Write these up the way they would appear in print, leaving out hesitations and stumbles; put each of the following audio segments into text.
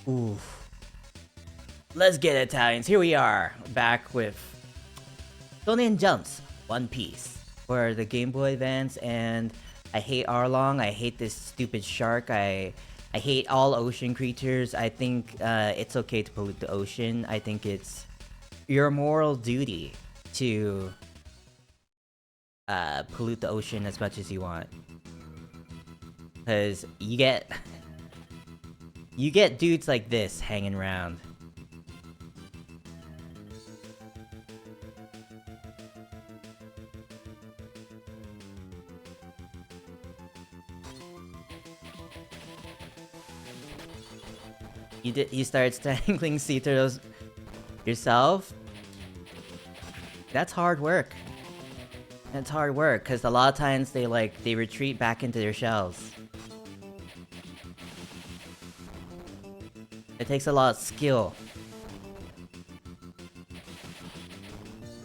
Oof. Let's get Italians. Here we are, back with Shonen Jump's One Piece for the Game Boy Advance, and I hate Arlong. I hate this stupid shark. I hate all ocean creatures. I think it's okay to pollute the ocean. I think it's your moral duty to pollute the ocean as much as you want, because you get dudes like this hanging around. You started strangling sea turtles yourself? That's hard work. That's hard work, because a lot of times they retreat back into their shells. It takes a lot of skill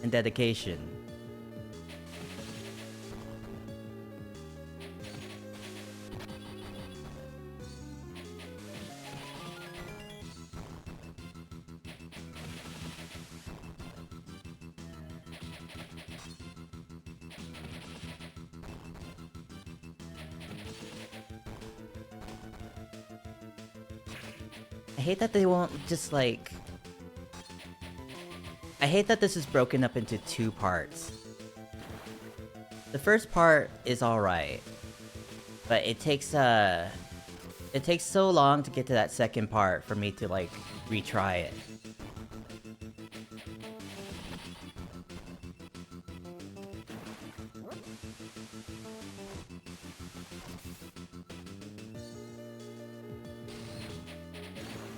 and dedication. I hate that they won't just like... I hate that this is broken up into two parts. The first part is alright, but it takes so long to get to that second part for me to like retry it.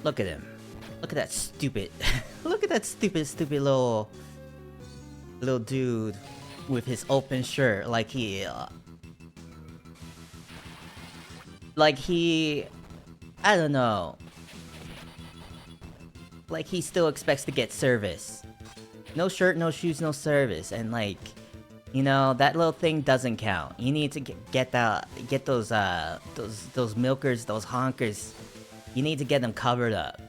Look at him. Look at that stupid... Look at that stupid little dude with his open shirt, like he... I don't know. Like he still expects to get service. No shirt, no shoes, no service, and like... You know, that little thing doesn't count. You need to get those milkers, those honkers. You need to get them covered up.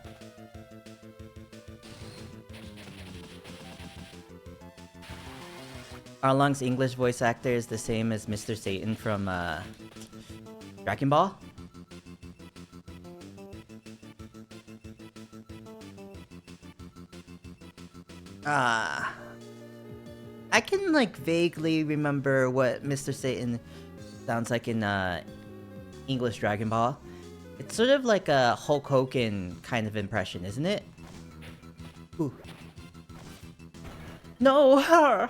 Arlong's English voice actor is the same as Mr. Satan from Dragon Ball. I can like vaguely remember what Mr. Satan sounds like in English Dragon Ball. It's sort of like a Hulk Hogan kind of impression, isn't it? Ooh. No, her!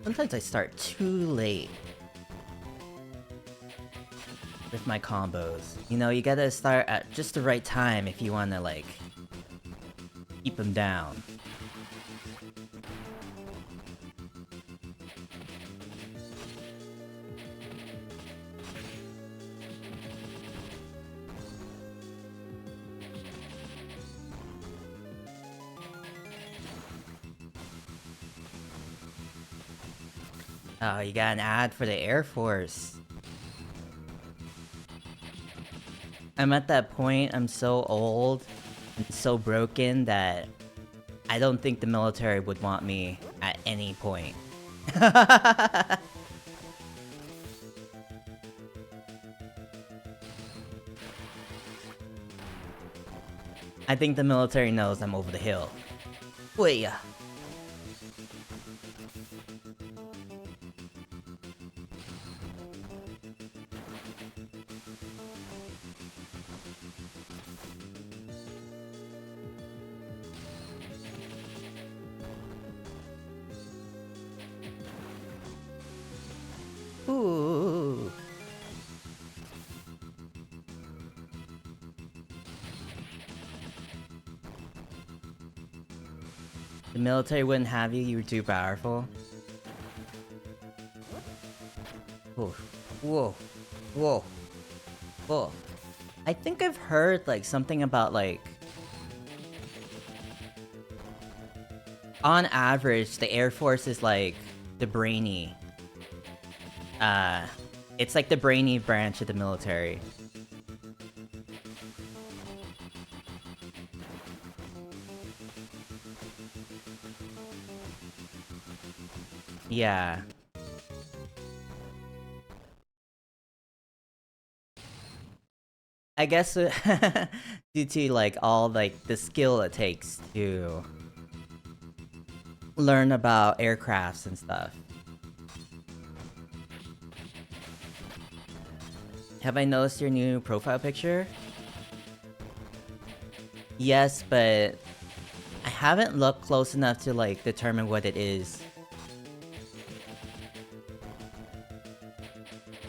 Sometimes I start too late with my combos. You know, you gotta start at just the right time if you wanna, like, keep them down. Oh, you got an ad for the Air Force. I'm at that point, I'm so old and so broken that I don't think the military would want me at any point. I think the military knows I'm over the hill. Wait, yeah. Ooh. The military wouldn't have you, you were too powerful. Whoa. Whoa. Whoa. Whoa. I think I've heard, like, something about, like... On average, the Air Force is, like, the brainy. It's like the brainy branch of the military. Yeah. I guess due to like all like the skill it takes to learn about aircrafts and stuff. Have I noticed your new profile picture? Yes, but I haven't looked close enough to like determine what it is.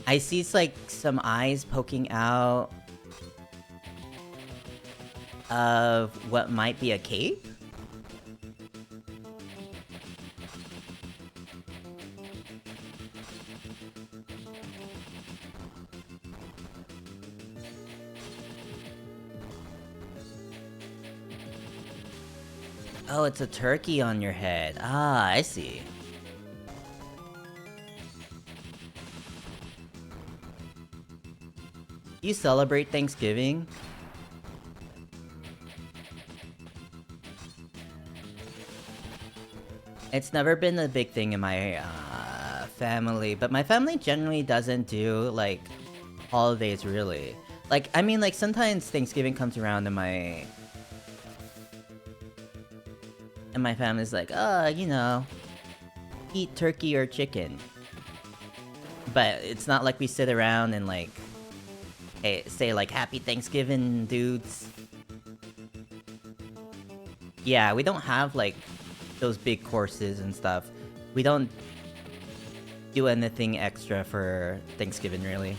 I see like some eyes poking out of what might be a cape. Oh, it's a turkey on your head. Ah, I see. Do you celebrate Thanksgiving? It's never been a big thing in my family, but my family generally doesn't do like holidays really. Like, I mean, like sometimes Thanksgiving comes around and my family's like, you know, eat turkey or chicken. But it's not like we sit around and like, hey, say like Happy Thanksgiving, dudes. Yeah, we don't have like those big courses and stuff. We don't do anything extra for Thanksgiving, really.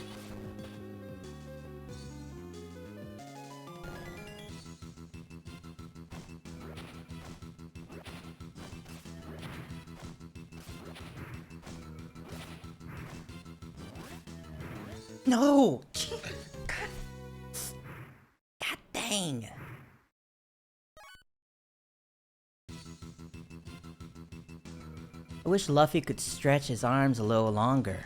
No! God dang! I wish Luffy could stretch his arms a little longer.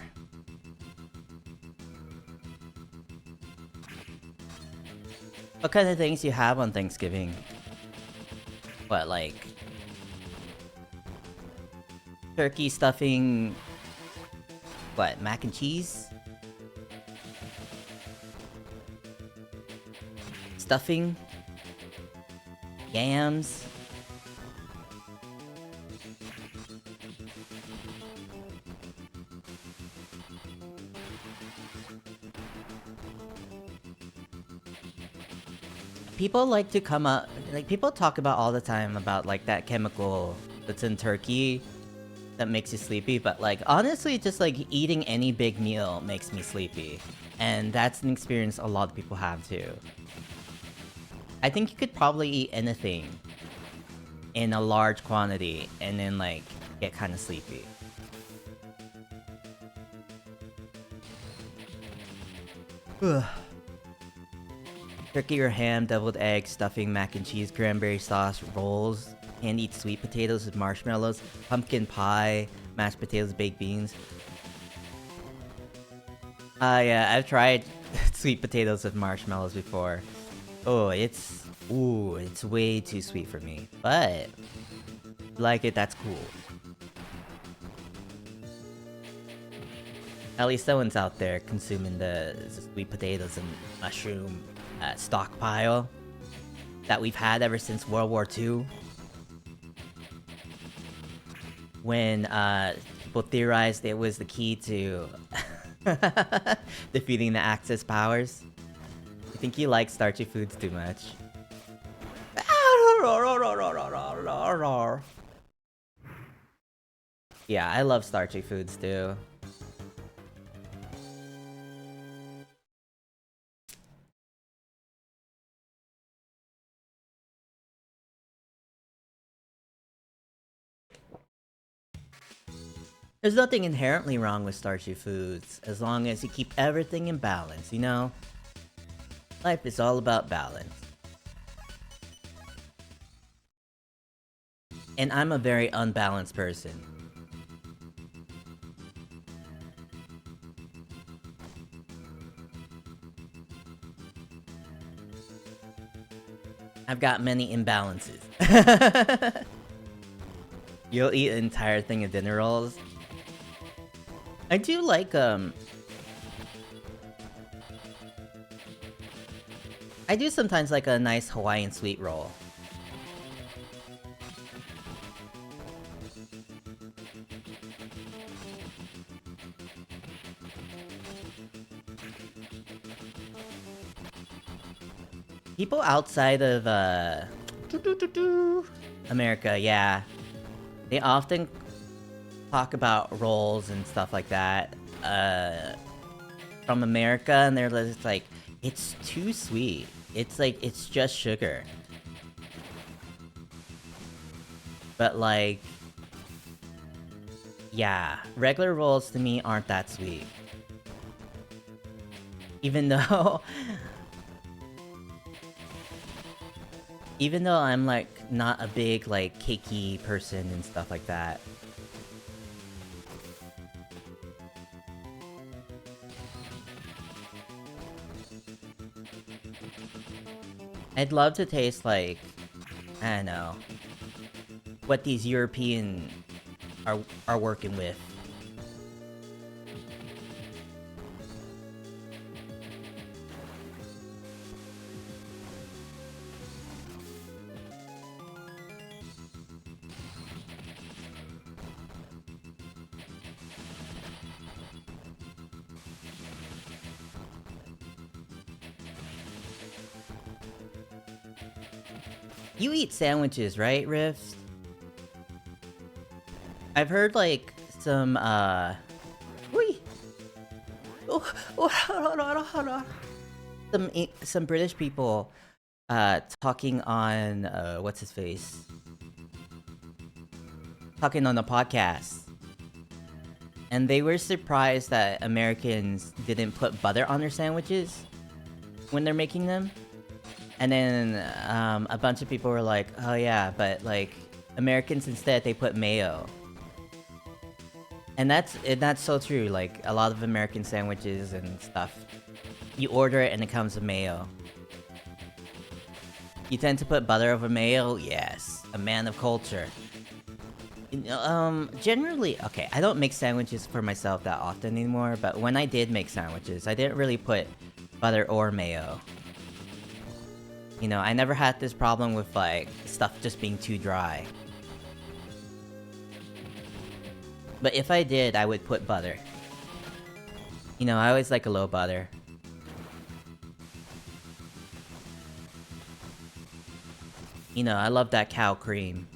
What kind of things you have on Thanksgiving? What, like... turkey stuffing... What, mac and cheese? Stuffing? Yams? People like to come up... like, people talk about all the time about, like, that chemical that's in turkey that makes you sleepy, but, like, honestly, just, like, eating any big meal makes me sleepy. And that's an experience a lot of people have, too. I think you could probably eat anything in a large quantity and then, like, get kind of sleepy. Ugh. Turkey or ham, deviled egg, stuffing, mac and cheese, cranberry sauce, rolls, candied sweet potatoes with marshmallows, pumpkin pie, mashed potatoes, baked beans. Yeah, I've tried sweet potatoes with marshmallows before. Oh, it's... ooh, it's way too sweet for me. But... like it, that's cool. At least someone's out there consuming the sweet potatoes and mushroom stockpile that we've had ever since World War II. When people theorized it was the key to defeating the Axis powers. I think you like starchy foods too much. Yeah, I love starchy foods too. There's nothing inherently wrong with starchy foods, as long as you keep everything in balance, you know? Life is all about balance. And I'm a very unbalanced person. I've got many imbalances. You'll eat an entire thing of dinner rolls? I do like, I do sometimes like a nice Hawaiian sweet roll. People outside of, America, yeah. They often talk about rolls and stuff like that, from America, and they're just like, it's too sweet. It's like, it's just sugar. But like, yeah, regular rolls to me aren't that sweet. Even though... Even though I'm like, not a big like, cakey person and stuff like that. I'd love to taste like, I don't know, what these European are working with. You eat sandwiches, right, Rift? I've heard like some Whee! Some British people talking on what's his face? Talking on the podcast. And they were surprised that Americans didn't put butter on their sandwiches when they're making them. And then a bunch of people were like, oh yeah, but like Americans instead, they put mayo. And that's so true. Like a lot of American sandwiches and stuff, you order it and it comes with mayo. You tend to put butter over mayo? Yes. A man of culture. Generally, okay, I don't make sandwiches for myself that often anymore, but when I did make sandwiches, I didn't really put butter or mayo. You know, I never had this problem with, like, stuff just being too dry. But if I did, I would put butter. You know, I always like a low butter. You know, I love that cow cream.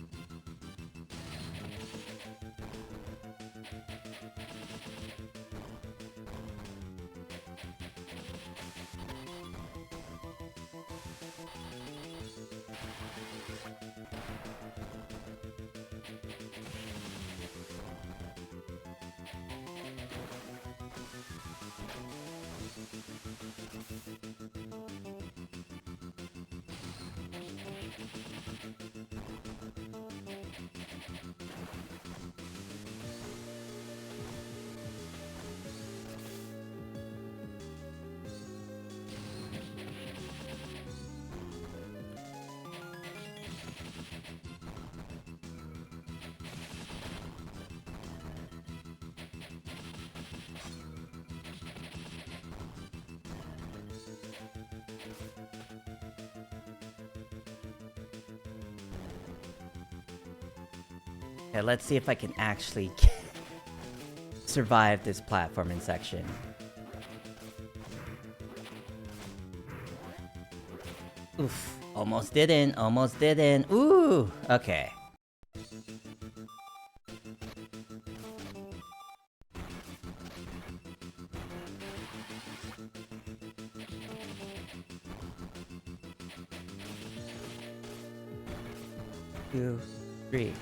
Okay, let's see if I can actually survive this platforming section. Oof, almost didn't, almost didn't. Ooh, okay. Two, three.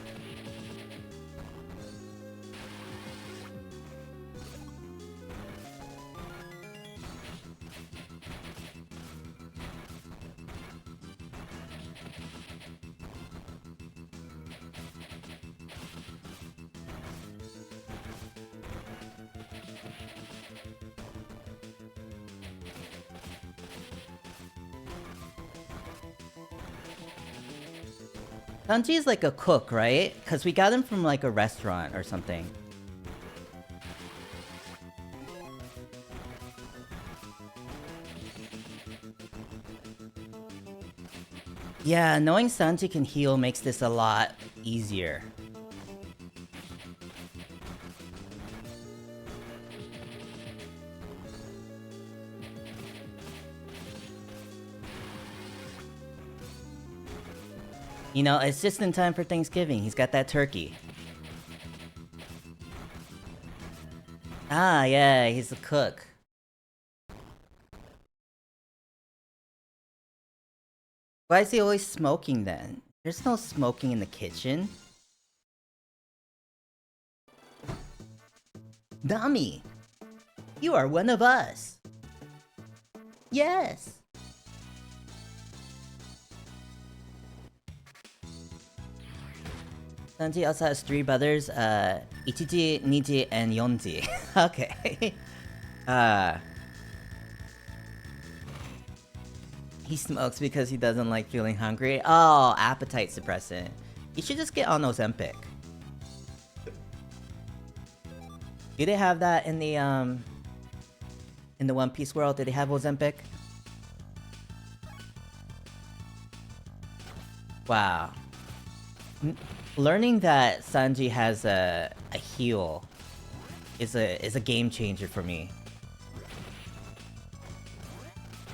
Sanji is like a cook, right? Because we got him from like a restaurant or something. Yeah, knowing Sanji can heal makes this a lot easier. You know, it's just in time for Thanksgiving. He's got that turkey. Ah, yeah, he's a cook. Why is he always smoking then? There's no smoking in the kitchen. Nami, you are one of us. Yes. Sanji also has 3 brothers, Ichiji, Niji, and Yonji. Okay. He smokes because he doesn't like feeling hungry. Oh, appetite suppressant. You should just get on Ozempic. Do they have that in the One Piece world? Did they have Ozempic? Wow. Learning that Sanji has a heal is a game changer for me.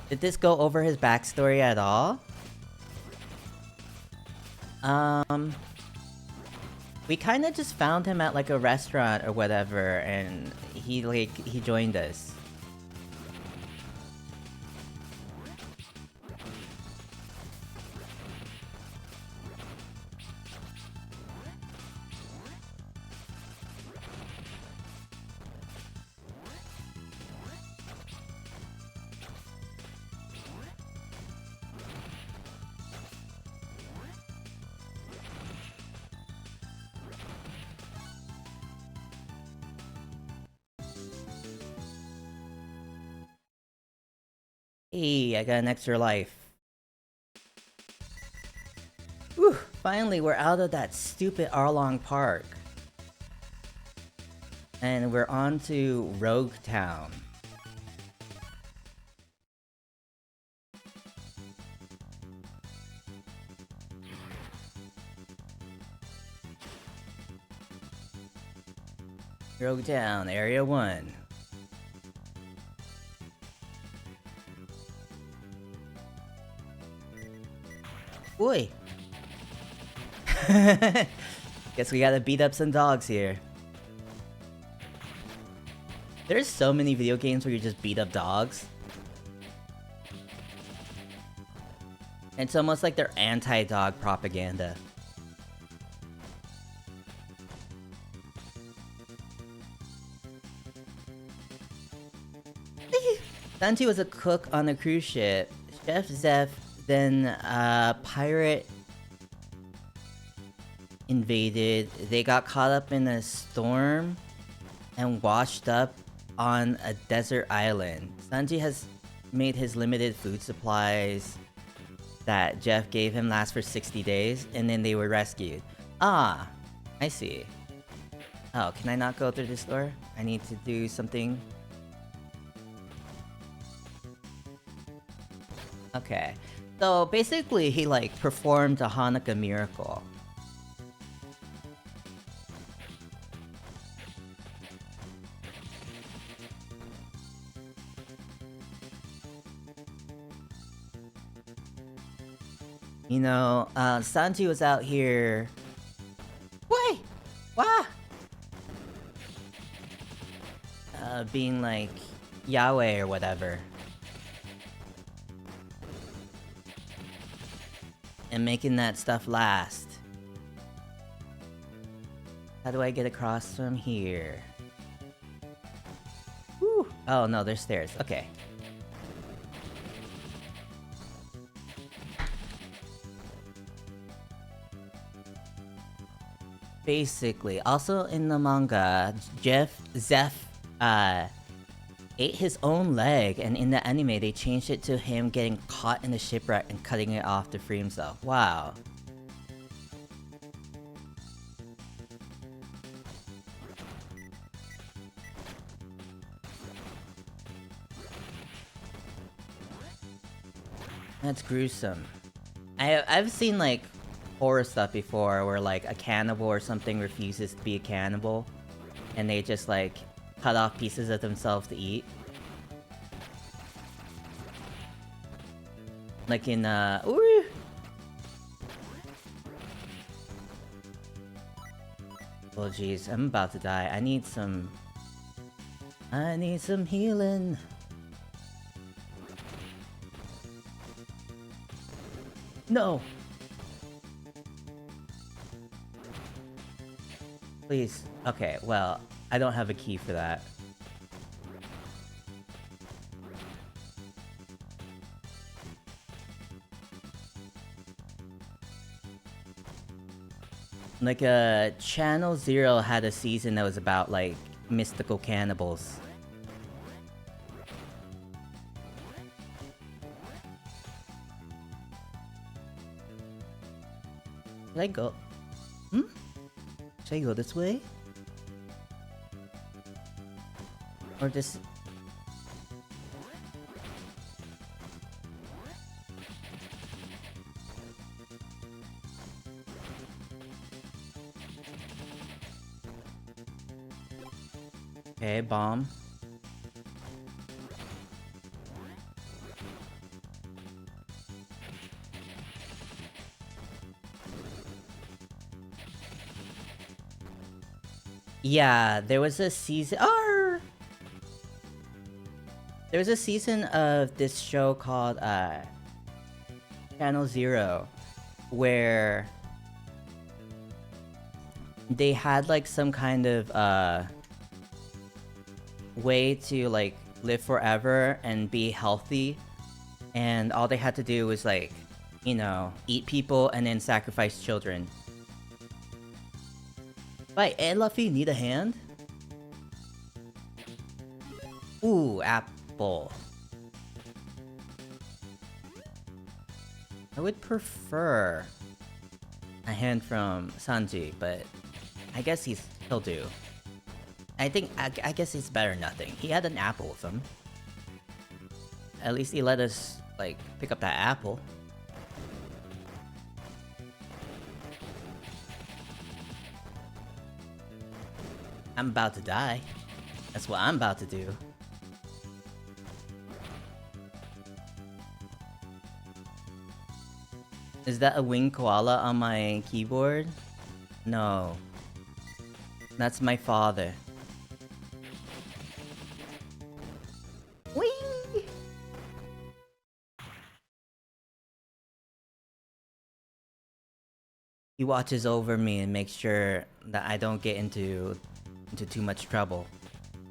Did this go over his backstory at all? We kind of just found him at like a restaurant or whatever, and he joined us. Hey, I got an extra life. Whew, finally we're out of that stupid Arlong Park. And we're on to Rogue Town. Rogue Town, Area 1. Boy. Guess we gotta beat up some dogs here. There's so many video games where you just beat up dogs. It's almost like they're anti-dog propaganda. Sanji was a cook on a cruise ship. Chef Zeph, then a pirate invaded. They got caught up in a storm and washed up on a desert island. Sanji has made his limited food supplies that Jeff gave him last for 60 days, and then they were rescued. Ah, I see. Oh, can I not go through this door? I need to do something. Okay. So basically he like performed a Hanukkah miracle. You know, Sanji was out here. Wait! Wah! Being like Yahweh or whatever. And making that stuff last. How do I get across from here? Whew. Oh no, there's stairs. Okay. Basically, also in the manga, Zeph ate his own leg, and in the anime they changed it to him getting caught in a shipwreck and cutting it off to free himself. Wow. That's gruesome. I've seen like horror stuff before where like a cannibal or something refuses to be a cannibal and they just like cut off pieces of themselves to eat. Like in ooh! Oh jeez, I'm about to die. I need some healing. No! Please. Okay, well, I don't have a key for that. Like, Channel Zero had a season that was about, like, mystical cannibals. Should I go? Hmm? Should I go this way? Or this... Okay, bomb. Yeah, there was a season... There was a season of this show called, Channel Zero, where they had, like, some kind of, way to, like, live forever and be healthy, and all they had to do was, like, you know, eat people and then sacrifice children. Wait, Ed Luffy need a hand? Ooh, apple. I would prefer a hand from Sanji, but I guess he'll do. I guess it's better than nothing. He had an apple with him. At least he let us, like, pick up that apple. I'm about to die. That's what I'm about to do. Is that a winged koala on my keyboard? No. That's my father. Whee! He watches over me and makes sure that I don't get into too much trouble.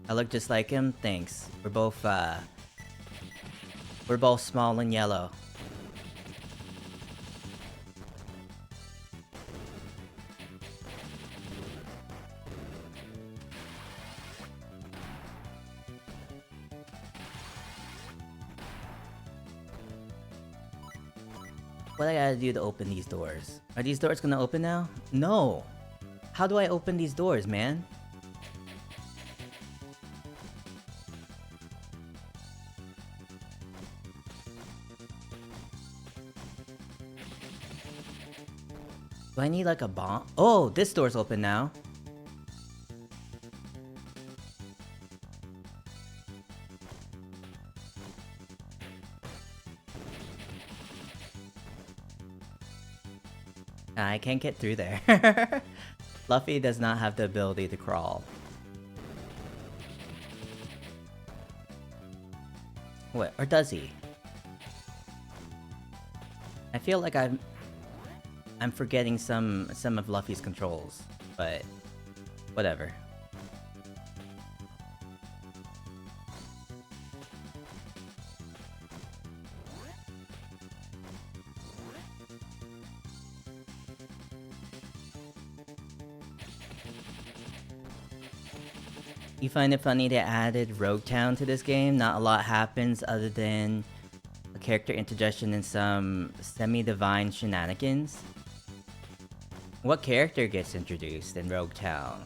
I look just like him? Thanks. We're both small and yellow. What I gotta do to open these doors? Are these doors gonna open now? No! How do I open these doors, man? Do I need like a bomb? Oh, this door's open now. I can't get through there. Luffy does not have the ability to crawl. What? Or does he? I feel like I'm forgetting some of Luffy's controls, but whatever. You find it funny they added Rogue Town to this game? Not a lot happens other than a character interjection and some semi-divine shenanigans. What character gets introduced in Rogue Town?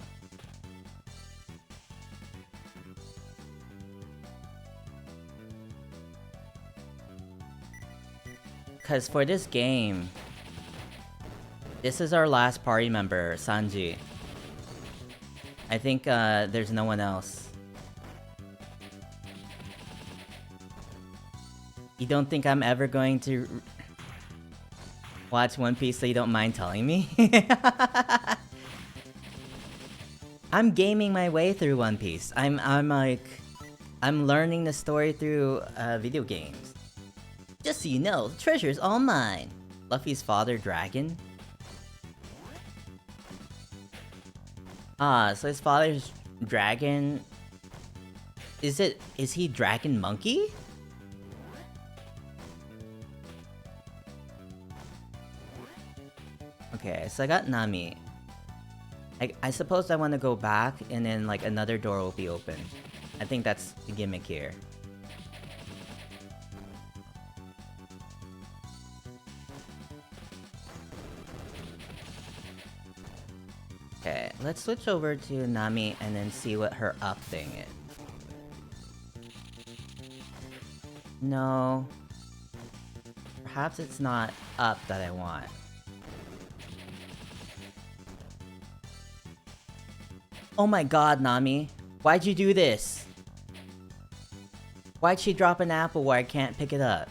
Because for this game, this is our last party member, Sanji. I think there's no one else. You don't think I'm ever going to watch One Piece so you don't mind telling me? I'm gaming my way through One Piece. I'm learning the story through video games. Just so you know, the treasure's all mine. Luffy's father, Dragon. So his father's Dragon. Is he Dragon Monkey? Okay, so I got Nami. I suppose I want to go back and then like another door will be open. I think that's the gimmick here. Okay, let's switch over to Nami and then see what her up thing is. No. Perhaps it's not up that I want. Oh my god, Nami. Why'd you do this? Why'd she drop an apple where I can't pick it up?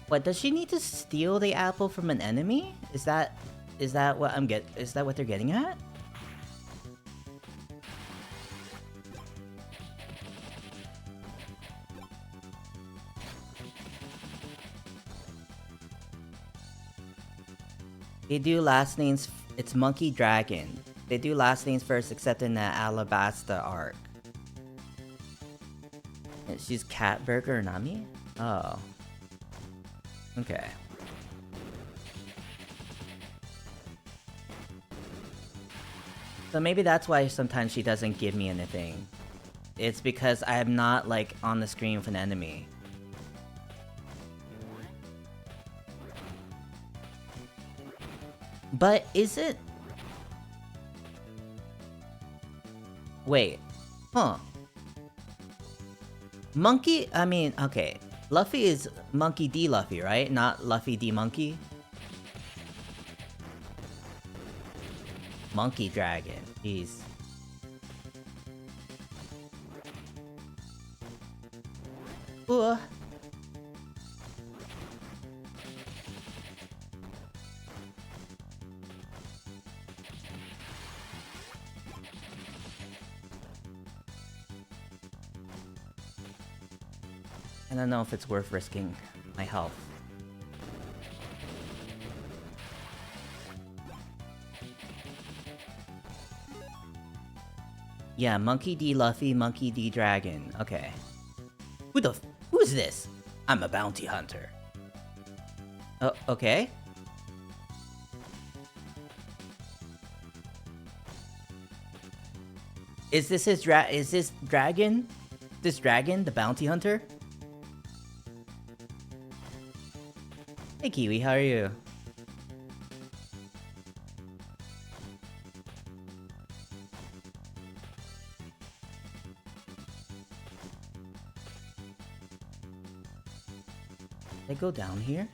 What, does she need to steal the apple from an enemy? Is that what they're getting at? They do last names. It's Monkey Dragon. They do last names first, except in the Alabasta arc. And she's Cat Burger Nami? Oh. Okay. So maybe that's why sometimes she doesn't give me anything. It's because I am not, like, on the screen with an enemy. But is it... Wait. Huh. Monkey? I mean, okay. Luffy is Monkey D. Luffy, right? Not Luffy D. Monkey? Monkey Dragon. Jeez. Ooh. I don't know if it's worth risking my health. Yeah, Monkey D. Luffy, Monkey D. Dragon. Okay. Who's this? I'm a bounty hunter. Oh, okay. Is this Dragon? This Dragon, the bounty hunter? Hey Kiwi, how are you? Did I go down here?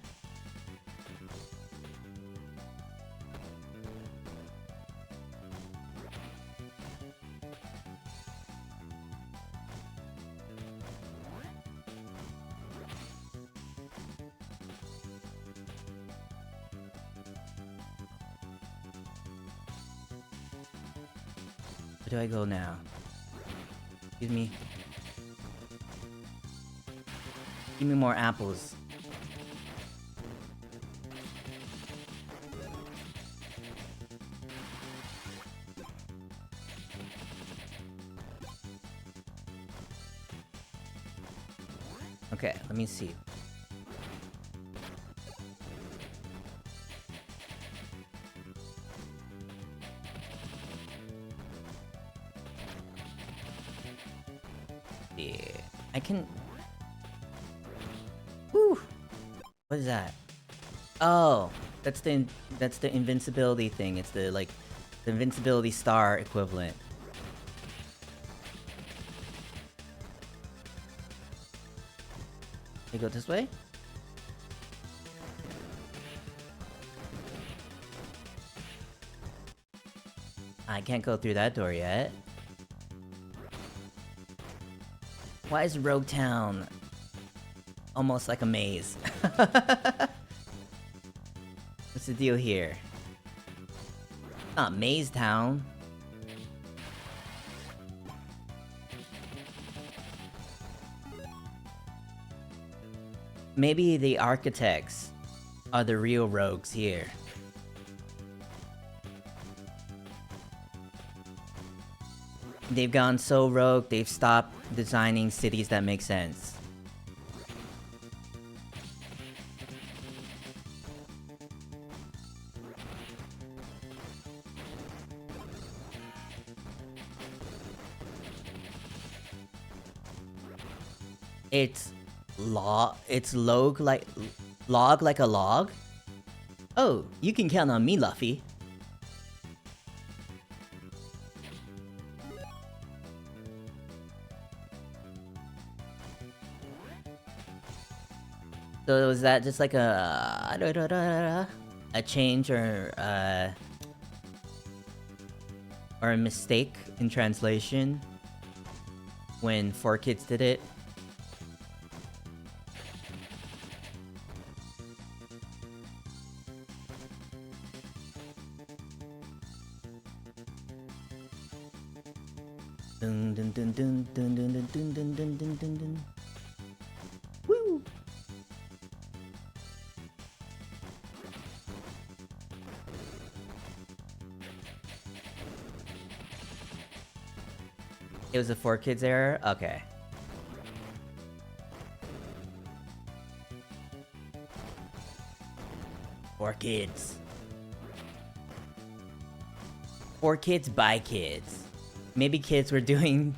Where do I go now? Give me more apples. Okay, let me see. Yeah, I can... Woo! What is that? Oh, that's the invincibility thing. It's the, like, the invincibility star equivalent. You go this way? I can't go through that door yet. Why is Rogue Town almost like a maze? What's the deal here? Not Maze Town. Maybe the architects are the real rogues here. They've gone so rogue, they've stopped designing cities that make sense. It's log like a log? Oh, you can count on me, Luffy. So was that just like a change or a mistake in translation when 4Kids did it? Dun dun dun dun dun dun dun dun dun dun dun dun dun. Woo! It was a 4Kids error? Okay. For kids. For kids by kids. Maybe kids were doing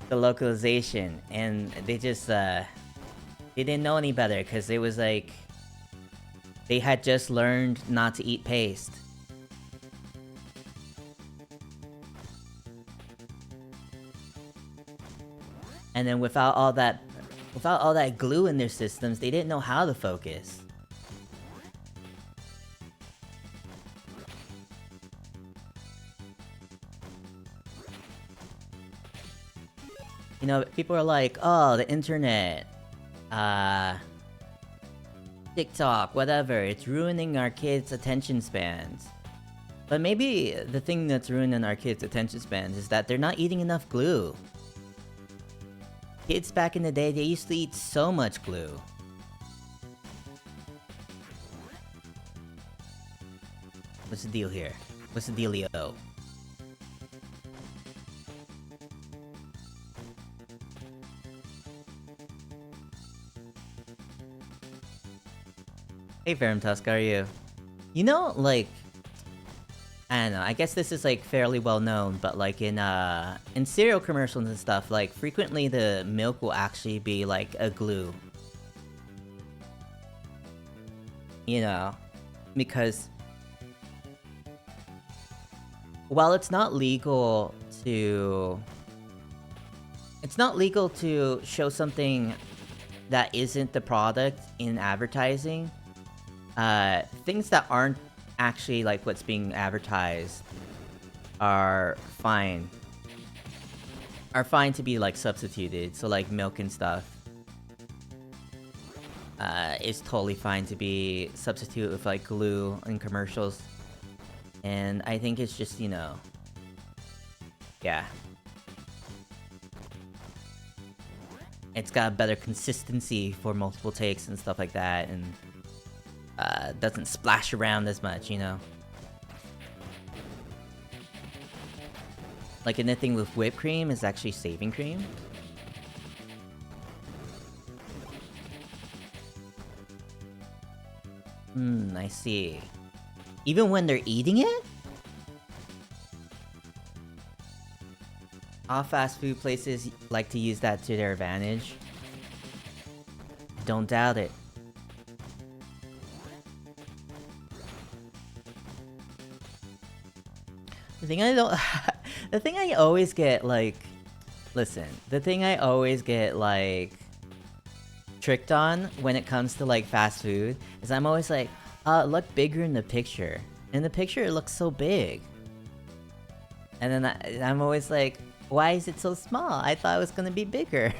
the localization and they just they didn't know any better because it was like they had just learned not to eat paste. And then without all that glue in their systems, they didn't know how to focus. You know, people are like, oh, the internet, TikTok, whatever, it's ruining our kids' attention spans. But maybe the thing that's ruining our kids' attention spans is that they're not eating enough glue. Kids back in the day, they used to eat so much glue. What's the deal here? What's the dealio? Hey Ferrum Tusk, how are you? You know, like, I don't know, I guess this is like fairly well known, but like in cereal commercials and stuff, like frequently the milk will actually be like a glue. You know, because while it's not legal to show something that isn't the product in advertising, things that aren't actually like what's being advertised are fine to be like substituted. So like milk and stuff is totally fine to be substituted with like glue in commercials. And I think it's just, you know, yeah, it's got better consistency for multiple takes and stuff like that, and doesn't splash around as much, you know? Like anything with whipped cream is actually saving cream. I see. Even when they're eating it? All fast food places like to use that to their advantage. Don't doubt it. The thing I don't... the thing I always get, like... Listen, the thing I always get, like... tricked on when it comes to like fast food is I'm always like, look bigger in the picture. In the picture, it looks so big. And then I'm always like, why is it so small? I thought it was gonna be bigger.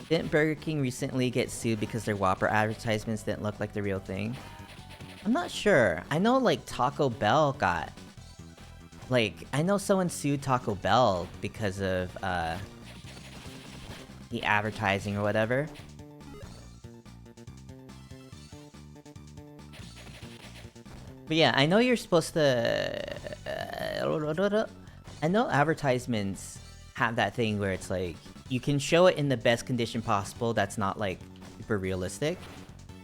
Didn't Burger King recently get sued because their Whopper advertisements didn't look like the real thing? I'm not sure. I know like Taco Bell got... Like, I know someone sued Taco Bell because of, the advertising or whatever. But yeah, I know you're supposed to... I know advertisements have that thing where it's like, you can show it in the best condition possible that's not like super realistic,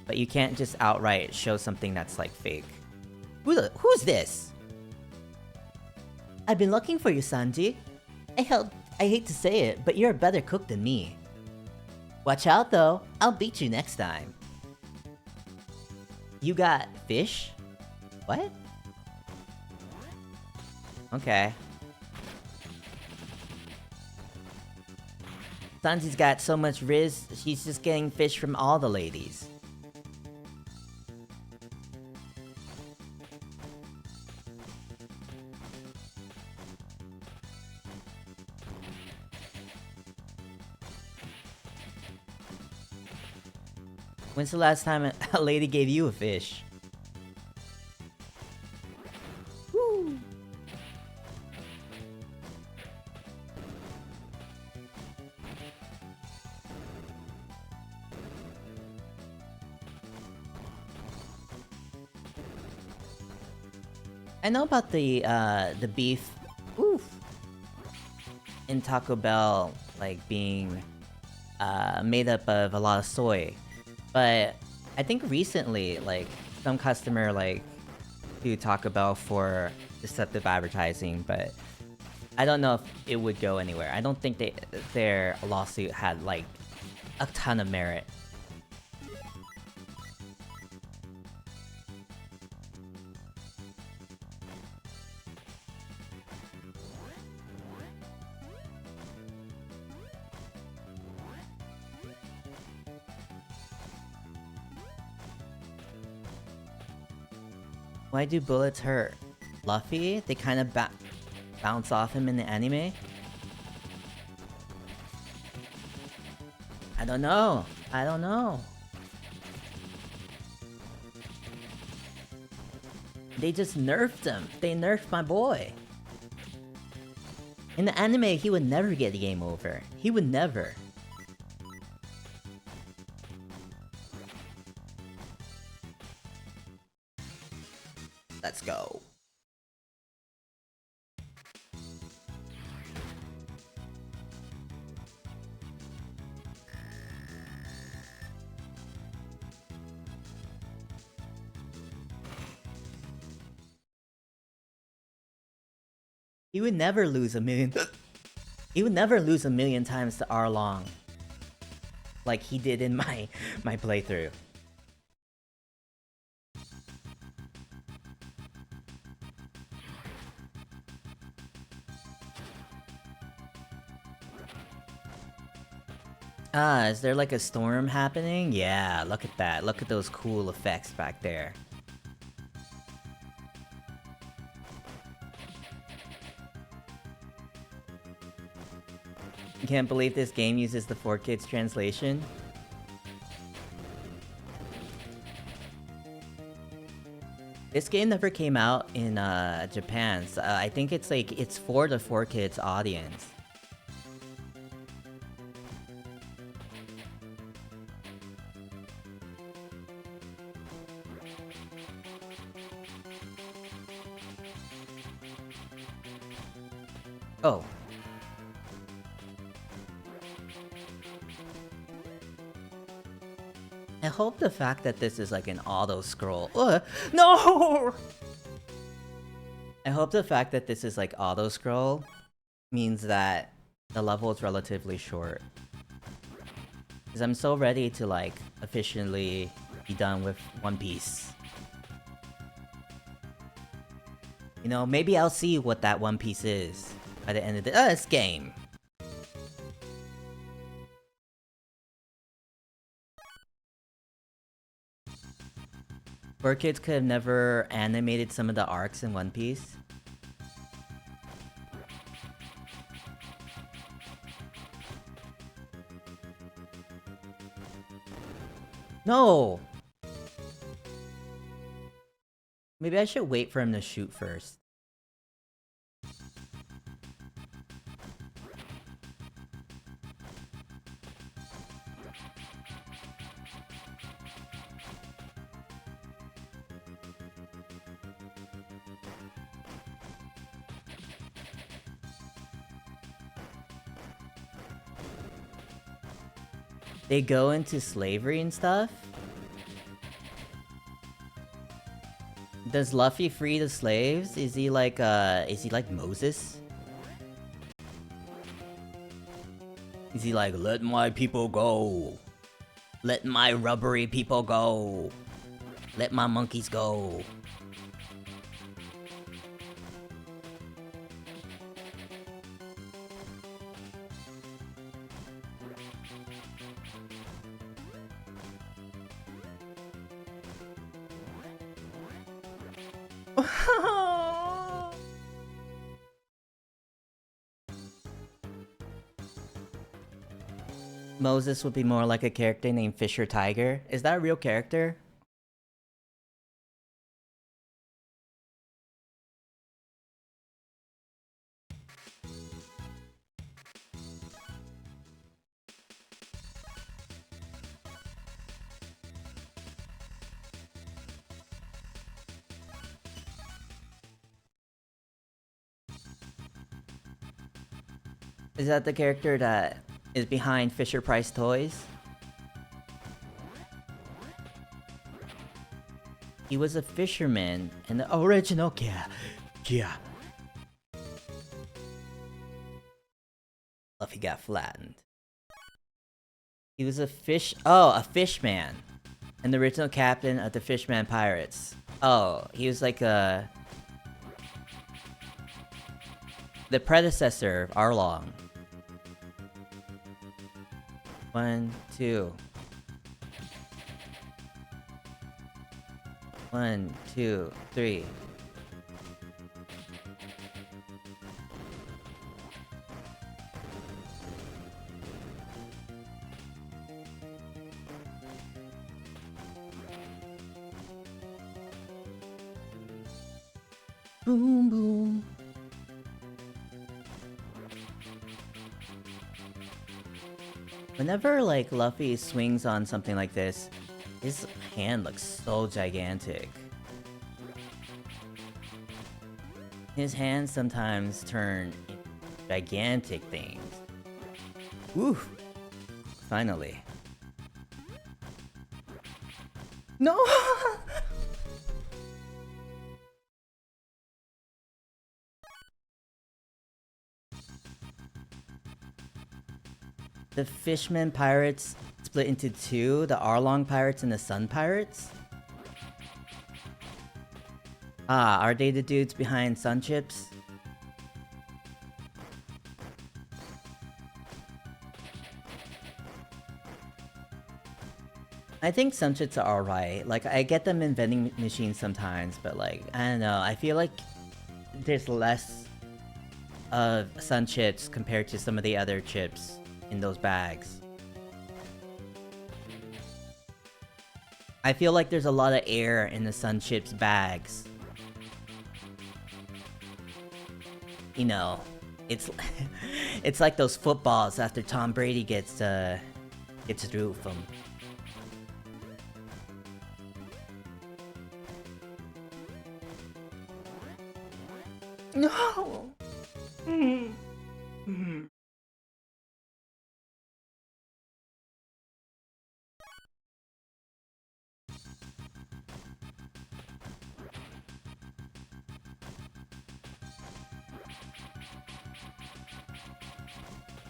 but you can't just outright show something that's like fake. Who's this? I've been looking for you, Sanji. I hate to say it, but you're a better cook than me. Watch out though, I'll beat you next time. You got fish? What? Okay. Sanji's got so much riz, she's just getting fish from all the ladies. When's the last time a lady gave you a fish? Woo. I know about the beef, oof, in Taco Bell, like being made up of a lot of soy, but I think recently, like some customer like sued Taco Bell for deceptive advertising, but I don't know if it would go anywhere. I don't think their lawsuit had like a ton of merit. Why do bullets hurt? Luffy? They kind of bounce off him in the anime? I don't know. I don't know. They just nerfed him. They nerfed my boy. In the anime, he would never get a game over. He would never. Let's go. He would never lose a million. He would never lose a million times to Arlong, like he did in my playthrough. Ah, is there like a storm happening? Yeah, look at that. Look at those cool effects back there. I can't believe this game uses the 4Kids translation. This game never came out in Japan, so I think it's like, it's for the 4Kids audience. Oh. I hope the fact that this is like an auto-scroll... No! I hope the fact that this is like auto-scroll means that the level is relatively short. Because I'm so ready to like efficiently be done with One Piece. You know, maybe I'll see what that One Piece is by the end of this game. Poor kids could have never animated some of the arcs in One Piece. No! Maybe I should wait for him to shoot first. They go into slavery and stuff? Does Luffy free the slaves? Is he like Moses? Is he like, let my people go? Let my rubbery people go. Let my monkeys go. Moses would be more like a character named Fisher Tiger. Is that a real character? Is that the character that is behind Fisher Price Toys? He was a fisherman in the original. Yeah. Luffy got flattened. He was a fishman. And the original captain of the Fishman Pirates. Oh, he was like the predecessor of Arlong. 1, 2. 1, 2, 3. Boom, boom. Whenever, like, Luffy swings on something like this, his hand looks so gigantic. His hands sometimes turn into gigantic things. Woo! Finally. No! The Fishman Pirates split into two, the Arlong Pirates and the Sun Pirates? Ah, are they the dudes behind Sun Chips? I think Sun Chips are alright. Like, I get them in vending machines sometimes, but like, I don't know. I feel like there's less of Sun Chips compared to some of the other chips in those bags. I feel like there's a lot of air in the Sun Chips bags. You know, it's it's like those footballs after Tom Brady gets through from. No.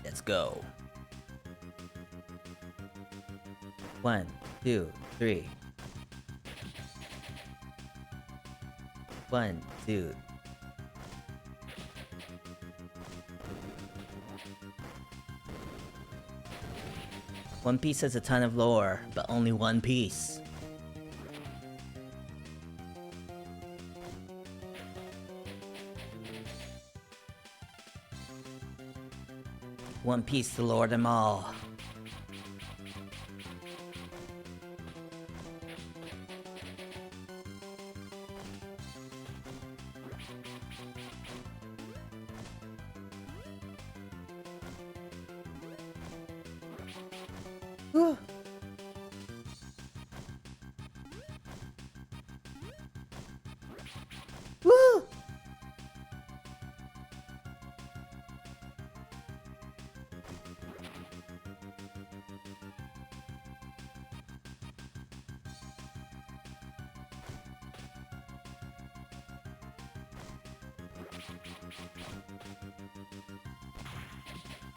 Let's go. 1, 2, 3. 1, 2. One Piece has a ton of lore, but only one piece. One Piece to lord them all. Whew. Woo!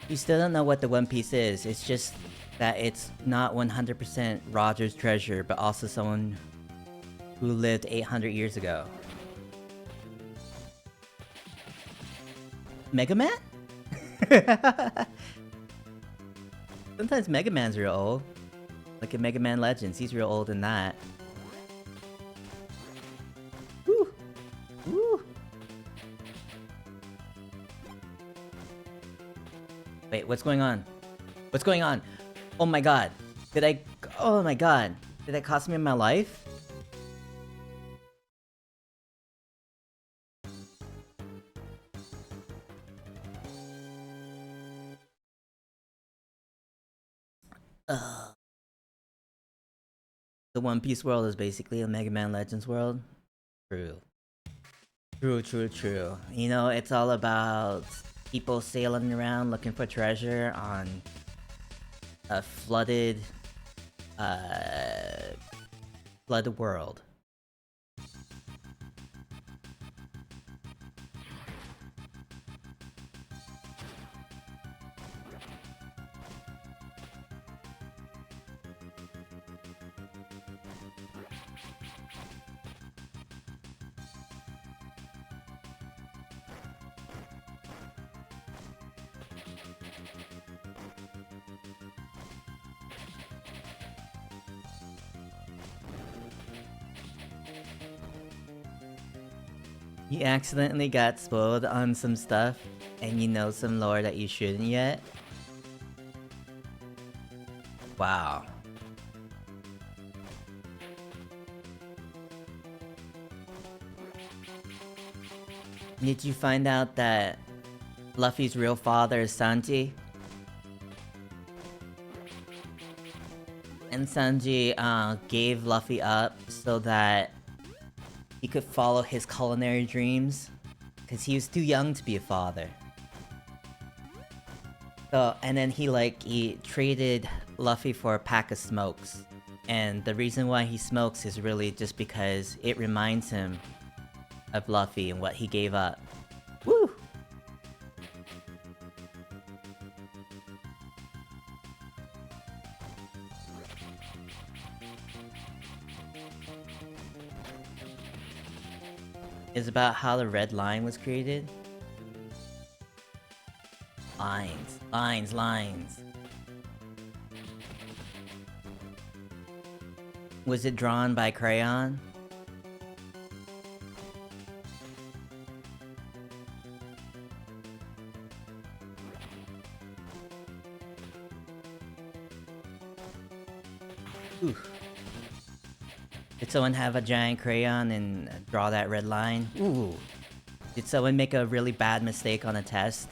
You still don't know what the One Piece is. It's just that it's not 100% Roger's treasure, but also someone who lived 800 years ago. Mega Man? Sometimes Mega Man's real old. Like in Mega Man Legends, he's real old in that. Woo! Woo! Wait, what's going on? What's going on? Oh my god. Oh my god. Did that cost me my life? Ugh. The One Piece world is basically a Mega Man Legends world. True. True. You know, it's all about people sailing around looking for treasure on a flooded world. You accidentally got spoiled on some stuff, and you know some lore that you shouldn't yet? Wow. Did you find out that Luffy's real father is Sanji? And Sanji gave Luffy up so that he could follow his culinary dreams, because he was too young to be a father. So, and then he traded Luffy for a pack of smokes. And the reason why he smokes is really just because it reminds him of Luffy and what he gave up. Woo! Is about how the red line was created. Lines. Was it drawn by crayon? Oof. Did someone have a giant crayon and draw that red line? Ooh. Did someone make a really bad mistake on a test?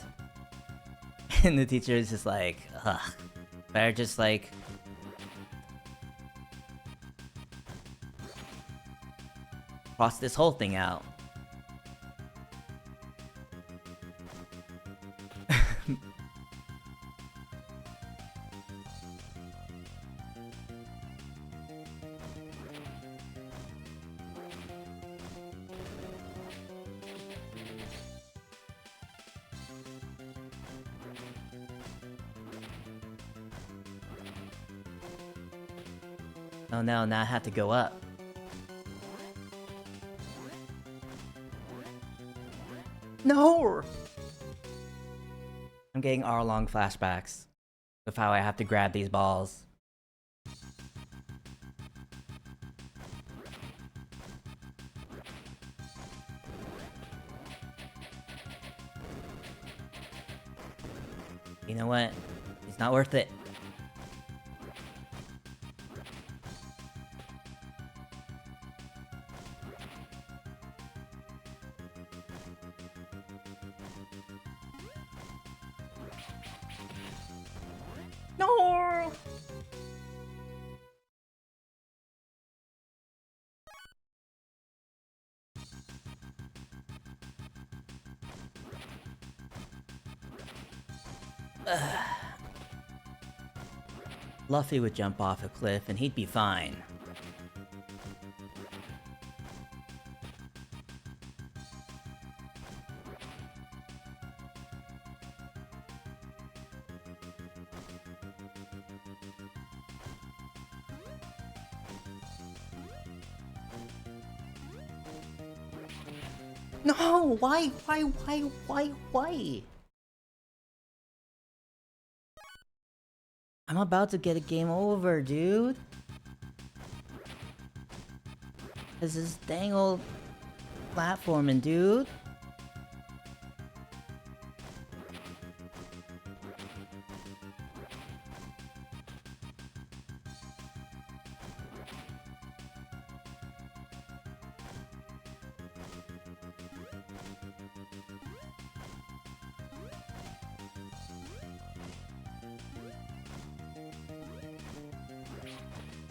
And the teacher is just like, ugh. Better just like... cross this whole thing out. Oh no, now I have to go up. No! I'm getting Arlong flashbacks with how I have to grab these balls. You know what? It's not worth it. No! Luffy would jump off a cliff and he'd be fine. No! Why? I'm about to get a game over, dude. This is dang old platforming, dude.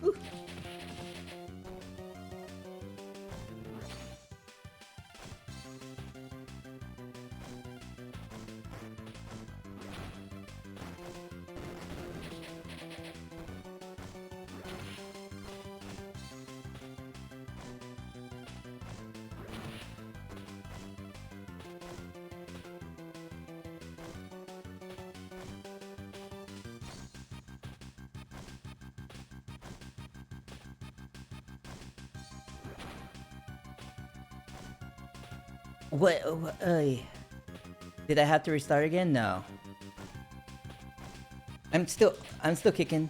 Ooh. What? Did I have to restart again? No. I'm still kicking.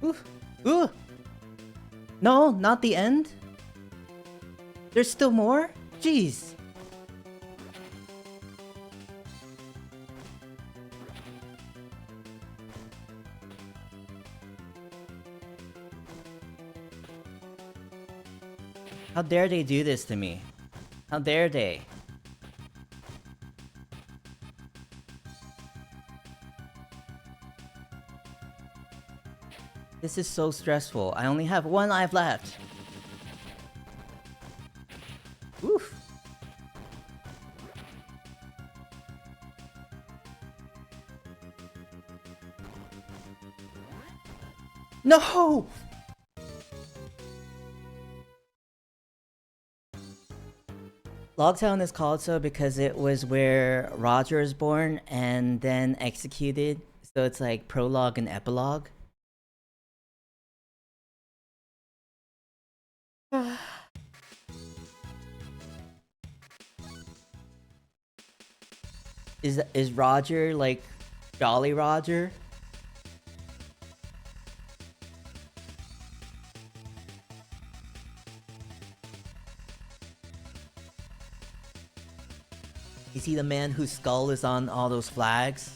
Ooh. Ooh. No, not the end. There's still more? Jeez. How dare they do this to me? How dare they? This is so stressful. I only have one life left. Oof. No! Logtown is called so because it was where Roger is born and then executed. So it's like prologue and epilogue. Is Roger like Jolly Roger? Is he the man whose skull is on all those flags?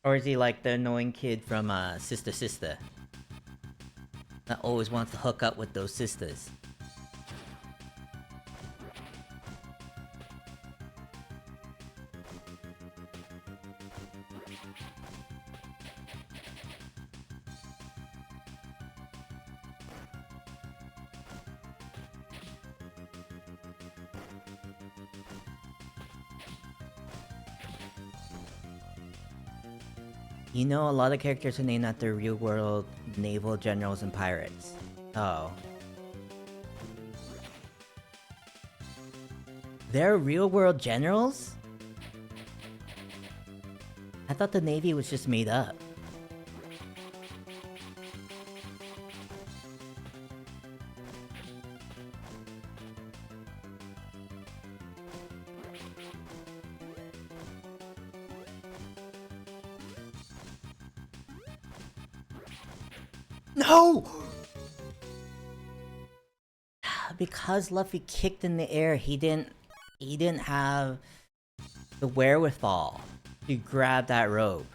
Or is he like the annoying kid from Sister Sister? That always wants to hook up with those sisters. You know, a lot of characters are named after real-world naval generals and pirates. Oh. They're real-world generals? I thought the Navy was just made up. No! Because Luffy kicked in the air, he didn't have the wherewithal to grab that rope.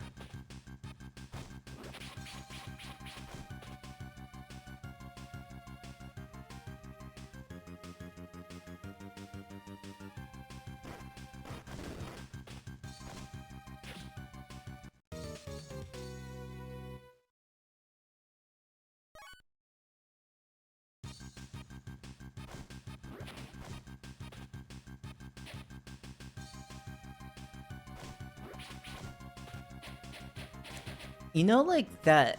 You know, like that.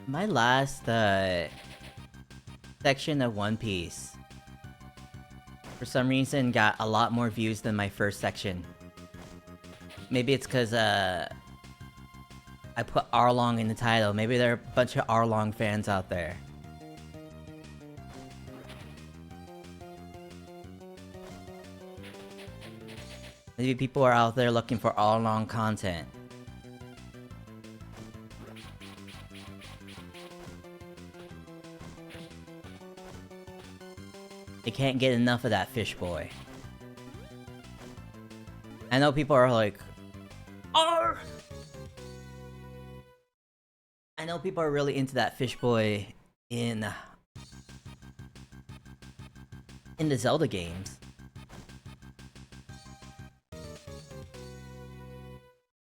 My last section of One Piece, for some reason, got a lot more views than my first section. Maybe it's because I put Arlong in the title. Maybe there are a bunch of Arlong fans out there. Maybe people are out there looking for Arlong content. They can't get enough of that fish boy. I know people are like, "Arr!" I know people are really into that fish boy in the Zelda games.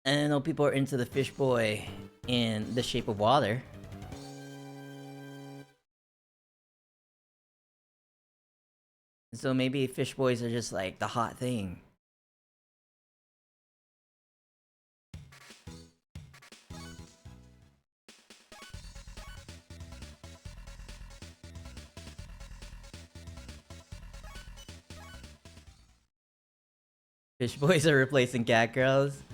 And I know people are into the fish boy in The Shape of Water. So maybe fish boys are just like the hot thing. Fish boys are replacing cat girls.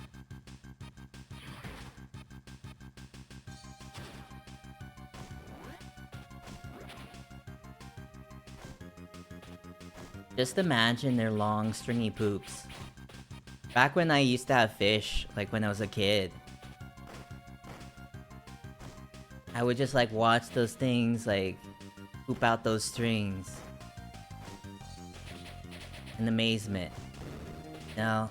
Just imagine their long, stringy poops. Back when I used to have fish, like when I was a kid, I would just like watch those things like poop out those strings in amazement. You know?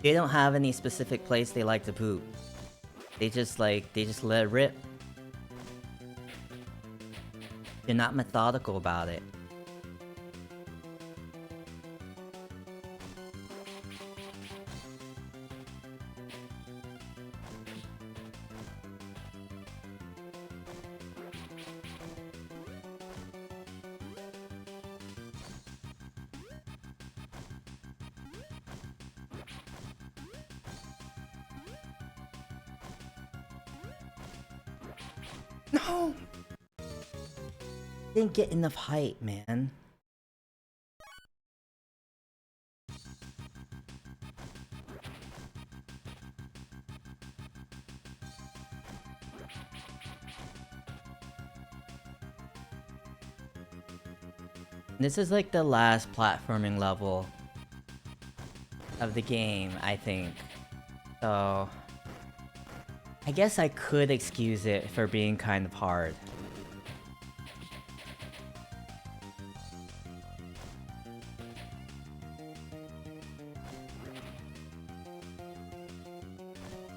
They don't have any specific place they like to poop. They just let it rip. They're not methodical about it. No! Didn't get enough height, man. This is like the last platforming level of the game, I think. So I guess I could excuse it for being kind of hard.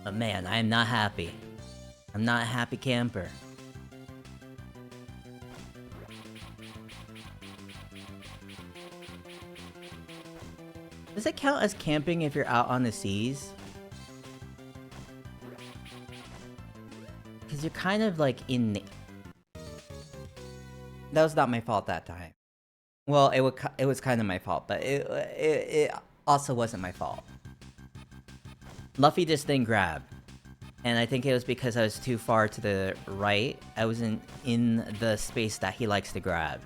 But man, I am not happy. I'm not a happy camper. Does it count as camping if you're out on the seas? Because you're kind of like in the... That was not my fault that time. Well, it was kind of my fault, but it also wasn't my fault. Luffy just didn't grab. And I think it was because I was too far to the right. I wasn't in the space that he likes to grab.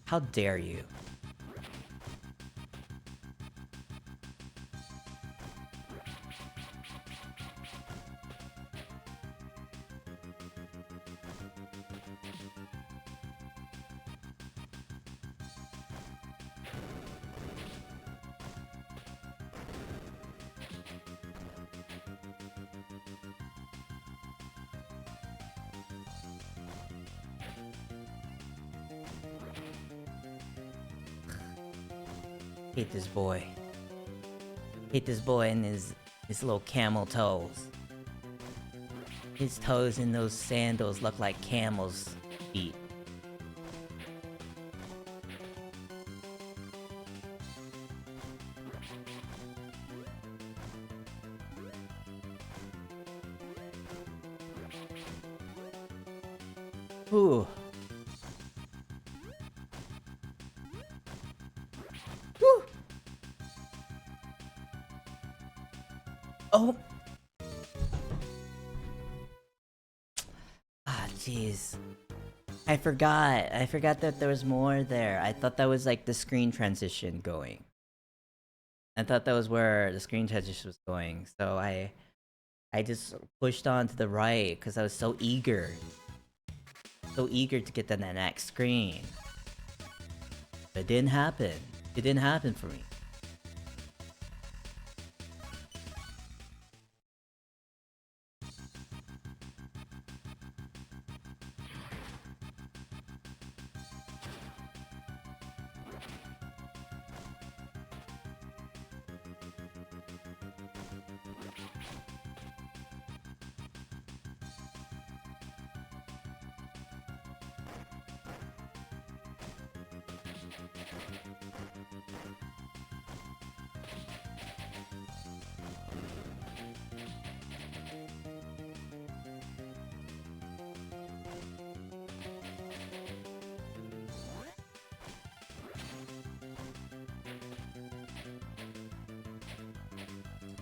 How dare you? Hate this boy. Hate this boy and his little camel toes. His toes in those sandals look like camels' feet. Ooh. Woo. Oh. Ah, jeez. I forgot. I forgot that there was more there. I thought that was like the screen transition going. I thought that was where the screen transition was going. So I just pushed on to the right because I was so eager. So eager to get to the next screen. But it didn't happen. It didn't happen for me.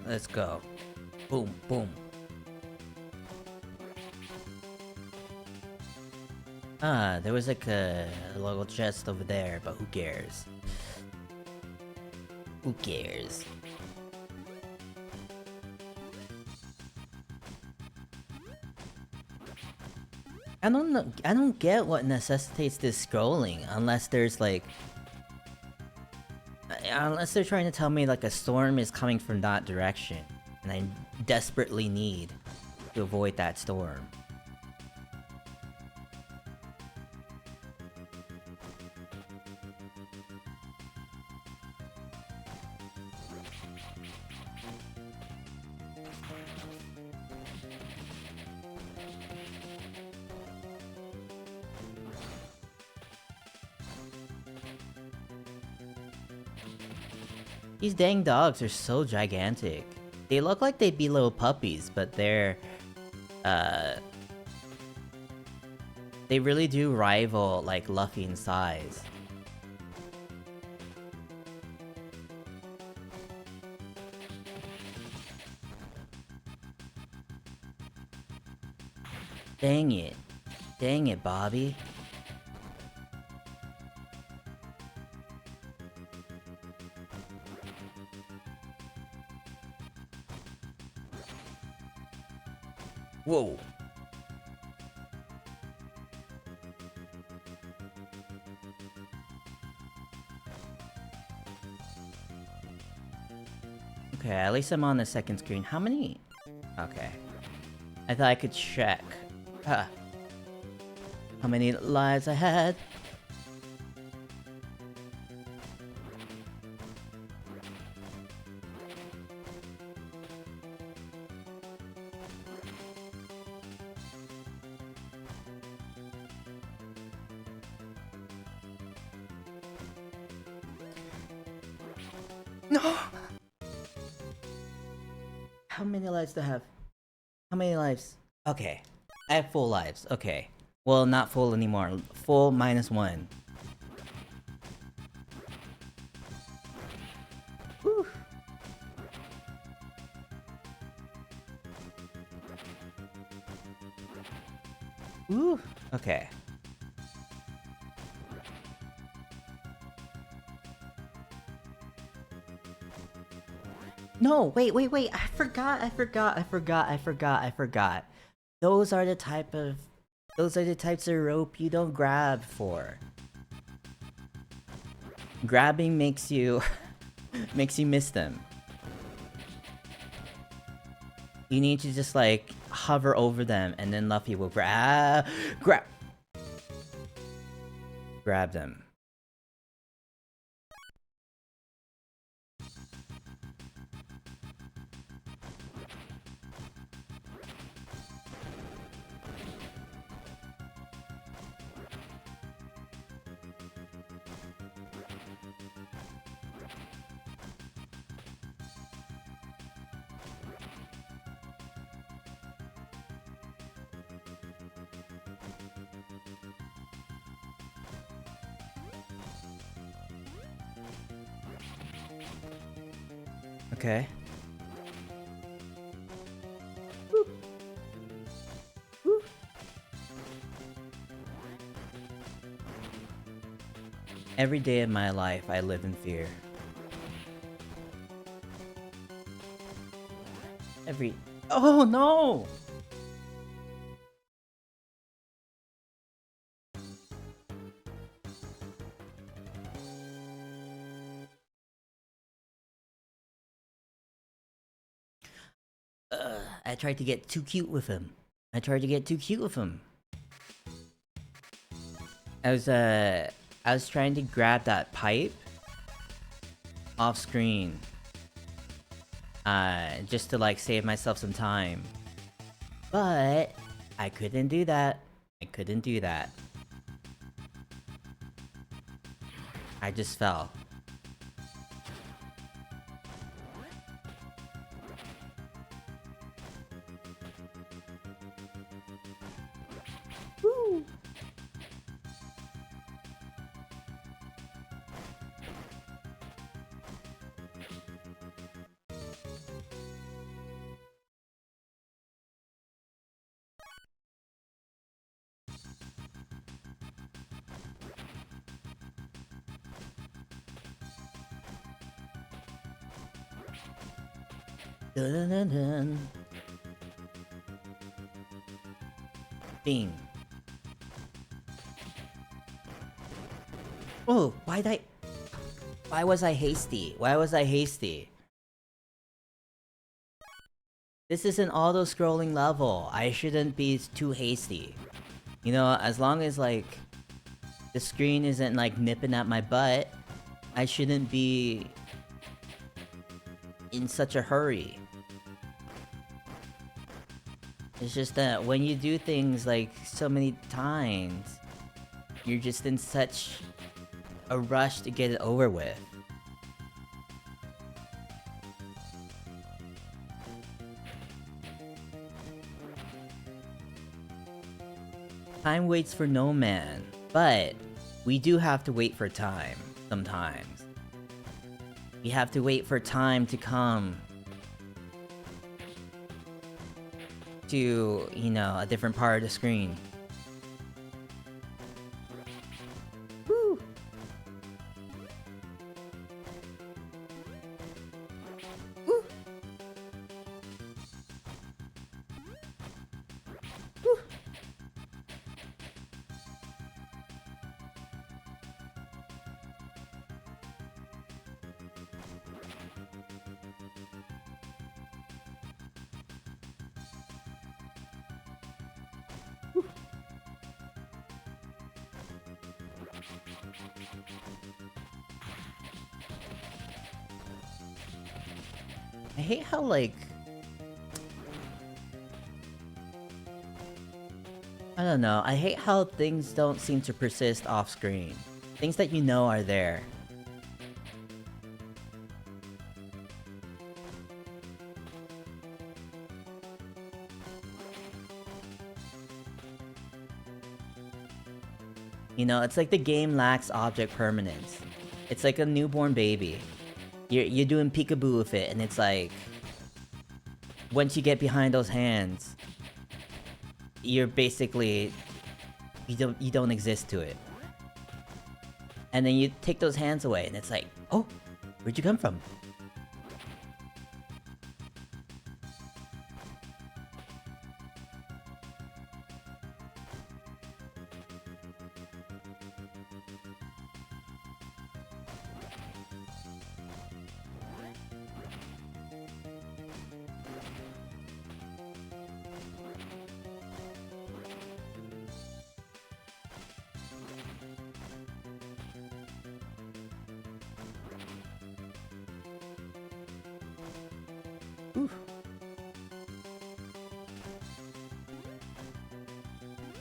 Let's go. Boom, boom. Ah, there was like a little chest over there, but who cares? Who cares? I don't know. I don't get what necessitates this scrolling unless there's like, unless they're trying to tell me like a storm is coming from that direction, and I desperately need to avoid that storm. These dang dogs are so gigantic. They look like they'd be little puppies, but they're, they really do rival, like, Luffy in size. Dang it. Dang it, Bobby. Whoa. Okay, at least I'm on the second screen. How many? Okay. I thought I could check. Huh. How many lives I had? No! How many lives do I have? How many lives? Okay. I have full lives. Okay. Well, not full anymore. Full -1. Whew. Ooh. Okay. No, wait. I forgot. Those are the types of rope you don't grab for. Grabbing makes you makes you miss them. You need to just like hover over them and then Luffy will grab them. Okay. Every day of my life, I live in fear. Oh no! I tried to get too cute with him. I was trying to grab that pipe off screen. Just to like save myself some time. But I couldn't do that. I just fell. Woo! Dun dun dun dun. Bing. Oh, why was I hasty? This is an auto-scrolling level. I shouldn't be too hasty. You know, as long as like the screen isn't like nipping at my butt, I shouldn't be in such a hurry. It's just that when you do things like so many times, you're just in such a rush to get it over with. Time waits for no man, but we do have to wait for time sometimes. We have to wait for time to come to, you know, a different part of the screen. Woo! Woo! Woo! I hate how, like... I don't know, I hate how things don't seem to persist off-screen. Things that you know are there. You know, it's like the game lacks object permanence. It's like a newborn baby. You're doing peekaboo with it, and it's like... Once you get behind those hands, you're basically... You don't exist to it. And then you take those hands away, and it's like, oh, where'd you come from? Oof.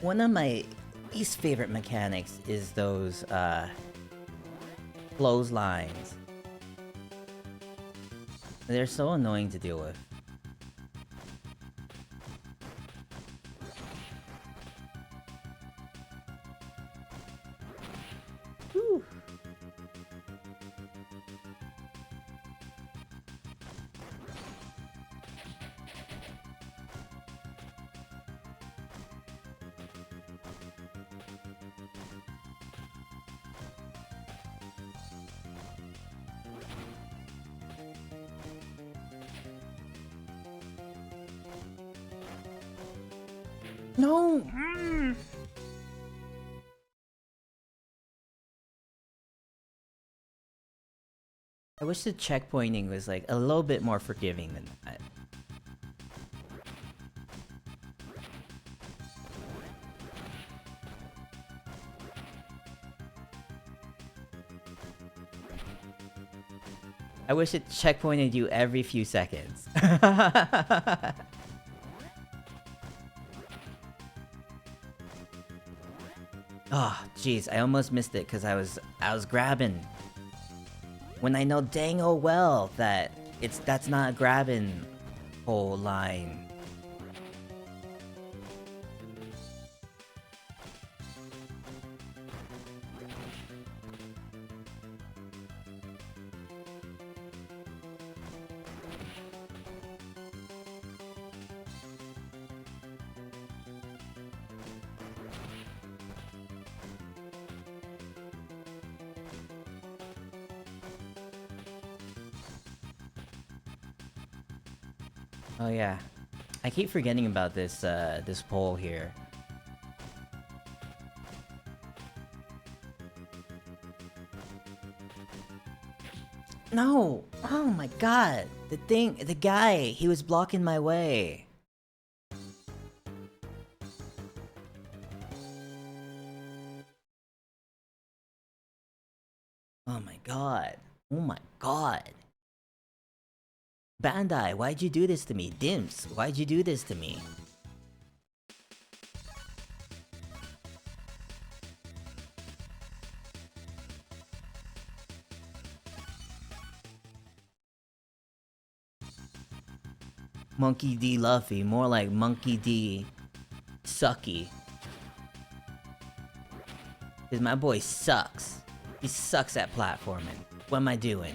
One of my least favorite mechanics is those, clotheslines. They're so annoying to deal with. Whew. No! I wish the checkpointing was like a little bit more forgiving than that. I wish it checkpointed you every few seconds. Oh, jeez, I almost missed it because I was grabbing. When I know dang oh well that that's not a grabbing whole line. Oh yeah, I keep forgetting about this this pole here. No! Oh my god! The guy, he was blocking my way. Oh my god. Oh my god. Bandai, why'd you do this to me? Dimps, why'd you do this to me? Monkey D. Luffy, more like Monkey D. Sucky. Cause my boy sucks. He sucks at platforming. What am I doing?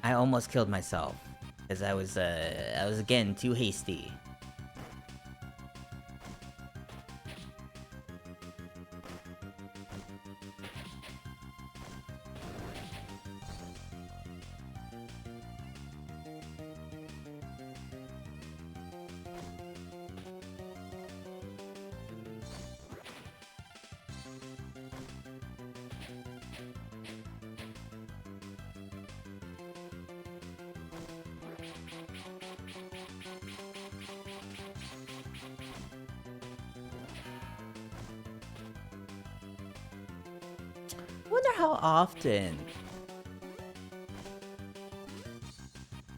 I almost killed myself. Cause I was again too hasty. Wonder how often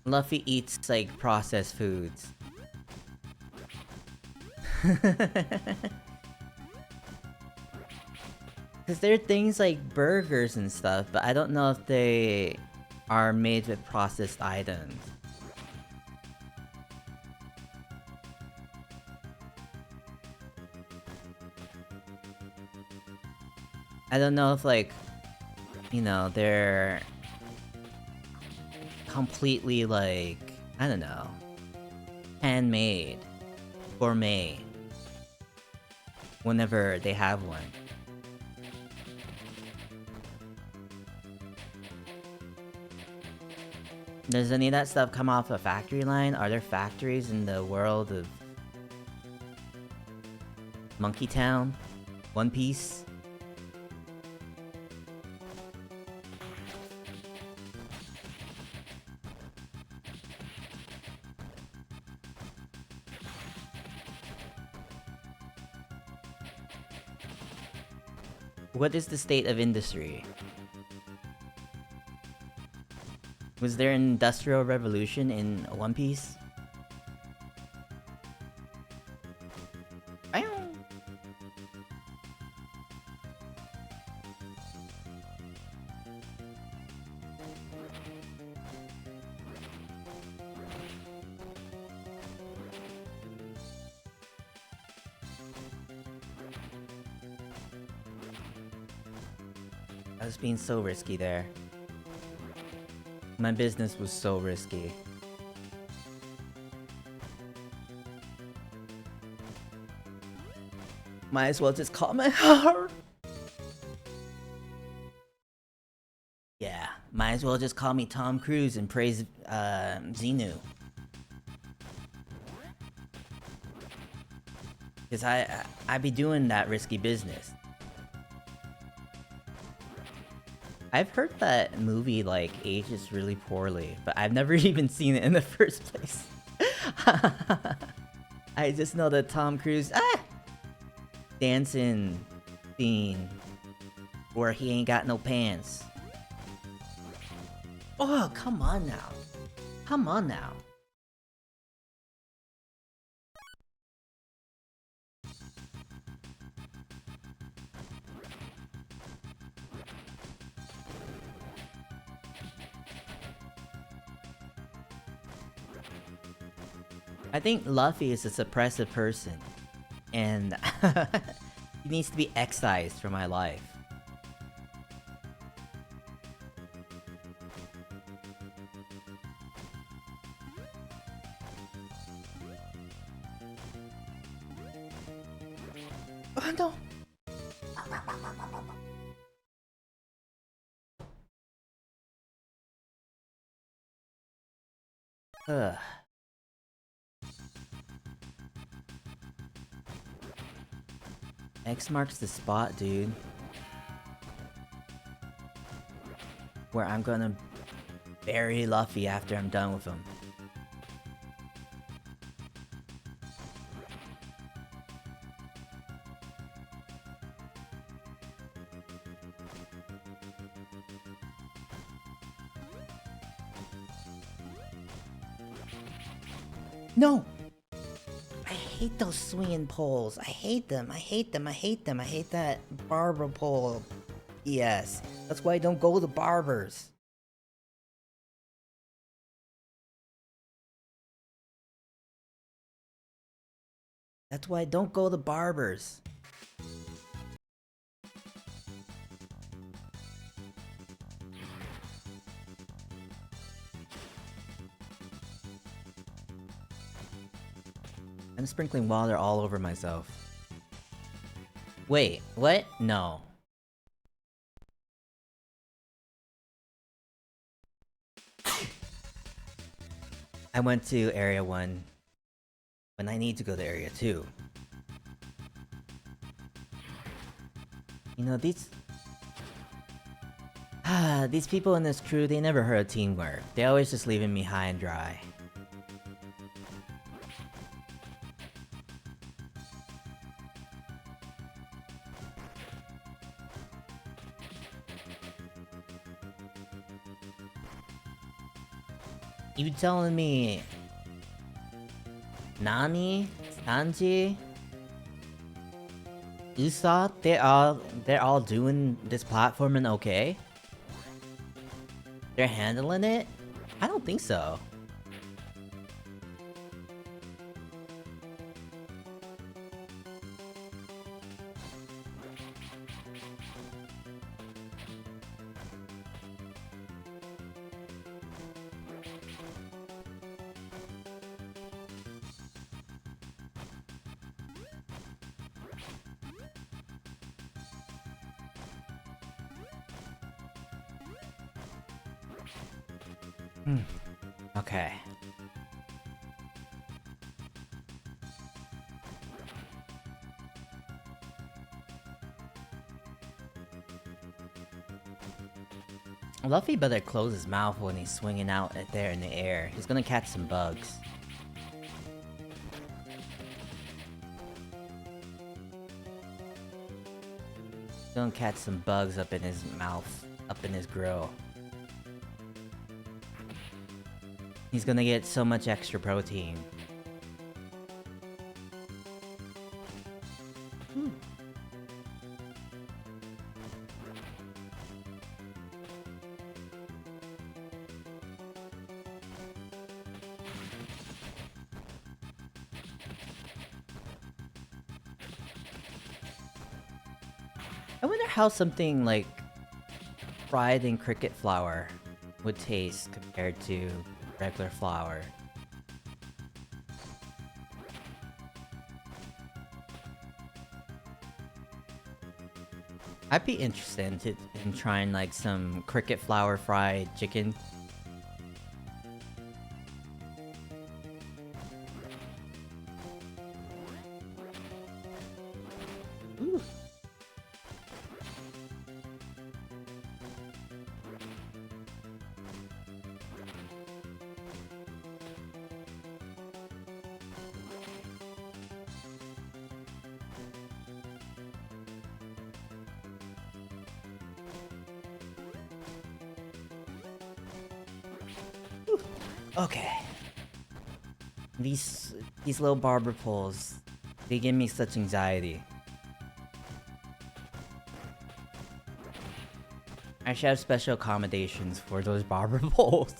Luffy eats like processed foods. Cause there are things like burgers and stuff, but I don't know if they are made with processed items. I don't know if like, you know, they're completely like, I don't know, handmade, gourmet, whenever they have one. Does any of that stuff come off a factory line? Are there factories in the world of Monkey Town? One Piece? What is the state of industry? Was there an industrial revolution in One Piece? I was being so risky there. My business was so risky. Might as well just call my heart. Yeah, might as well just call me Tom Cruise and praise Xenu. Cause I be doing that risky business. I've heard that movie like ages really poorly, but I've never even seen it in the first place. I just know that Tom Cruise dancing scene where he ain't got no pants. Oh, come on now. Come on now. I think Luffy is a suppressive person, and he needs to be excised from my life. Oh no! Ugh. X marks the spot, dude. Where I'm gonna bury Luffy after I'm done with him. No! I hate those swinging poles. I hate them. I hate them. I hate them. I hate that barber pole. Yes. That's why I don't go to barbers. That's why I don't go to barbers. I'm sprinkling water all over myself. Wait, what? No. I went to Area 1 when I need to go to Area 2. You know, these people in this crew, they never heard of teamwork. They always just leaving me high and dry. You telling me Nami, Sanji, Usopp, they're all doing this platforming okay? They're handling it? I don't think so. Okay. Luffy better close his mouth when he's swinging out there in the air. He's gonna catch some bugs. He's gonna catch some bugs up in his mouth, up in his grill. He's gonna get so much extra protein. I wonder how something like fried in cricket flour would taste compared to regular flour. I'd be interested in trying like some cricket flour fried chicken. Okay. These little barber poles, they give me such anxiety. I should have special accommodations for those barber poles.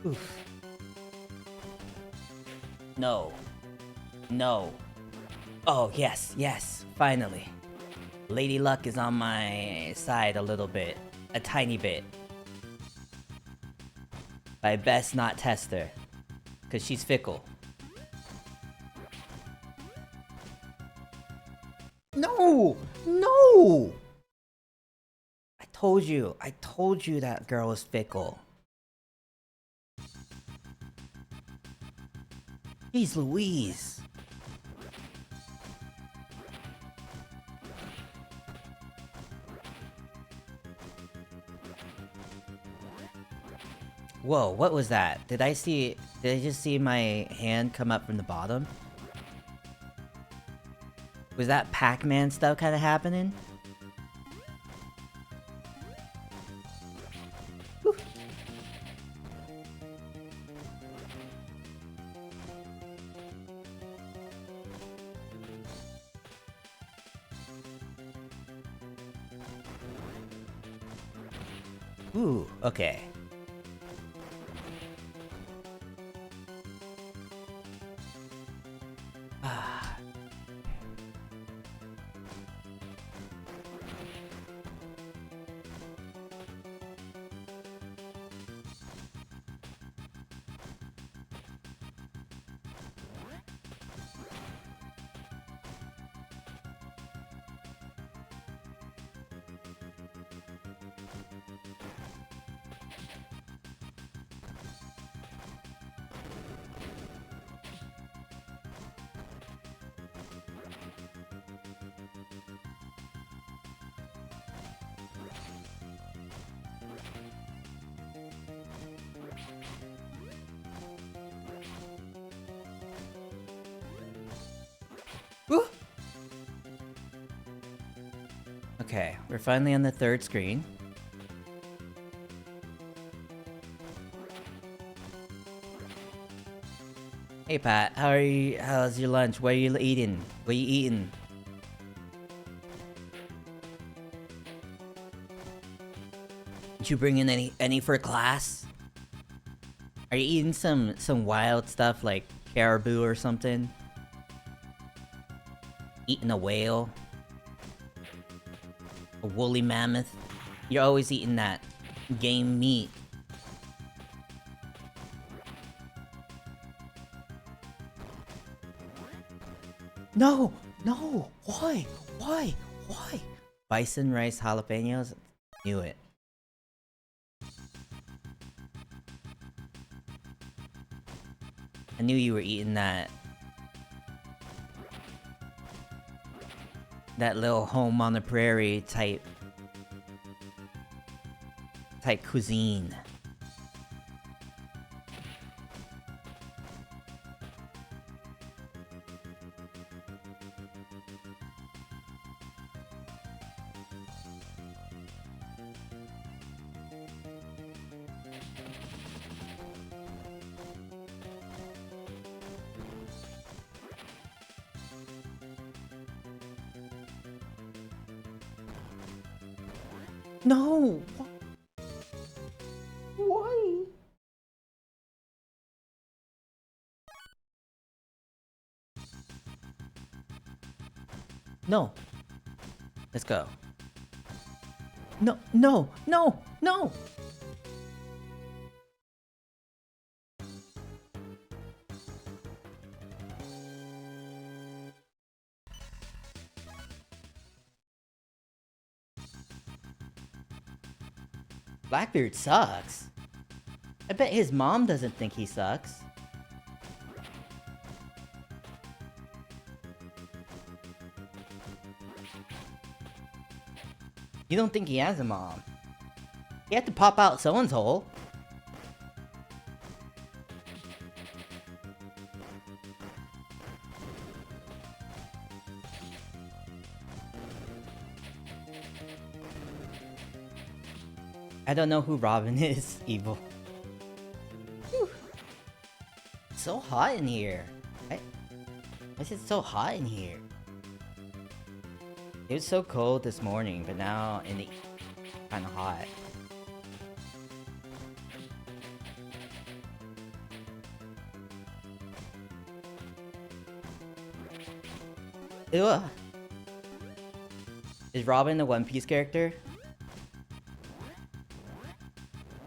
Oof. No. No. Oh, yes, yes, finally. Lady Luck is on my side a little bit. A tiny bit. But I best not test her. Because she's fickle. No! No! I told you that girl was fickle. Jeez Louise. Whoa, what was that? Did I just see my hand come up from the bottom? Was that Pac-Man stuff kind of happening? Whew. Ooh, okay. Woo! Okay, we're finally on the third screen. Hey Pat, how are you? How's your lunch? What are you eating? What are you eating? Did you bring in any for class? Are you eating some wild stuff like caribou or something? Eating a whale? A woolly mammoth? You're always eating that game meat. No! No! Why? Why? Why? Bison rice jalapenos? Knew it. I knew you were eating that. That little home on the prairie type cuisine. No! Why? No. Let's go. No, no, no, no! Blackbeard sucks. I bet his mom doesn't think he sucks. You don't think he has a mom? He had to pop out someone's hole. I don't know who Robin is, Evil. Whew. So hot in here. Why is it so hot in here? It was so cold this morning, but now it's kind of hot. Ew. Is Robin a One Piece character?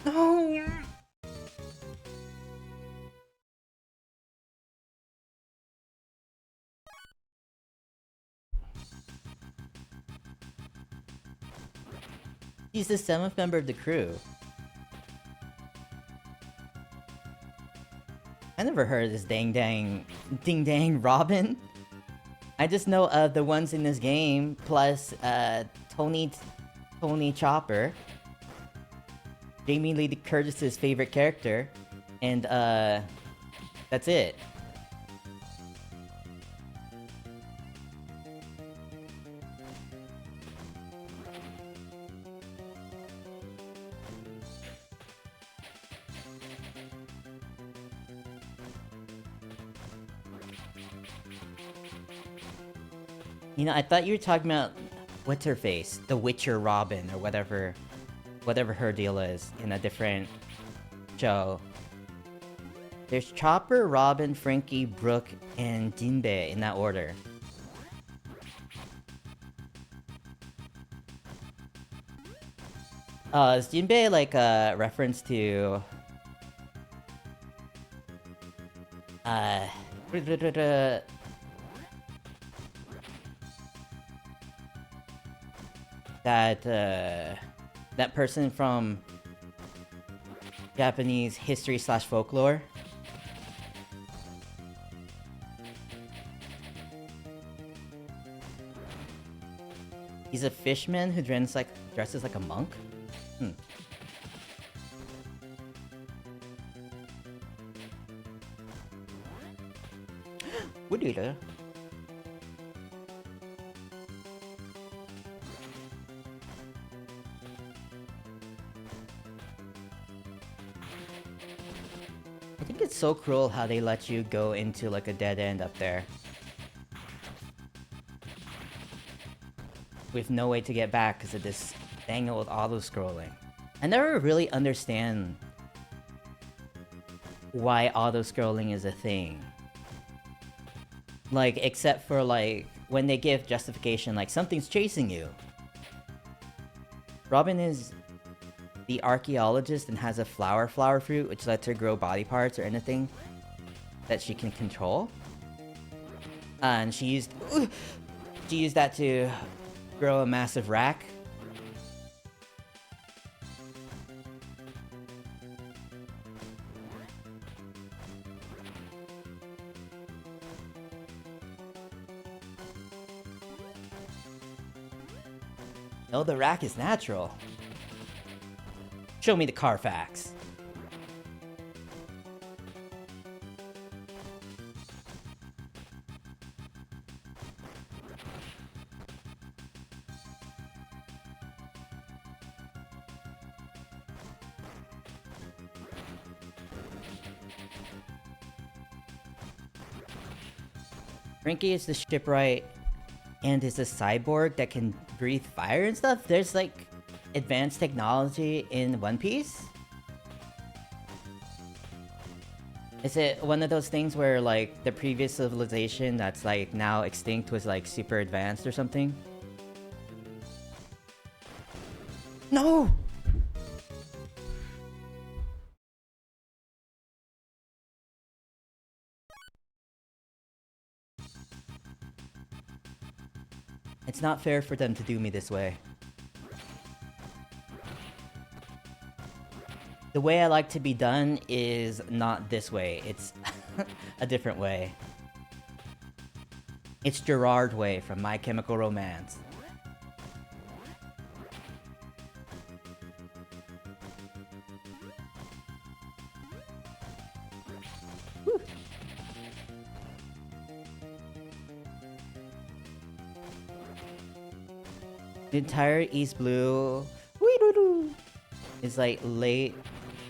No! He's the 7th member of the crew. I never heard of this ding dang Robin. I just know of the ones in this game, plus Tony Chopper, Jamie Lee Curtis's favorite character, and that's it. You know, I thought you were talking about what's her face, the Witcher Robin or whatever her deal is in a different show. There's Chopper, Robin, Frankie, Brooke, and Jinbei in that order. Is Jinbei like a reference to that person from Japanese history / folklore? He's a fishman who dresses like a monk? What do you? I think it's so cruel how they let you go into like a dead end up there with no way to get back because of this dang old auto-scrolling. I never really understand why auto-scrolling is a thing. Like, except for like when they give justification like something's chasing you. Robin is the archaeologist and has a flower fruit which lets her grow body parts or anything that she can control. And she used that to grow a massive rack. No, the rack is natural. Show me the Carfax. Frankie is the shipwright and is a cyborg that can breathe fire and stuff. There's like advanced technology in One Piece. Is it one of those things where like the previous civilization that's like now extinct was like super advanced or something? No! It's not fair for them to do me this way. The way I like to be done is not this way. It's a different way. It's Gerard way from My Chemical Romance. Whew. The entire East Blue is like late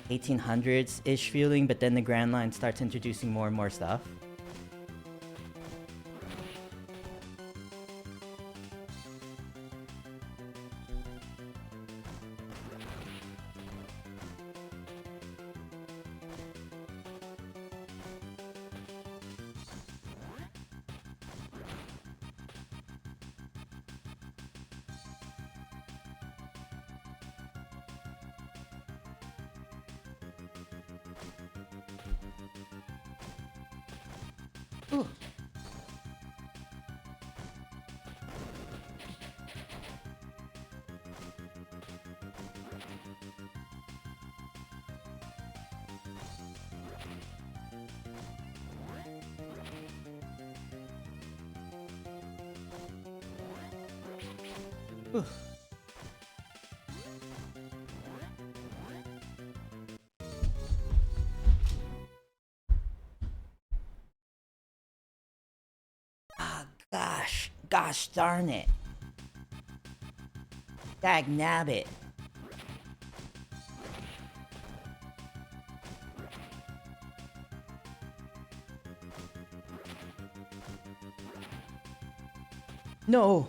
1800s-ish feeling, but then the Grand Line starts introducing more and more stuff. Ooh. Ooh. Gosh darn it. Dag nabbit. No.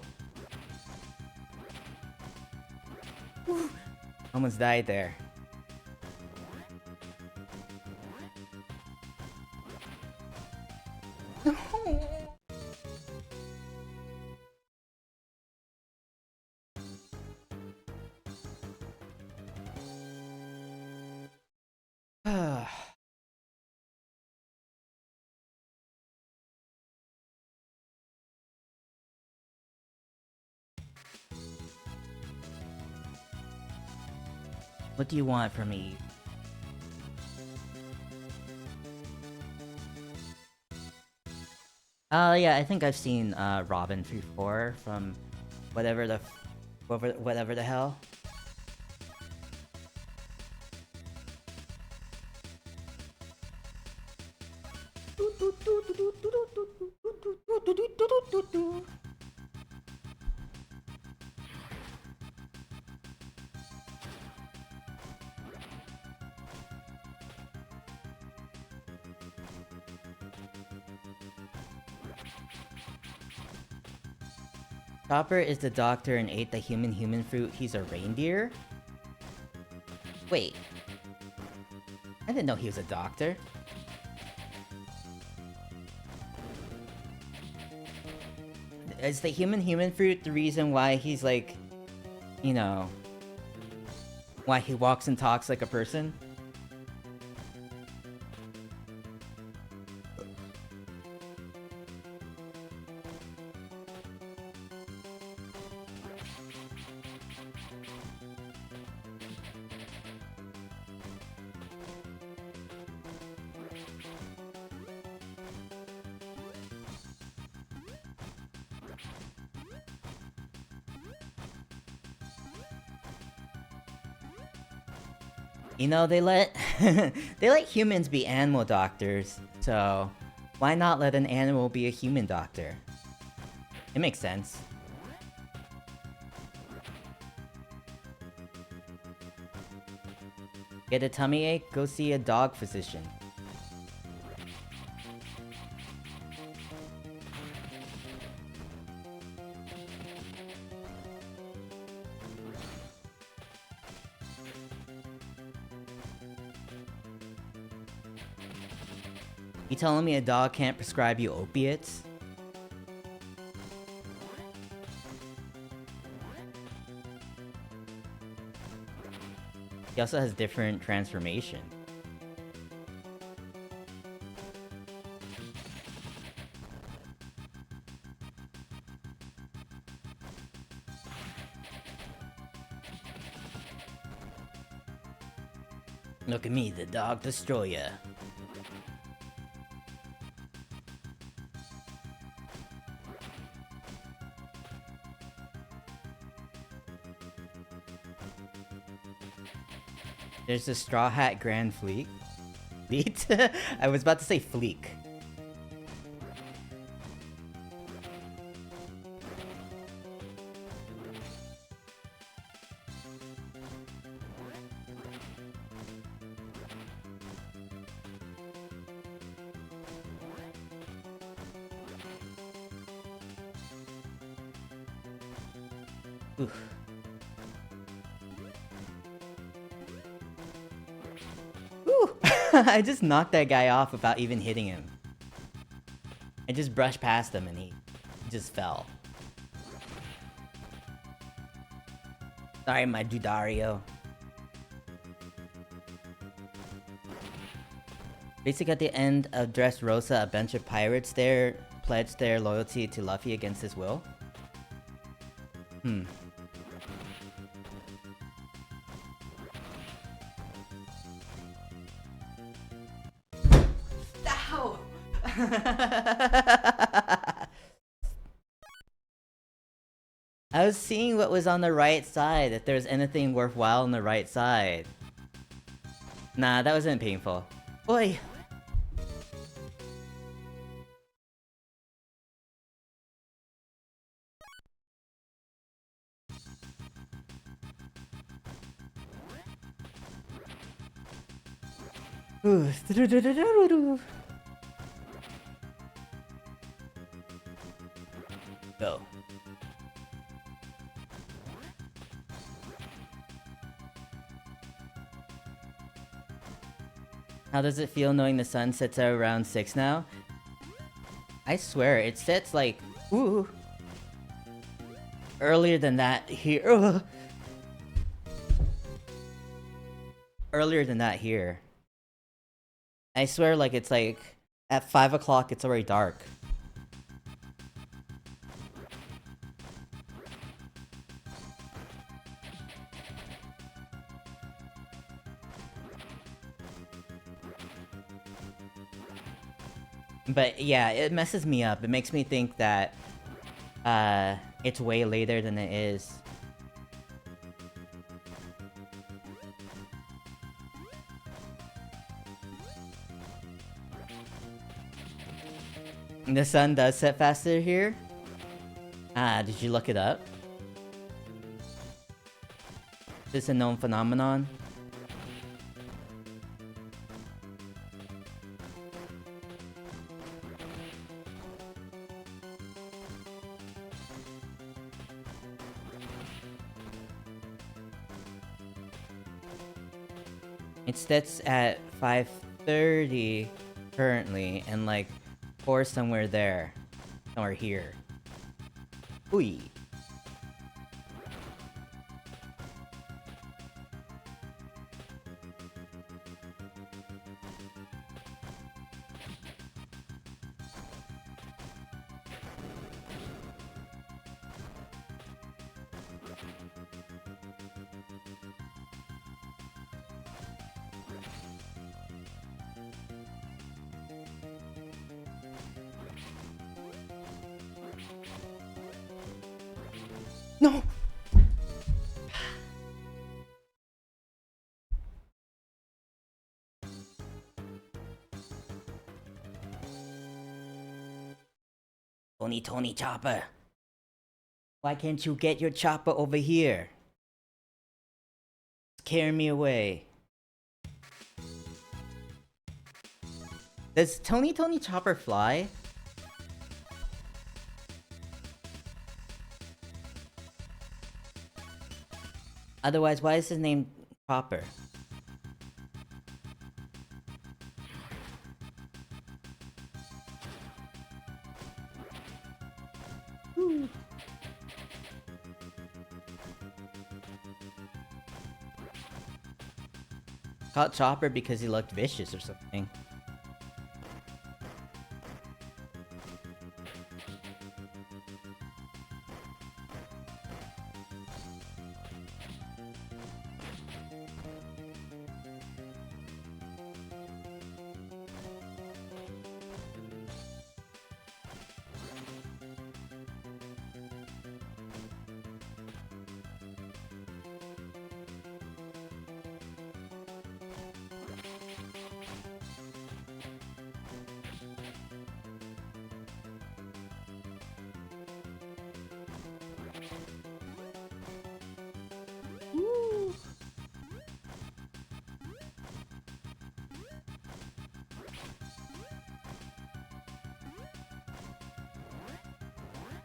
Whew. Almost died there. What do you want from me? Yeah, I think I've seen Robin before from whatever the hell. Chopper is the doctor and ate the human fruit. He's a reindeer? Wait. I didn't know he was a doctor. Is the human fruit the reason why he's like, you know, why he walks and talks like a person? You know, they let they let humans be animal doctors, so why not let an animal be a human doctor? It makes sense. Get a tummy ache? Go see a dog physician. You telling me a dog can't prescribe you opiates? He also has different transformation. Look at me, the Dog Destroyer. There's the Straw Hat Grand Fleet. Fleet? I was about to say Fleek. Oof. Ooh! I just knocked that guy off without even hitting him. I just brushed past him and he just fell. Sorry, my Dudario. Basically, at the end of Dressrosa, a bunch of pirates there pledged their loyalty to Luffy against his will. Ow! I was seeing what was on the right side, if there's anything worthwhile on the right side. Nah, that wasn't painful. Oi! Go. How does it feel knowing the sun sets at around 6 now? I swear, it sets like... Ooh! Earlier than that here. Ugh. Earlier than that here. I swear, like, it's like... At 5 o'clock, it's already dark. But yeah, it messes me up. It makes me think that it's way later than it is. The sun does set faster here? Ah, did you look it up? Is this a known phenomenon? It sets at 5:30 currently, and like 4 somewhere there. Somewhere here. Ooh. No! Tony Chopper. Why can't you get your chopper over here? Carry me away. Does Tony Chopper fly? Otherwise, why is his name Chopper? Ooh. Caught Chopper because he looked vicious or something.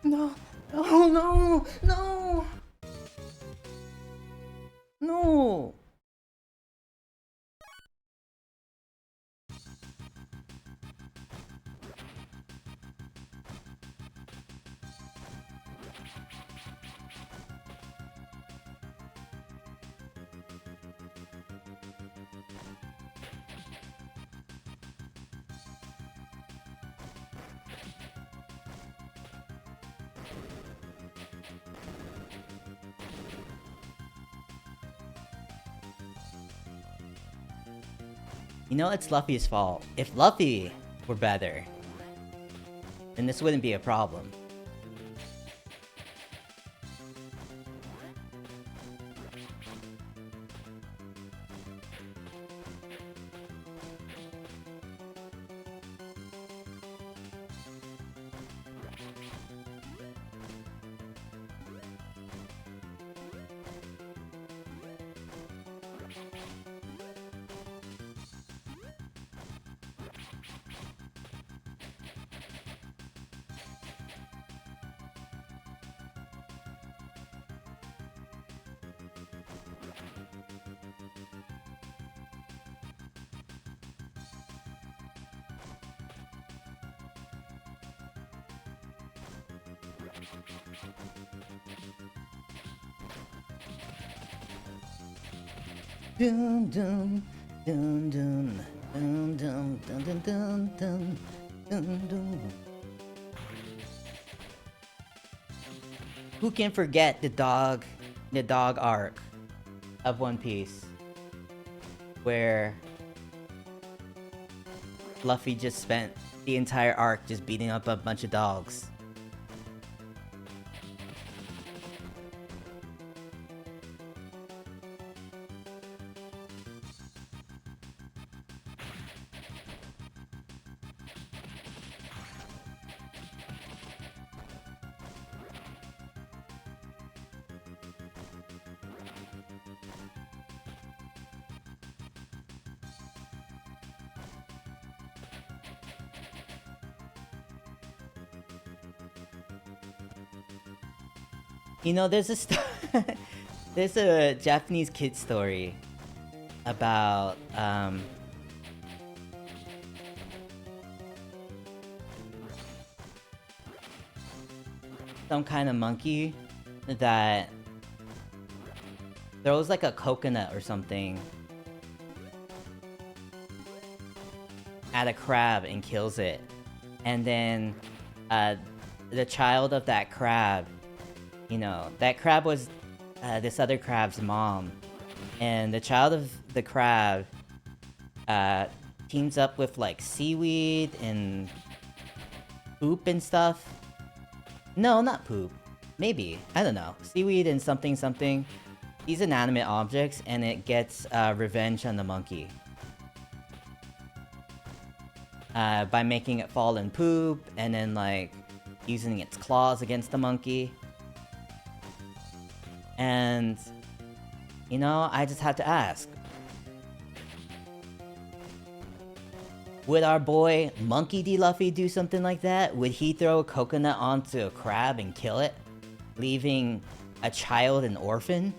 No! Oh no! No! No! You know, it's Luffy's fault. If Luffy were better, then this wouldn't be a problem. Dun dun dun dun dun dun dun dun dun dun dun dun. Who can forget the dog arc of One Piece, where Luffy just spent the entire arc just beating up a bunch of dogs? You know, there's there's a Japanese kid story about some kind of monkey that throws like a coconut or something at a crab and kills it, and then the child of that crab, you know, that crab was this other crab's mom, and the child of the crab teams up with like seaweed and poop and stuff. No, not poop. Maybe. I don't know. Seaweed and something something. These inanimate objects, and it gets revenge on the monkey. By making it fall in poop, and then like using its claws against the monkey. And, you know, I just have to ask. Would our boy Monkey D. Luffy do something like that? Would he throw a coconut onto a crab and kill it, leaving a child an orphan?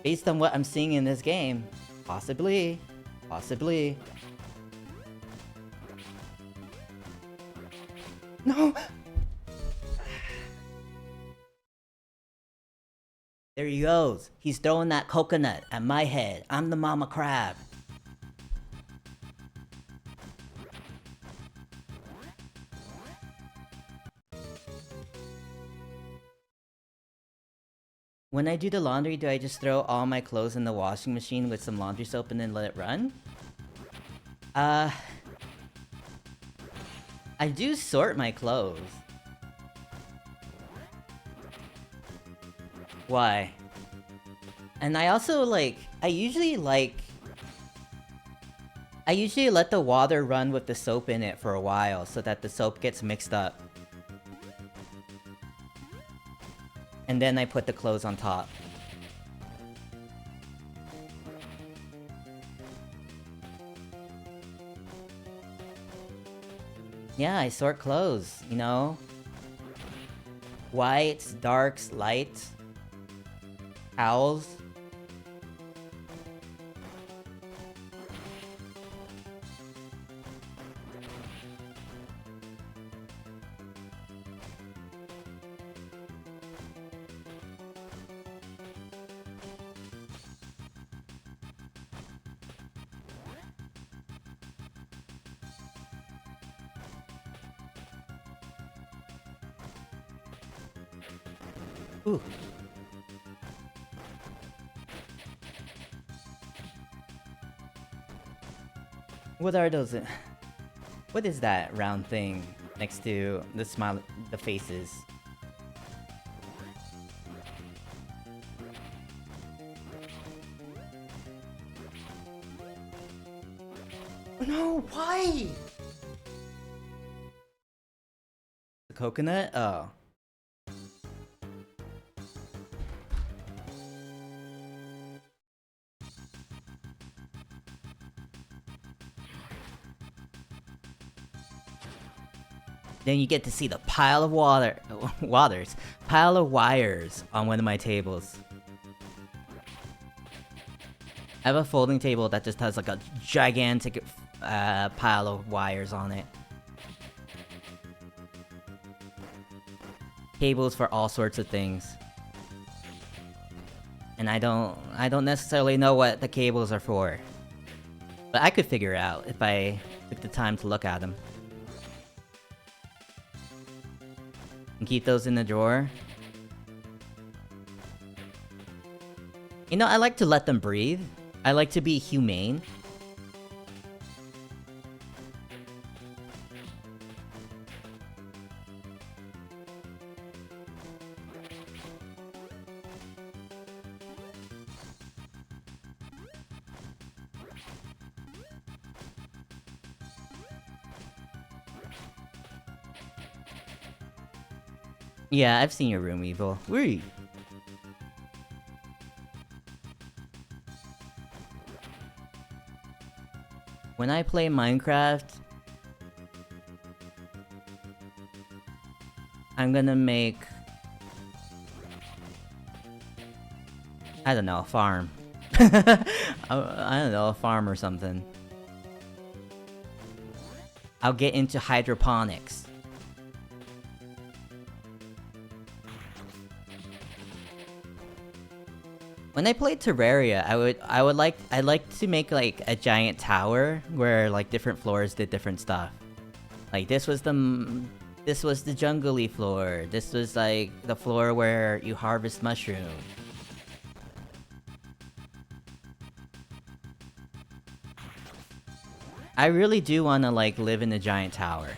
Based on what I'm seeing in this game, possibly. Possibly. No! There he goes. He's throwing that coconut at my head. I'm the mama crab. When I do the laundry, do I just throw all my clothes in the washing machine with some laundry soap and then let it run? I do sort my clothes. Why? And I also I usually let the water run with the soap in it for a while so that the soap gets mixed up. And then I put the clothes on top. Yeah, I sort clothes, you know? Whites, darks, lights, owls. Ooh. What are those? What is that round thing next to the smile, the faces? No, why? The coconut? Oh. Then you get to see the pile of pile of wires on one of my tables. I have a folding table that just has like a gigantic pile of wires on it. Cables for all sorts of things. And I don't necessarily know what the cables are for. But I could figure it out if I took the time to look at them. And keep those in the drawer. You know, I like to let them breathe. I like to be humane. Yeah, I've seen your room, Evil. Wee. When I play Minecraft, I'm gonna make... I don't know, a farm. I don't know, a farm or something. I'll get into hydroponics. When I played Terraria, I'd like to make like a giant tower where like different floors did different stuff. Like this was the jungly floor. This was like the floor where you harvest mushrooms. I really do want to like live in a giant tower.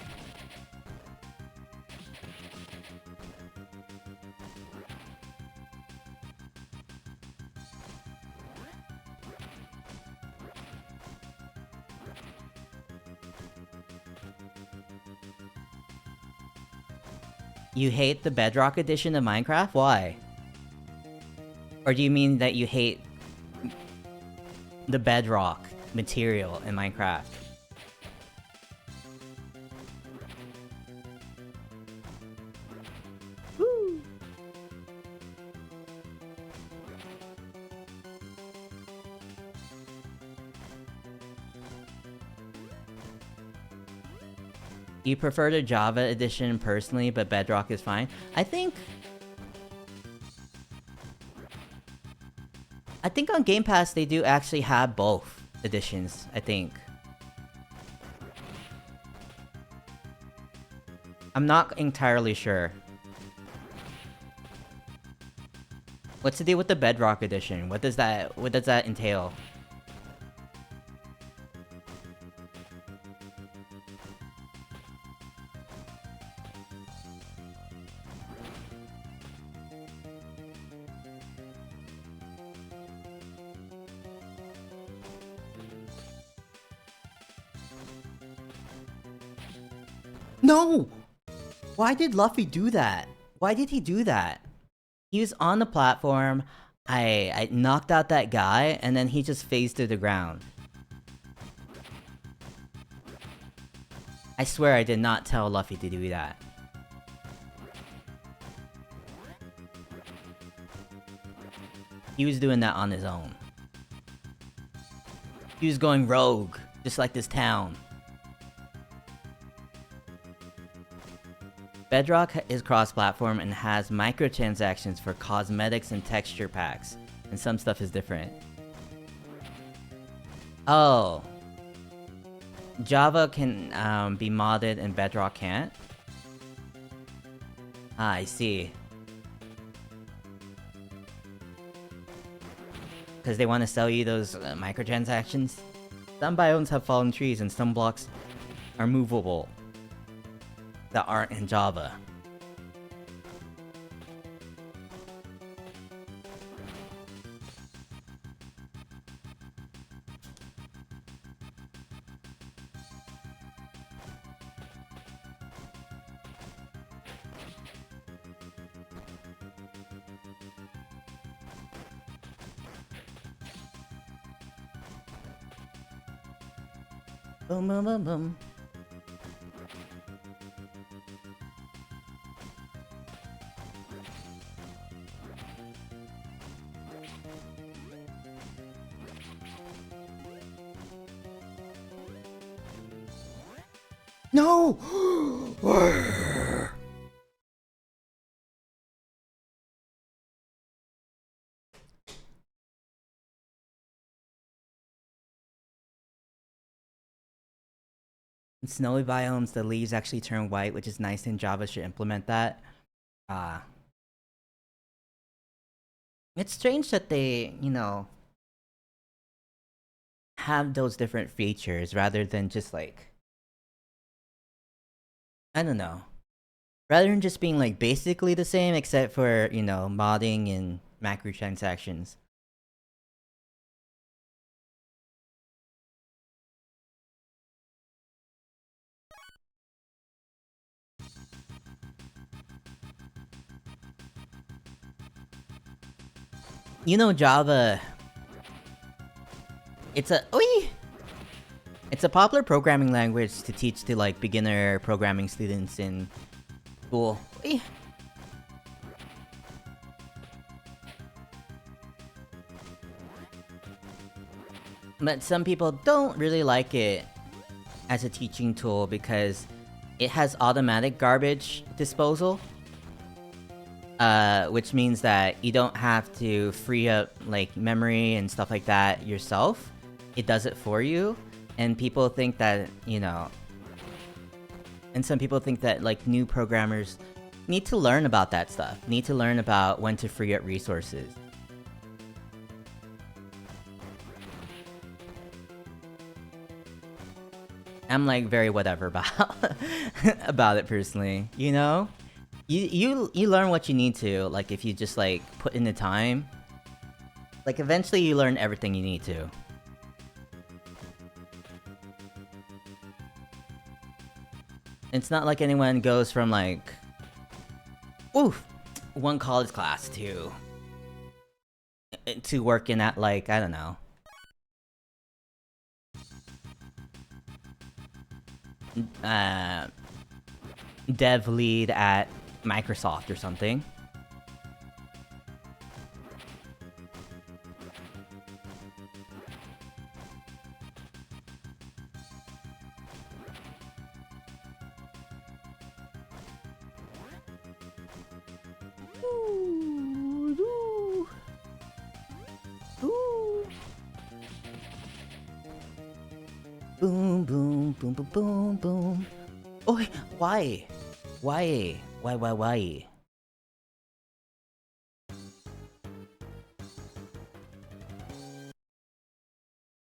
You hate the Bedrock edition of Minecraft? Why? Or do you mean that you hate the Bedrock material in Minecraft? Woo! You prefer the Java edition personally, but Bedrock is fine? I think on Game Pass they do actually have both editions, I think. I'm not entirely sure. What's the deal with the Bedrock edition? What does that entail? No! Why did Luffy do that? Why did he do that? He was on the platform, I knocked out that guy, and then he just phased to the ground. I swear I did not tell Luffy to do that. He was doing that on his own. He was going rogue, just like this town. Bedrock is cross-platform and has microtransactions for cosmetics and texture packs, and some stuff is different. Oh. Java can be modded and Bedrock can't? Ah, I see. Because they want to sell you those microtransactions? Some biomes have fallen trees and some blocks are movable that aren't in Java. Boom, boom, boom, boom. No! In snowy biomes, the leaves actually turn white, which is nice, and Java should implement that. It's strange that they, you know, have those different features rather than just like... I don't know. Rather than just being like basically the same except for, you know, modding and macrotransactions. You know, Java... It's a... Oi! It's a popular programming language to teach to like beginner programming students in school. Oi! But some people don't really like it as a teaching tool because it has automatic garbage disposal. Which means that you don't have to free up like memory and stuff like that yourself. It does it for you. And people think that, you know... And some people think that like new programmers need to learn about that stuff. Need to learn about when to free up resources. I'm like very whatever about about it personally, you know? You learn what you need to, like if you just like put in the time. Like eventually you learn everything you need to. It's not like anyone goes from like one college class to working at like, I don't know. Dev lead at Microsoft or something. Boom, boom, boom, boom, boom, boom. Oh, why? Why? Why?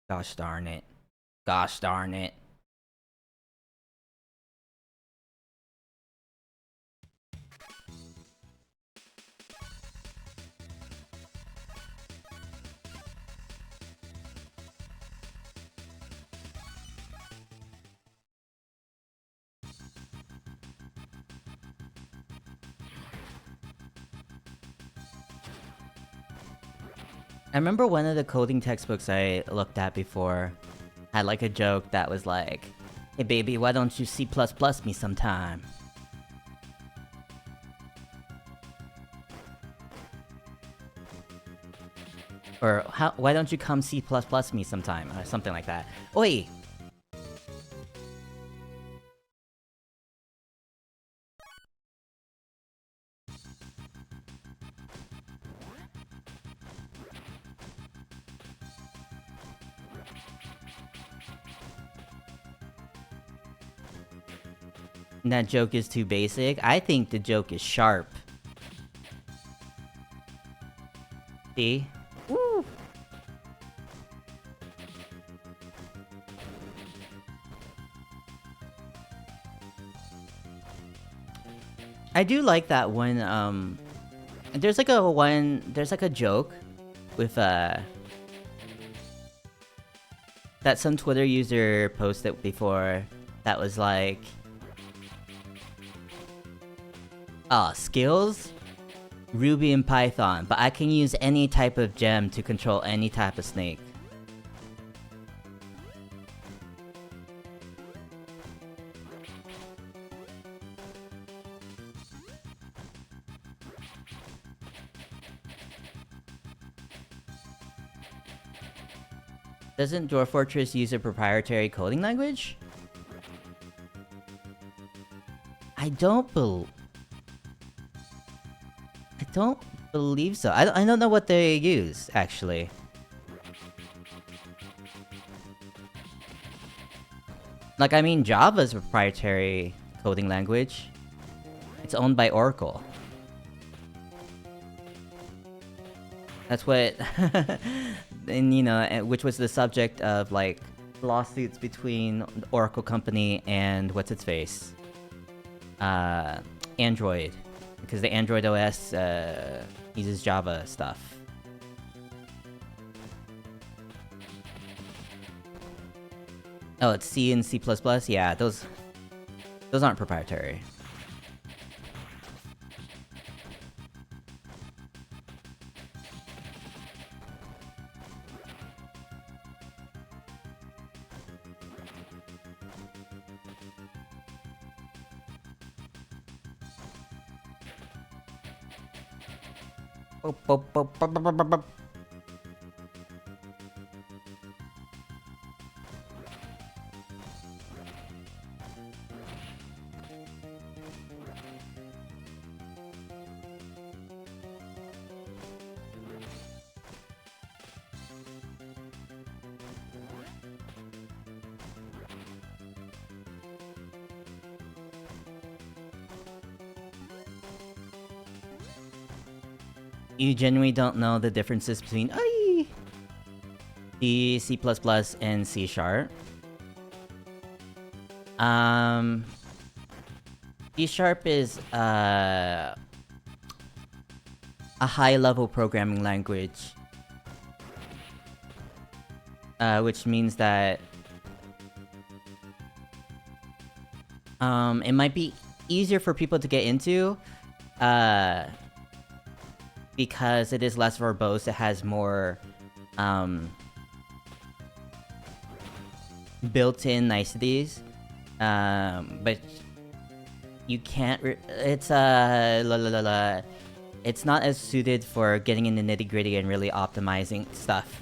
Gosh darn it. Gosh darn it. I remember one of the coding textbooks I looked at before had like a joke that was like, Hey baby, why don't you C++ me sometime? Or why don't you come C++ me sometime? Or something like that. Oi! That joke is too basic. I think the joke is sharp. See? Woo! I do like that one, there's like a joke with, that some Twitter user posted before that was like... skills? Ruby and Python, but I can use any type of gem to control any type of snake. Doesn't Dwarf Fortress use a proprietary coding language? I don't believe so. I don't know what they use, actually. Like, I mean, Java's a proprietary coding language. It's owned by Oracle. That's what... and, you know, which was the subject of, like, lawsuits between the Oracle company and what's-its-face? Android. Because the Android OS, uses Java stuff. Oh, it's C and C++? Yeah, those aren't proprietary. You genuinely don't know the differences between C, C++, and C Sharp. C Sharp is a high-level programming language, which means that it might be easier for people to get into, because it is less verbose. It has more built-in niceties, but you can't. It's it's not as suited for getting in the nitty-gritty and really optimizing stuff,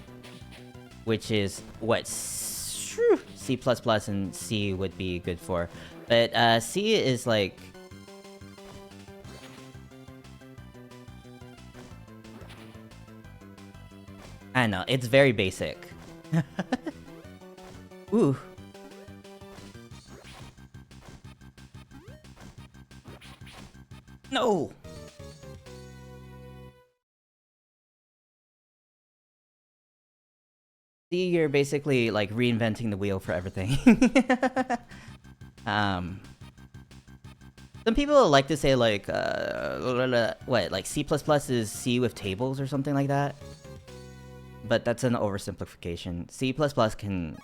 which is what C++ and C would be good for. But C is like... I don't know, it's very basic. Ooh. No! See, you're basically, like, reinventing the wheel for everything. Some people like to say, like, what, like C++ is C with tables or something like that? But that's an oversimplification. C++ can...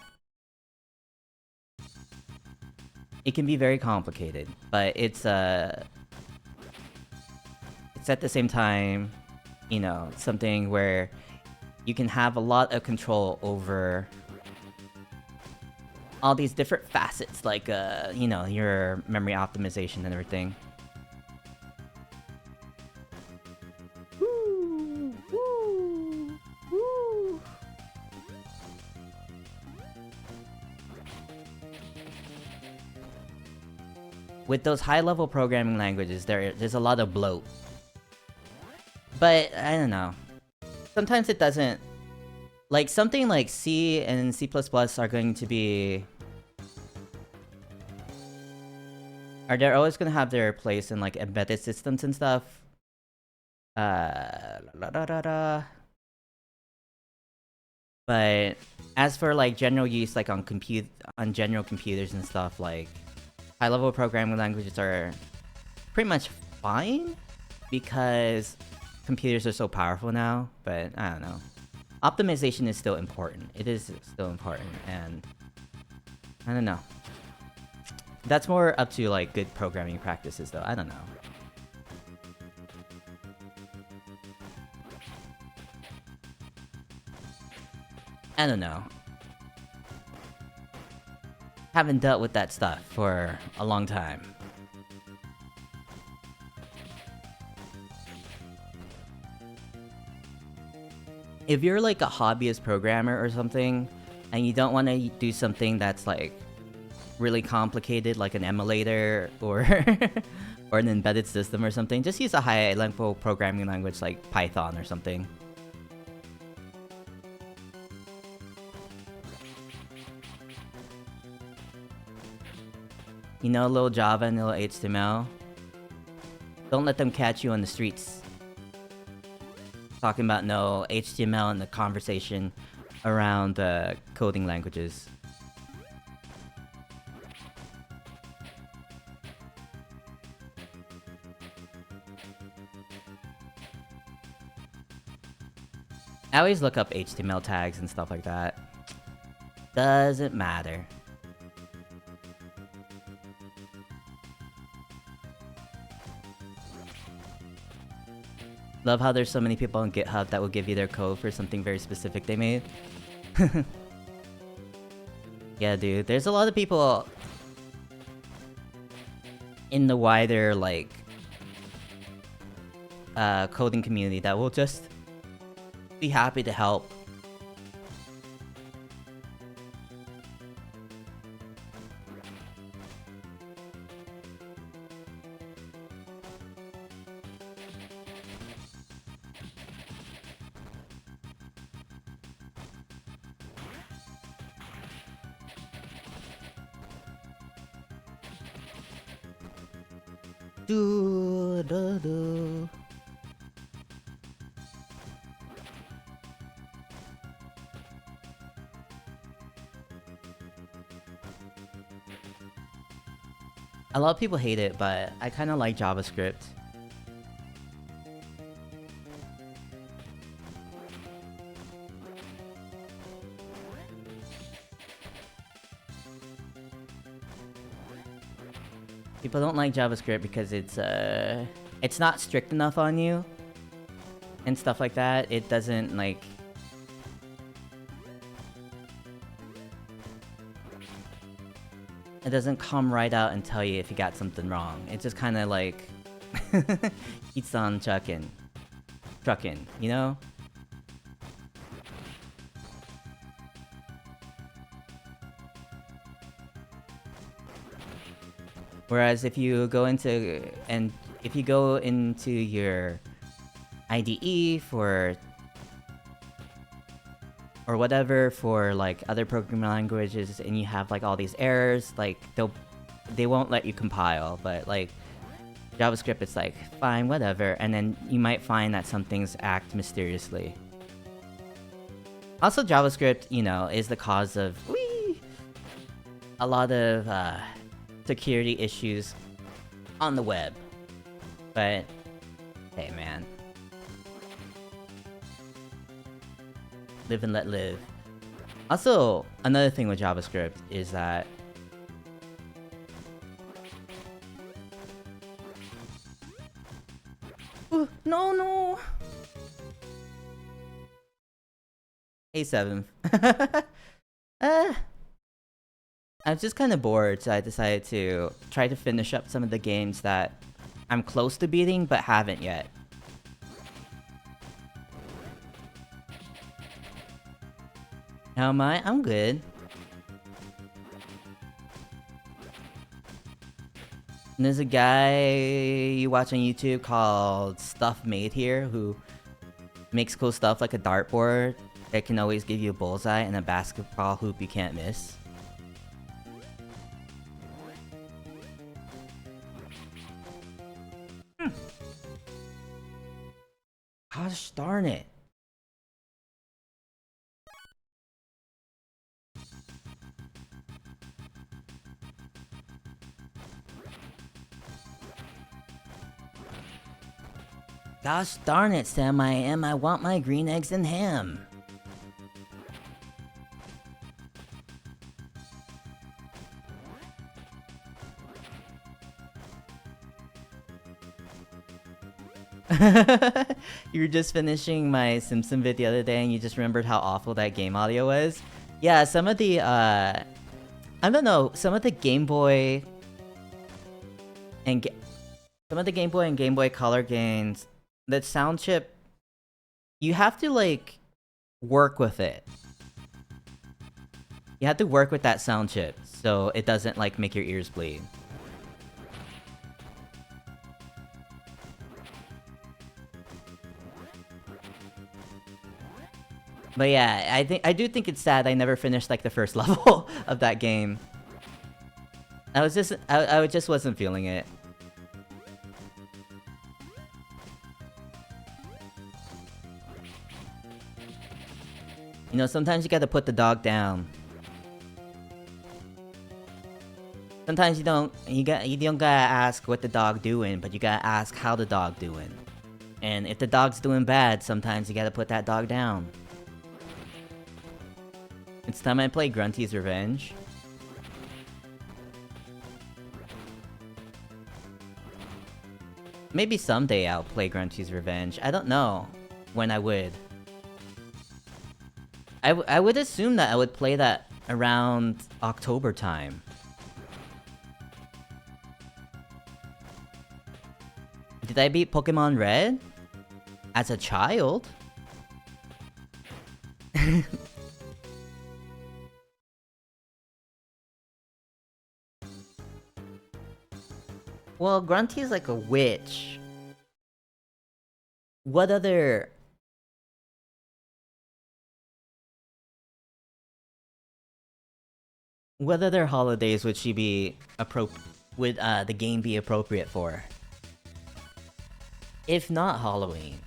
It can be very complicated, but it's at the same time, you know, something where you can have a lot of control over all these different facets, like you know, your memory optimization and everything. Woo, woo, woo. With those high-level programming languages, there's a lot of bloat. But I don't know. Sometimes it doesn't. Like something like C and C++ are going to be. They're always gonna have their place in like embedded systems and stuff. But as for like general use, like on general computers and stuff, like high-level programming languages are pretty much fine because computers are so powerful now. But I don't know. Optimization is still important. It is still important, and I don't know. That's more up to like good programming practices, though. I don't know. I don't know. Haven't dealt with that stuff for a long time. If you're like a hobbyist programmer or something, and you don't want to do something that's like really complicated, like an emulator or or an embedded system or something, just use a high-level programming language like Python or something. You know, little Java and little HTML. Don't let them catch you on the streets. Talking about no HTML in the conversation around coding languages. I always look up HTML tags and stuff like that. Doesn't matter. Love how there's so many people on GitHub that will give you their code for something very specific they made. Yeah, dude. There's a lot of people in the wider, like, coding community that will just be happy to help. Do. A lot of people hate it, but I kind of like JavaScript. People don't like JavaScript because it's not strict enough on you and stuff like that. It doesn't like it doesn't come right out and tell you if you got something wrong. It just kind of like keeps on trucking, you know? Whereas if you go into your IDE for or whatever for like other programming languages and you have like all these errors, like they won't let you compile, but like JavaScript it's like fine, whatever, and then you might find that some things act mysteriously. Also JavaScript, you know, is the cause of a lot of security issues on the web. But hey man, live and let live. Also, another thing with JavaScript is that no. A7. I was just kind of bored, so I decided to try to finish up some of the games that I'm close to beating but haven't yet. How am I? I'm good. And there's a guy you watch on YouTube called Stuff Made Here who makes cool stuff like a dartboard that can always give you a bullseye and a basketball hoop you can't miss. Gosh darn it. Gosh darn it, Sam I am. I want my green eggs and ham. You were just finishing my Simpson vid the other day and you just remembered how awful that game audio was? Yeah, some of the, I don't know, some of the Game Boy and Game Boy Color games, the sound chip, you have to, like, work with it. You have to work with that sound chip so it doesn't, like, make your ears bleed. But yeah, I do think it's sad I never finished like the first level of that game. I just wasn't feeling it. You know, sometimes you gotta put the dog down. Sometimes you don't gotta ask what the dog doing, but you gotta ask how the dog doing. And if the dog's doing bad, sometimes you gotta put that dog down. It's time I play Grunty's Revenge. Maybe someday I'll play Grunty's Revenge. I don't know when I would. I would assume that I would play that around October time. Did I beat Pokemon Red? As a child? Well, Grunty's like a witch. What other... What other holidays would she be would the game be appropriate for? If not Halloween.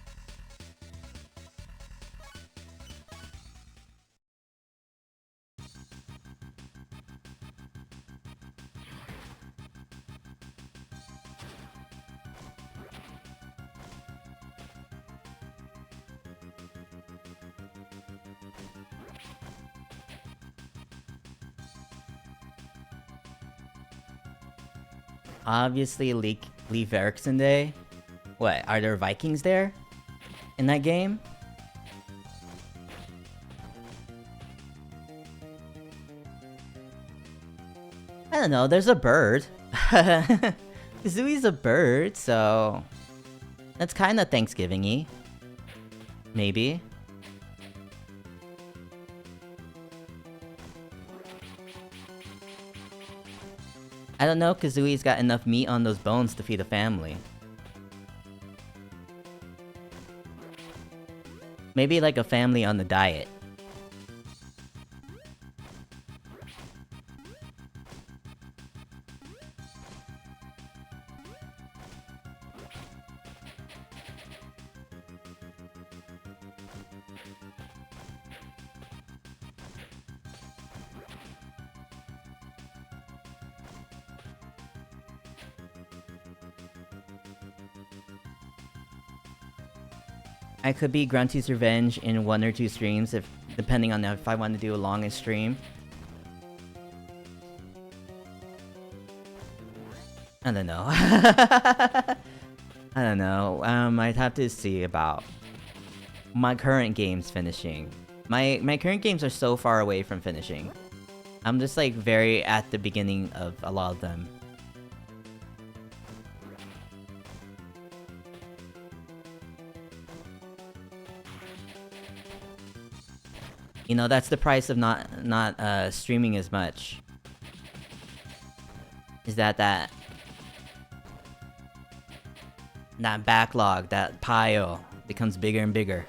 Obviously, Leif Erikson Day. What, are there Vikings there? In that game? I don't know, there's a bird. Kazooie's a bird, so... That's kinda Thanksgiving-y. Maybe. I don't know, Kazooie's got enough meat on those bones to feed a family. Maybe like a family on the diet. I could be Grunty's Revenge in 1 or 2 streams, depending on if I want to do a longest stream. I don't know. I don't know. I'd have to see about my current games finishing. My current games are so far away from finishing. I'm just like very at the beginning of a lot of them. You know, that's the price of not streaming as much. Is that backlog, that pile becomes bigger and bigger.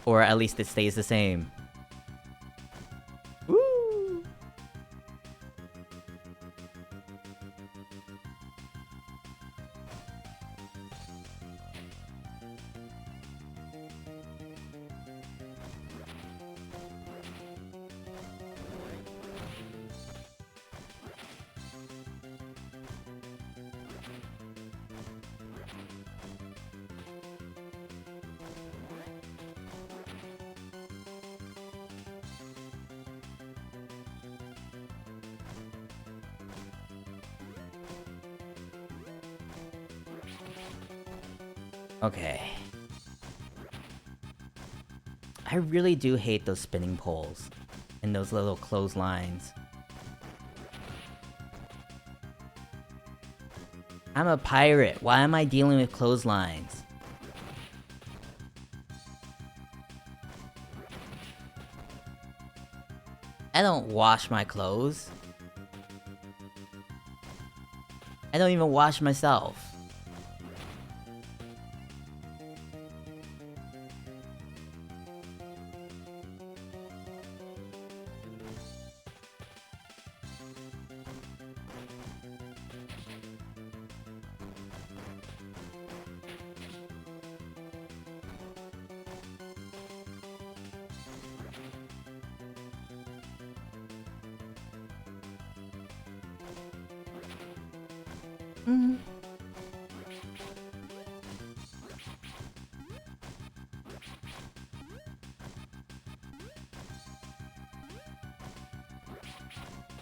Or at least it stays the same. Woo! Okay. I really do hate those spinning poles and those little clotheslines. I'm a pirate. Why am I dealing with clotheslines? I don't wash my clothes. I don't even wash myself.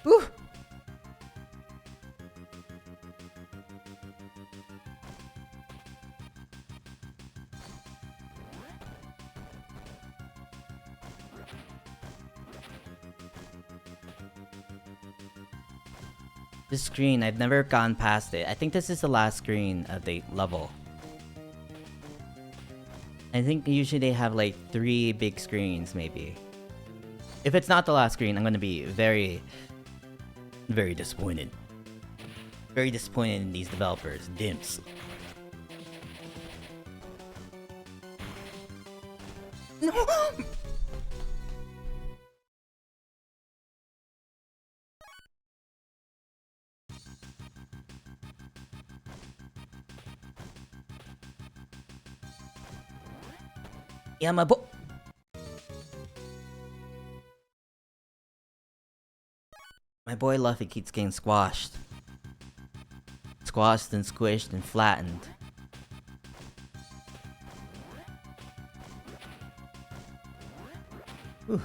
Whew. This screen, I've never gone past it. I think this is the last screen of the level. I think usually they have like 3 big screens, maybe. If it's not the last screen, I'm gonna be very, very disappointed. Very disappointed in these developers. Dimps. No! Yeah, my boy. My boy Luffy keeps getting squashed. Squashed and squished and flattened. Whew.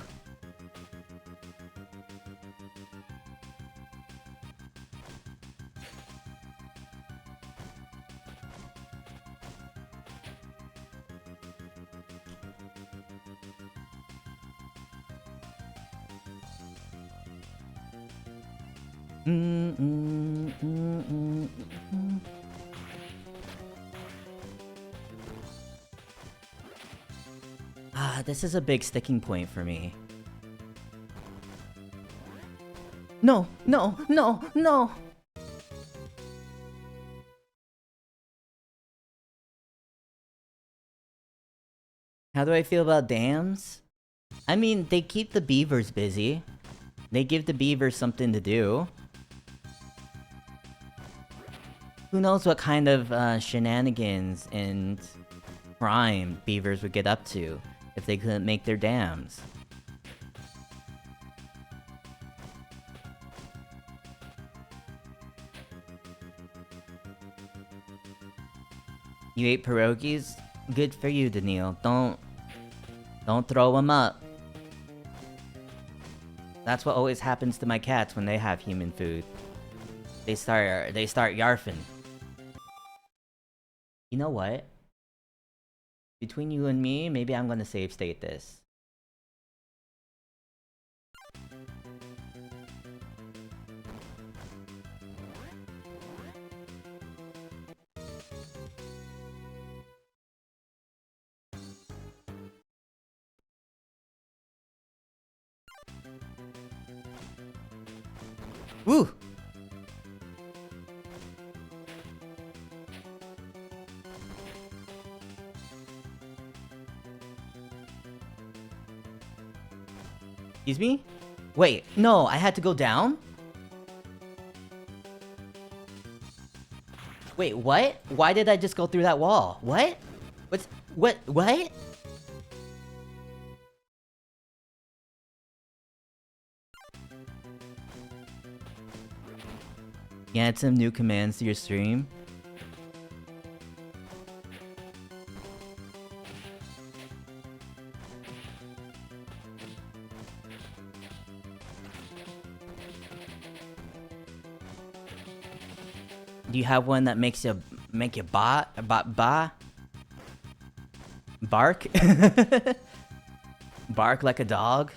This is a big sticking point for me. No, no, no, no! How do I feel about dams? I mean, they keep the beavers busy. They give the beavers something to do. Who knows what kind of shenanigans and crime beavers would get up to if they couldn't make their dams. You ate pierogies? Good for you, Daniil. Don't throw them up. That's what always happens to my cats when they have human food. They start yarfing. You know what? Between you and me, maybe I'm gonna save state this. Woo! Excuse me? Wait, no, I had to go down? Wait, what? Why did I just go through that wall? What? What? You add some new commands to your stream? Do you have one that makes you bark? Bark like a dog?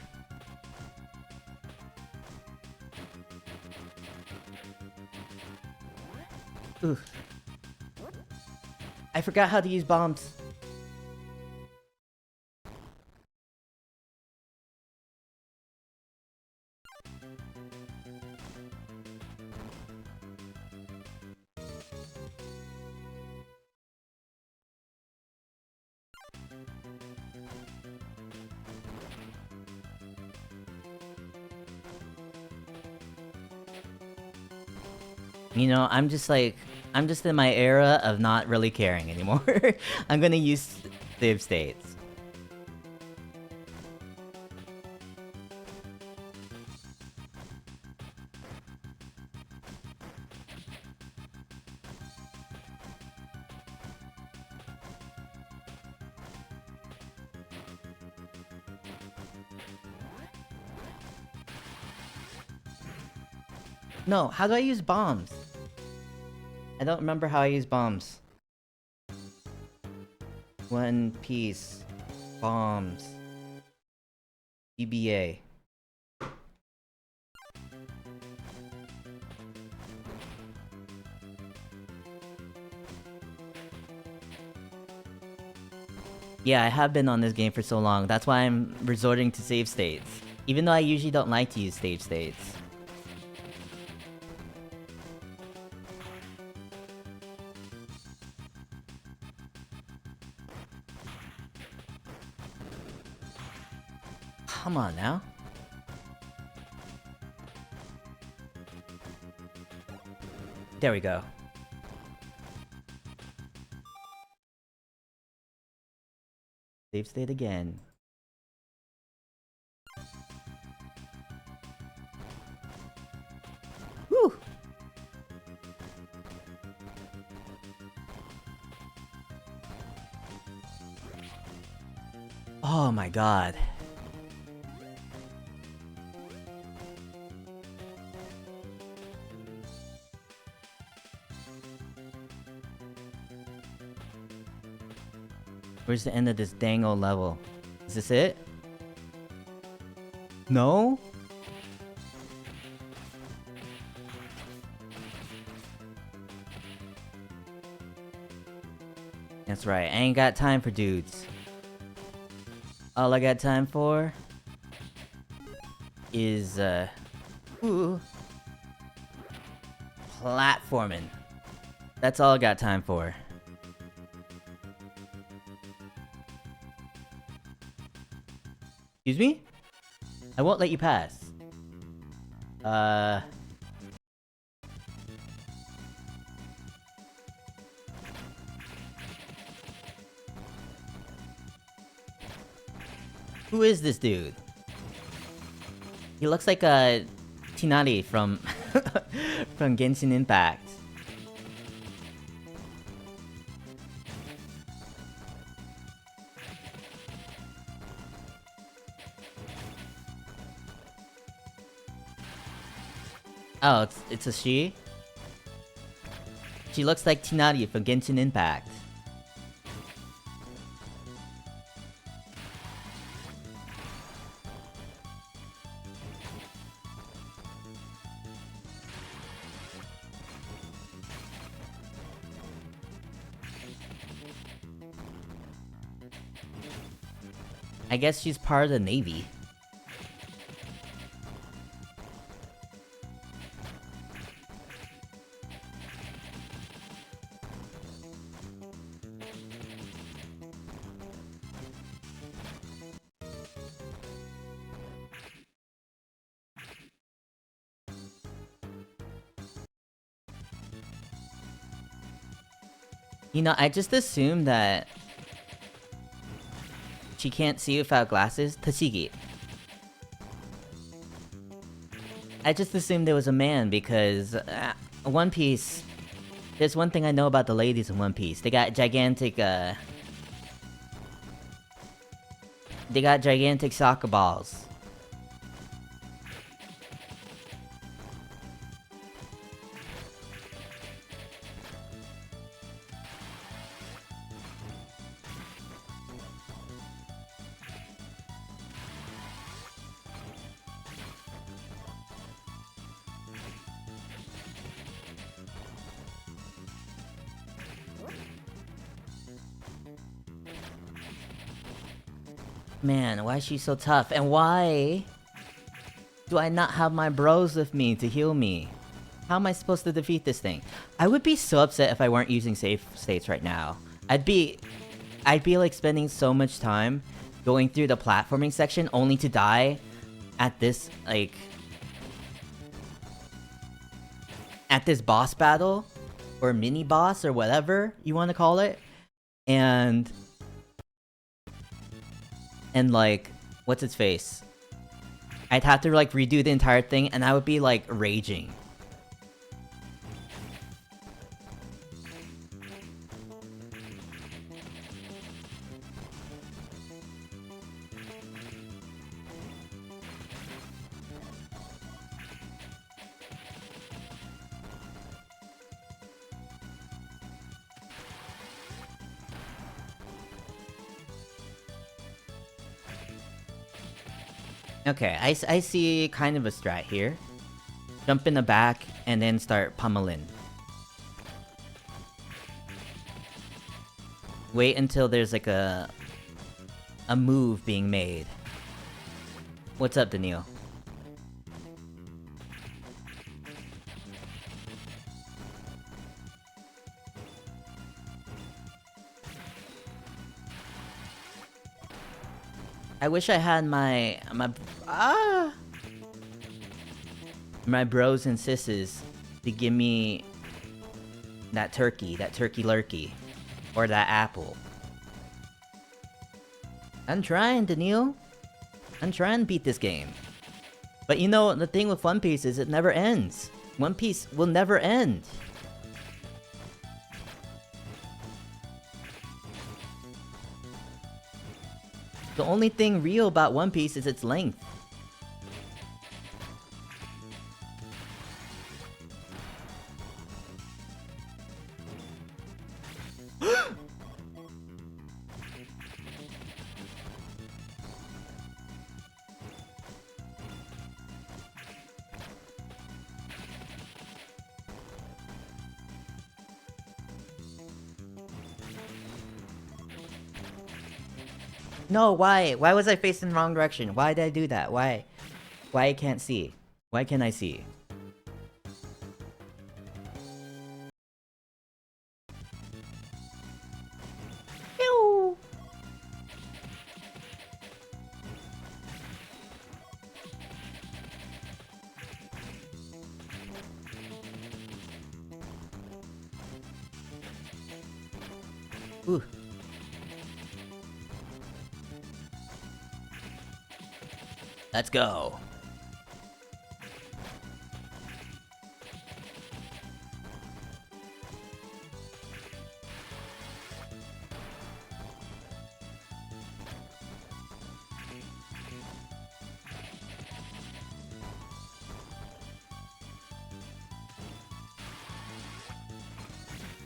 Ooh. I forgot how to use bombs. You know, I'm just in my era of not really caring anymore. I'm gonna use save states. No, how do I use bombs? I don't remember how I use bombs. One Piece bombs. EBA. Yeah, I have been on this game for so long. That's why I'm resorting to save states. Even though I usually don't like to use save states. Come on now. There we go. Save state again. Whew! Oh my god. Where's the end of this dang old level? Is this it? No? That's right, I ain't got time for dudes. All I got time for is, platforming. That's all I got time for. Excuse me? I won't let you pass. Who is this dude? He looks like a Tinari from from Genshin Impact. Oh, it's a she? She looks like Tinari from Genshin Impact. I guess she's part of the Navy. You know, I just assumed that she can't see without glasses. Tashigi. I just assumed there was a man because One Piece. There's one thing I know about the ladies in One Piece. They got gigantic soccer balls. Man, why is she so tough? And why do I not have my bros with me to heal me? How am I supposed to defeat this thing? I would be so upset if I weren't using safe states right now. I'd be like spending so much time going through the platforming section only to die at this, like, at this boss battle or mini boss or whatever you want to call it. And like, what's its face? I'd have to like redo the entire thing and I would be like raging. Okay, I see kind of a strat here. Jump in the back and then start pummeling. Wait until there's like a move being made. What's up, Daniil? I wish I had my bros and sisses to give me that turkey lurkey, or that apple. I'm trying, Daniil. I'm trying to beat this game. But you know, the thing with One Piece is it never ends. One Piece will never end. The only thing real about One Piece is its length. No, why? Why was I facing the wrong direction? Why did I do that? Why? Why I can't see? Why can't I see? Ew. Ooh. Let's go.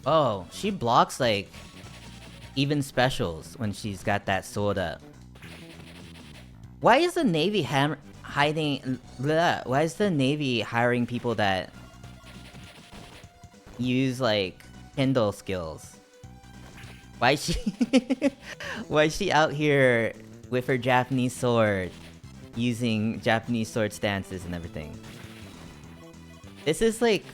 Oh, she blocks like even specials when she's got that sword up. Why is the Navy hiding? Bleh, why is the Navy hiring people that use like Kindle skills? Why is she? Why is she out here with her Japanese sword, using Japanese sword stances and everything? This is like,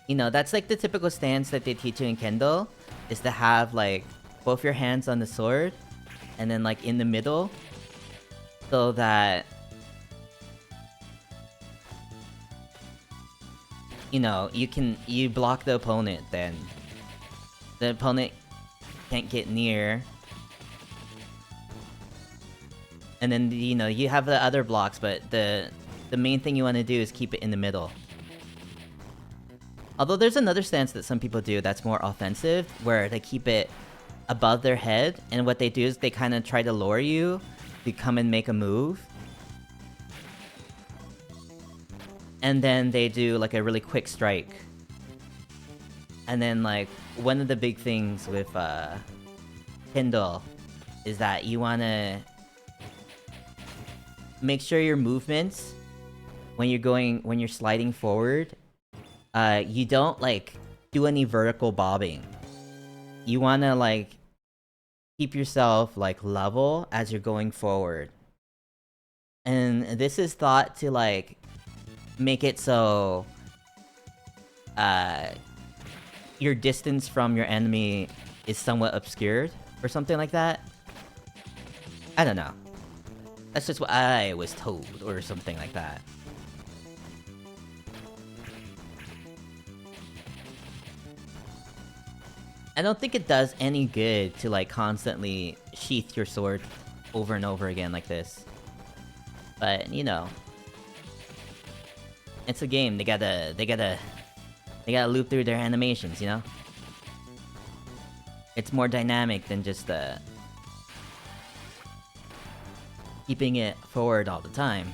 you know, that's like the typical stance that they teach you in Kendo, is to have like both your hands on the sword and then like in the middle, so that you know, you block the opponent, then the opponent can't get near. And then, you know, you have the other blocks, but the main thing you want to do is keep it in the middle. Although there's another stance that some people do that's more offensive, where they keep it above their head, and what they do is they kind of try to lure you to come and make a move. And then they do like a really quick strike. And then like, one of the big things with Kindle is that you want to make sure your movements when you're sliding forward, you don't like do any vertical bobbing. You want to like keep yourself like level as you're going forward. And this is thought to like make it so your distance from your enemy is somewhat obscured or something like that. I don't know. That's just what I was told, or something like that. I don't think it does any good to like constantly sheath your sword over and over again like this. But, you know, it's a game. They gotta loop through their animations, you know? It's more dynamic than just keeping it forward all the time.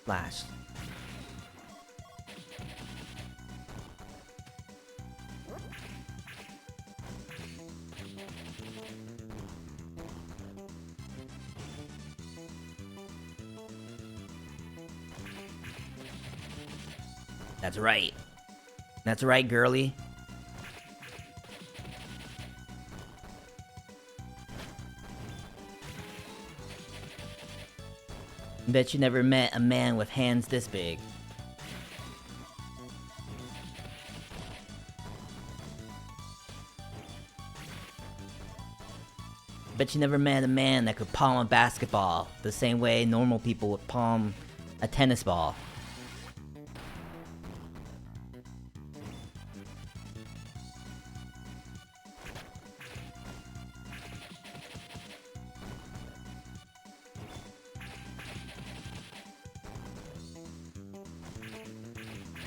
Flash. That's right. That's right, girly. Bet you never met a man with hands this big. Bet you never met a man that could palm a basketball the same way normal people would palm a tennis ball.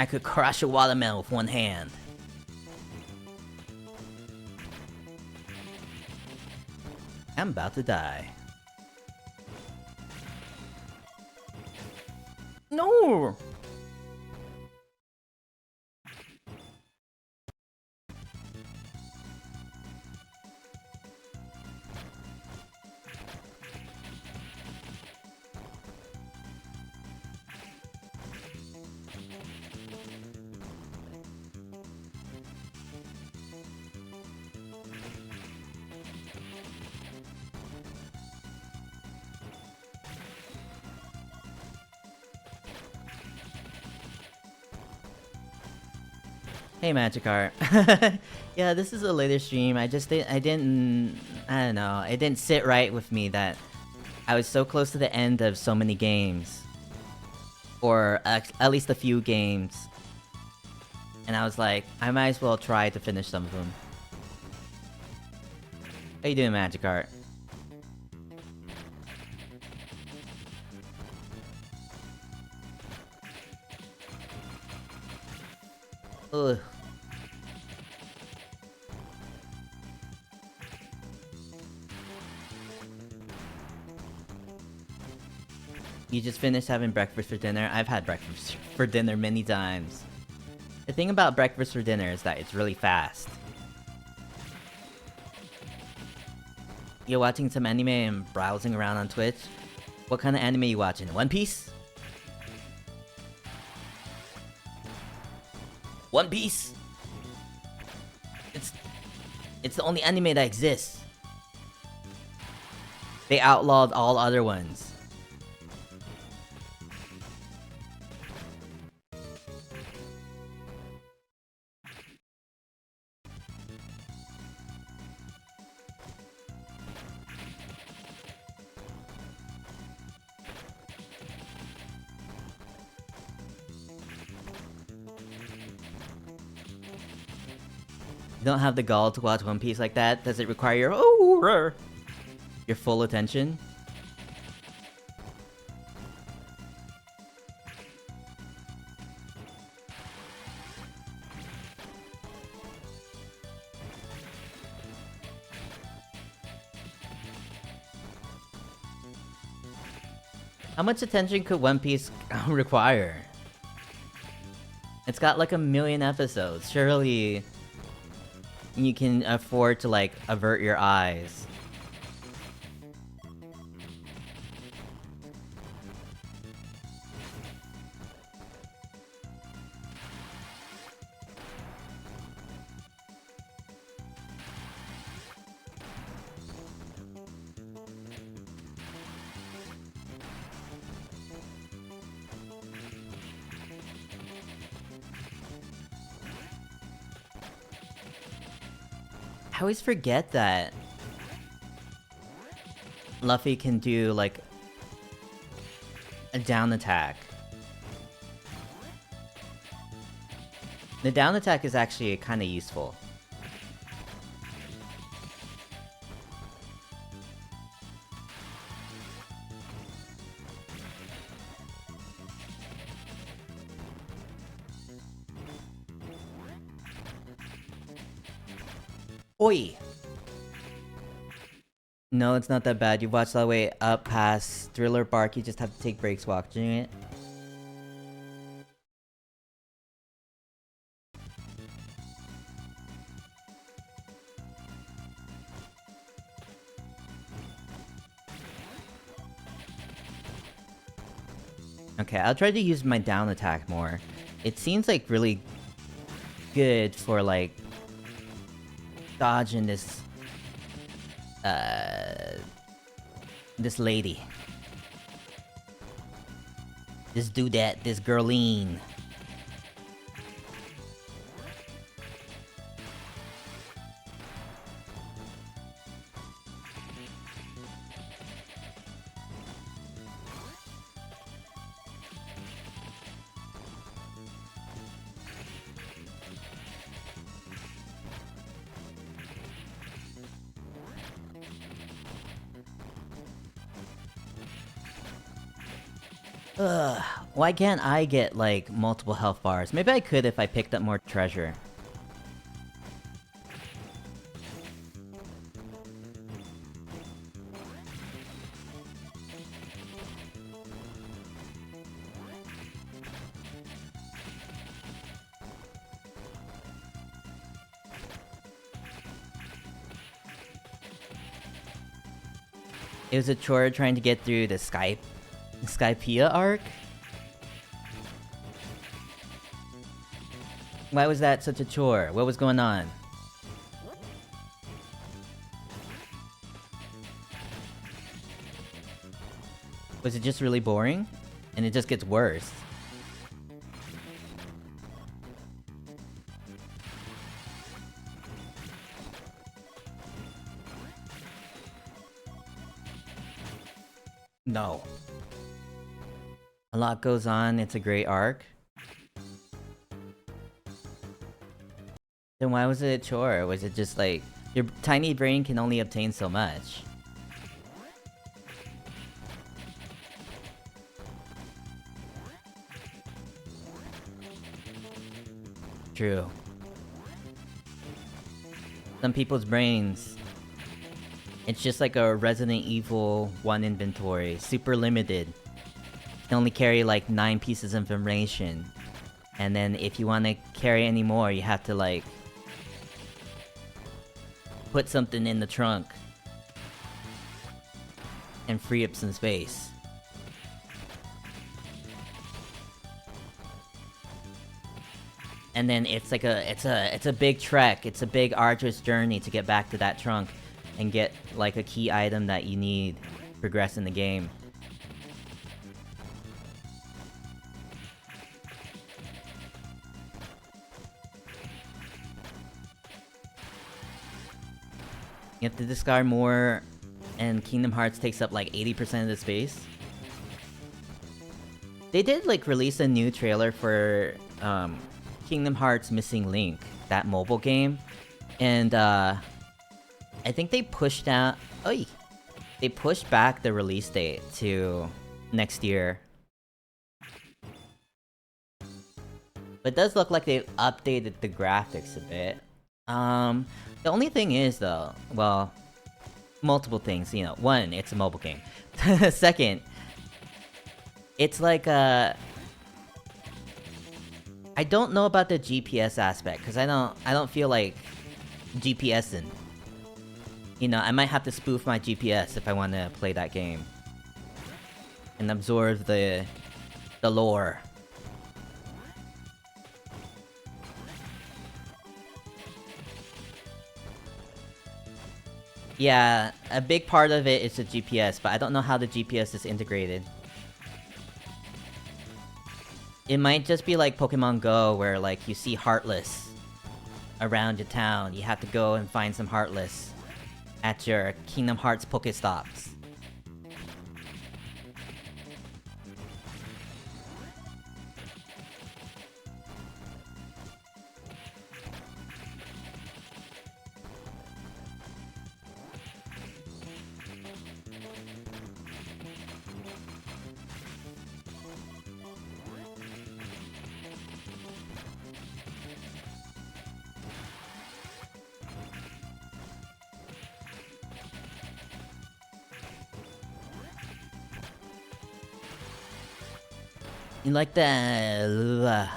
I could crush a watermelon with one hand. I'm about to die. No! Hey Magikarp. Yeah, this is a later stream. I don't know. It didn't sit right with me that I was so close to the end of so many games. Or at least a few games. And I was like, I might as well try to finish some of them. How you doing, Magikarp? Ugh. You just finished having breakfast for dinner? I've had breakfast for dinner many times. The thing about breakfast for dinner is that it's really fast. You're watching some anime and browsing around on Twitch? What kind of anime are you watching? One Piece? One Piece? It's the only anime that exists. They outlawed all other ones. You don't have the gall to watch One Piece like that? Does it require your full attention? How much attention could One Piece require? It's got like 1,000,000 episodes. Surely you can afford to like avert your eyes. I always forget that Luffy can do, like, a down attack. The down attack is actually kinda useful. Oi! No, it's not that bad. You watched all the way up past Thriller Bark, you just have to take breaks watching it. Okay, I'll try to use my down attack more. It seems like really good for like dodging this this lady. This dudette, this girline. Ugh, why can't I get, like, multiple health bars? Maybe I could if I picked up more treasure. It was a chore trying to get through the Skypiea arc? Why was that such a chore? What was going on? Was it just really boring? And it just gets worse? No. A lot goes on, it's a great arc. Then why was it a chore? Was it just like, your tiny brain can only obtain so much? True. Some people's brains, it's just like a Resident Evil 1 inventory, super limited. You can only carry like 9 pieces of information. And then if you want to carry any more, you have to like put something in the trunk and free up some space. And then it's like it's a big trek, it's a big arduous journey to get back to that trunk and get like a key item that you need to progress in the game. You have to discard more, and Kingdom Hearts takes up like 80% of the space. They did like release a new trailer for Kingdom Hearts Missing Link, that mobile game. And I think they pushed out. Oy! They pushed back the release date to next year. But it does look like they've updated the graphics a bit. The only thing is though, well, multiple things, you know. One, it's a mobile game. Second, it's like I don't know about the GPS aspect, because I don't feel like GPSing. You know, I might have to spoof my GPS if I want to play that game. And absorb the lore. Yeah, a big part of it is the GPS, but I don't know how the GPS is integrated. It might just be like Pokemon Go, where like you see Heartless around your town. You have to go and find some Heartless at your Kingdom Hearts Pokestops. You like that?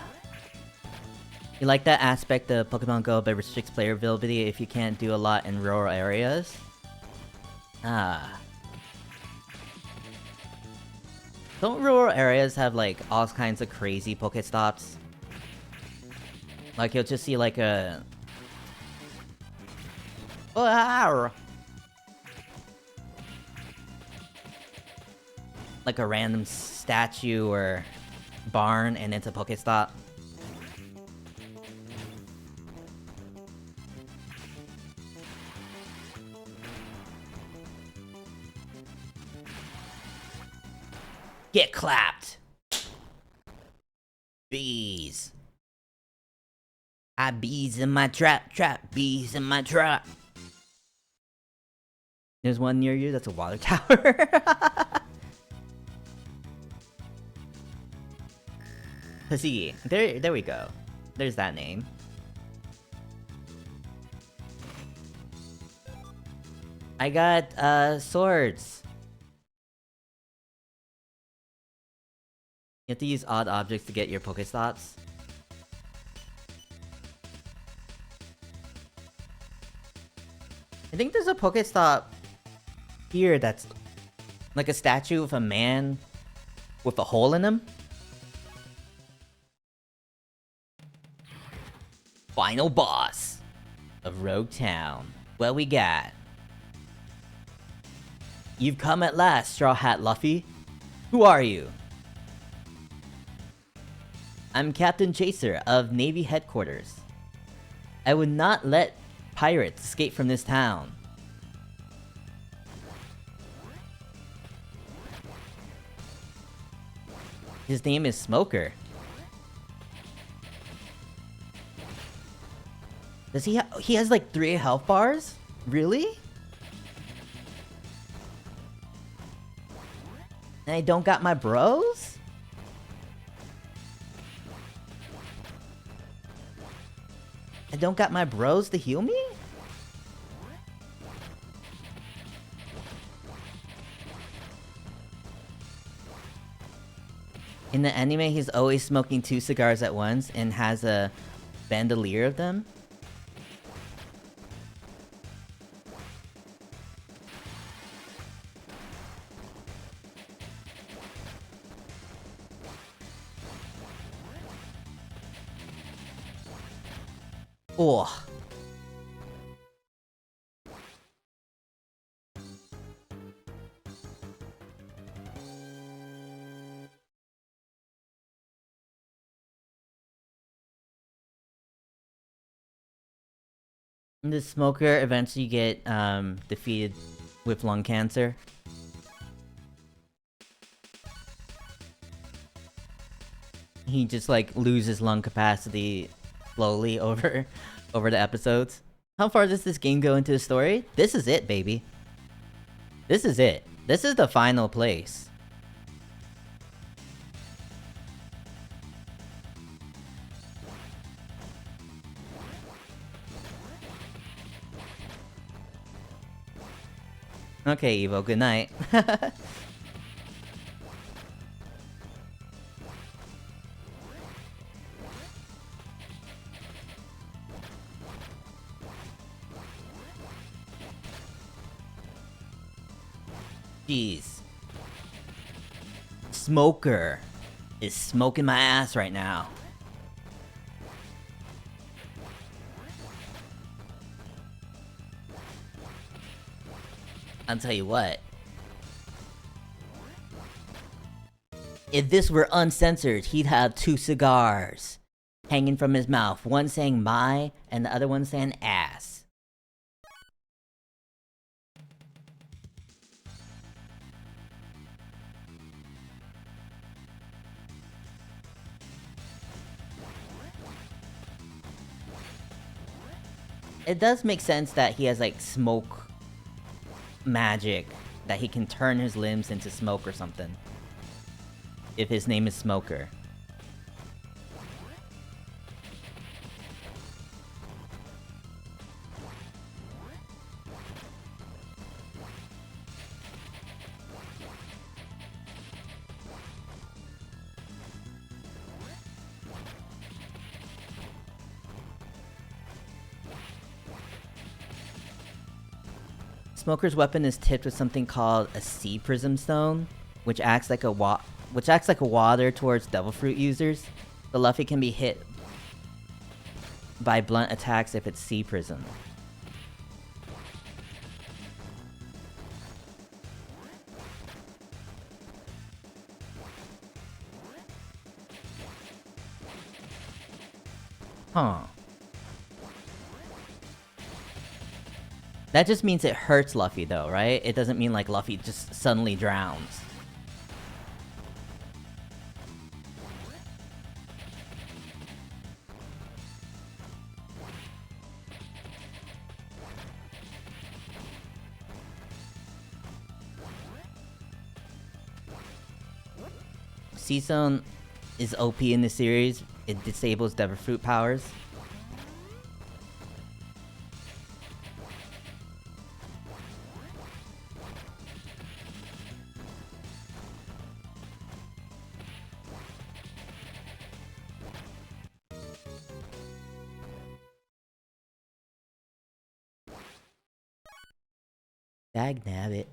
You like that aspect of Pokemon Go, but restricts player availability if you can't do a lot in rural areas? Ah. Don't rural areas have like all kinds of crazy Pokestops? Like you'll just see like a... Wow! Like a random statue or barn and it's a Pokestop. Get clapped! Bees. I bees in my trap, bees in my trap. There's one near you that's a water tower. See, there we go. There's that name. I got swords. You have to use odd objects to get your Pokestops. I think there's a Pokestop here that's like a statue of a man with a hole in him. Final boss of Rogue Town. What we got? You've come at last, Straw Hat Luffy. Who are you? I'm Captain Chaser of Navy Headquarters. I would not let pirates escape from this town. His name is Smoker. Does he he has like 3 health bars? Really? And I don't got my bros? I don't got my bros to heal me? In the anime, he's always smoking 2 cigars at once and has a bandolier of them. Oh. The Smoker eventually get defeated with lung cancer. He just like loses lung capacity slowly over the episodes. How far does this game go into the story? This is it, baby. This is it. This is the final place. Okay, Evo, good night. Jeez. Smoker is smoking my ass right now. I'll tell you what. If this were uncensored, he'd have 2 cigars hanging from his mouth. One saying my, and the other one saying ass. It does make sense that he has, like, smoke magic. That he can turn his limbs into smoke or something. If his name is Smoker. Smoker's weapon is tipped with something called a sea prism stone, which acts like a water towards devil fruit users. The Luffy can be hit by blunt attacks if it's sea prism. Huh. That just means it hurts Luffy though, right? It doesn't mean like Luffy just suddenly drowns. Sea Zone is OP in the series. It disables devil fruit powers. Dagnabbit.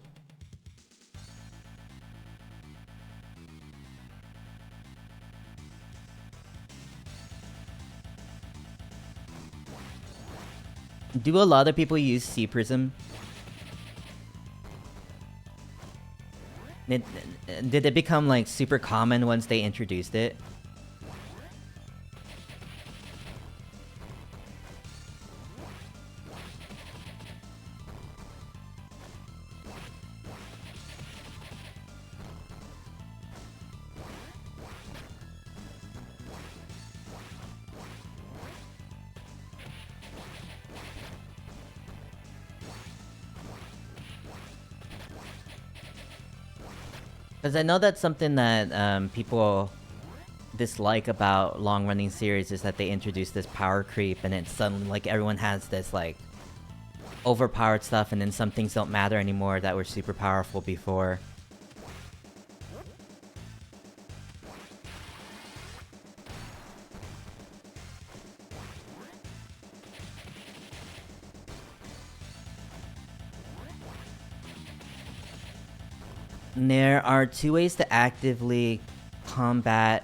Do a lot of people use Sea Prism? Did it become like super common once they introduced it? Because I know that's something that people dislike about long-running series is that they introduce this power creep and it's suddenly like everyone has this like overpowered stuff and then some things don't matter anymore that were super powerful before. There are 2 ways to actively combat...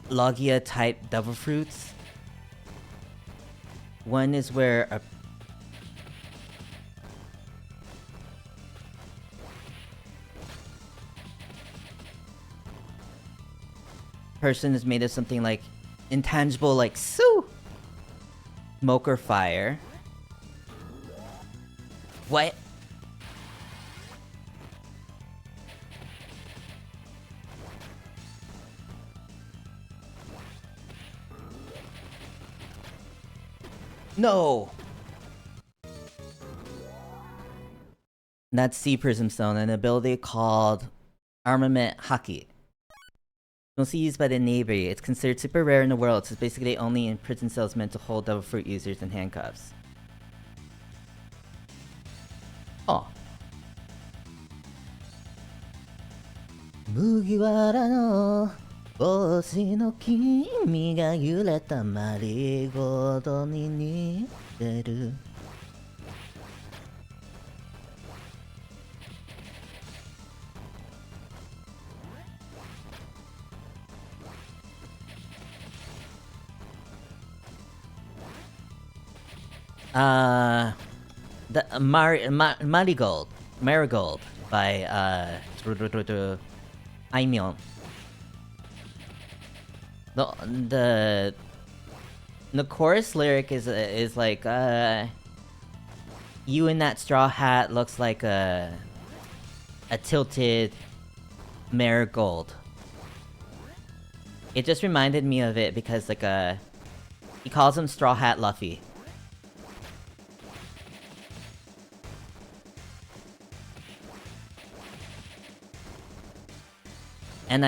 Logia type devil fruits. One is where a person is made of something like intangible, like smoke or fire. What? No! That's Sea Prism Stone, an ability called Armament Haki. Mostly used by the Navy, it's considered super rare in the world, so it's basically only in prison cells meant to hold Devil Fruit users in handcuffs. Oh. 麦わらの帽子の君が揺れたマリーゴールドに似てる the Marigold by Aimyon. The chorus lyric is like you in that straw hat looks like a tilted marigold. It just reminded me of it because like he calls him Straw Hat Luffy. And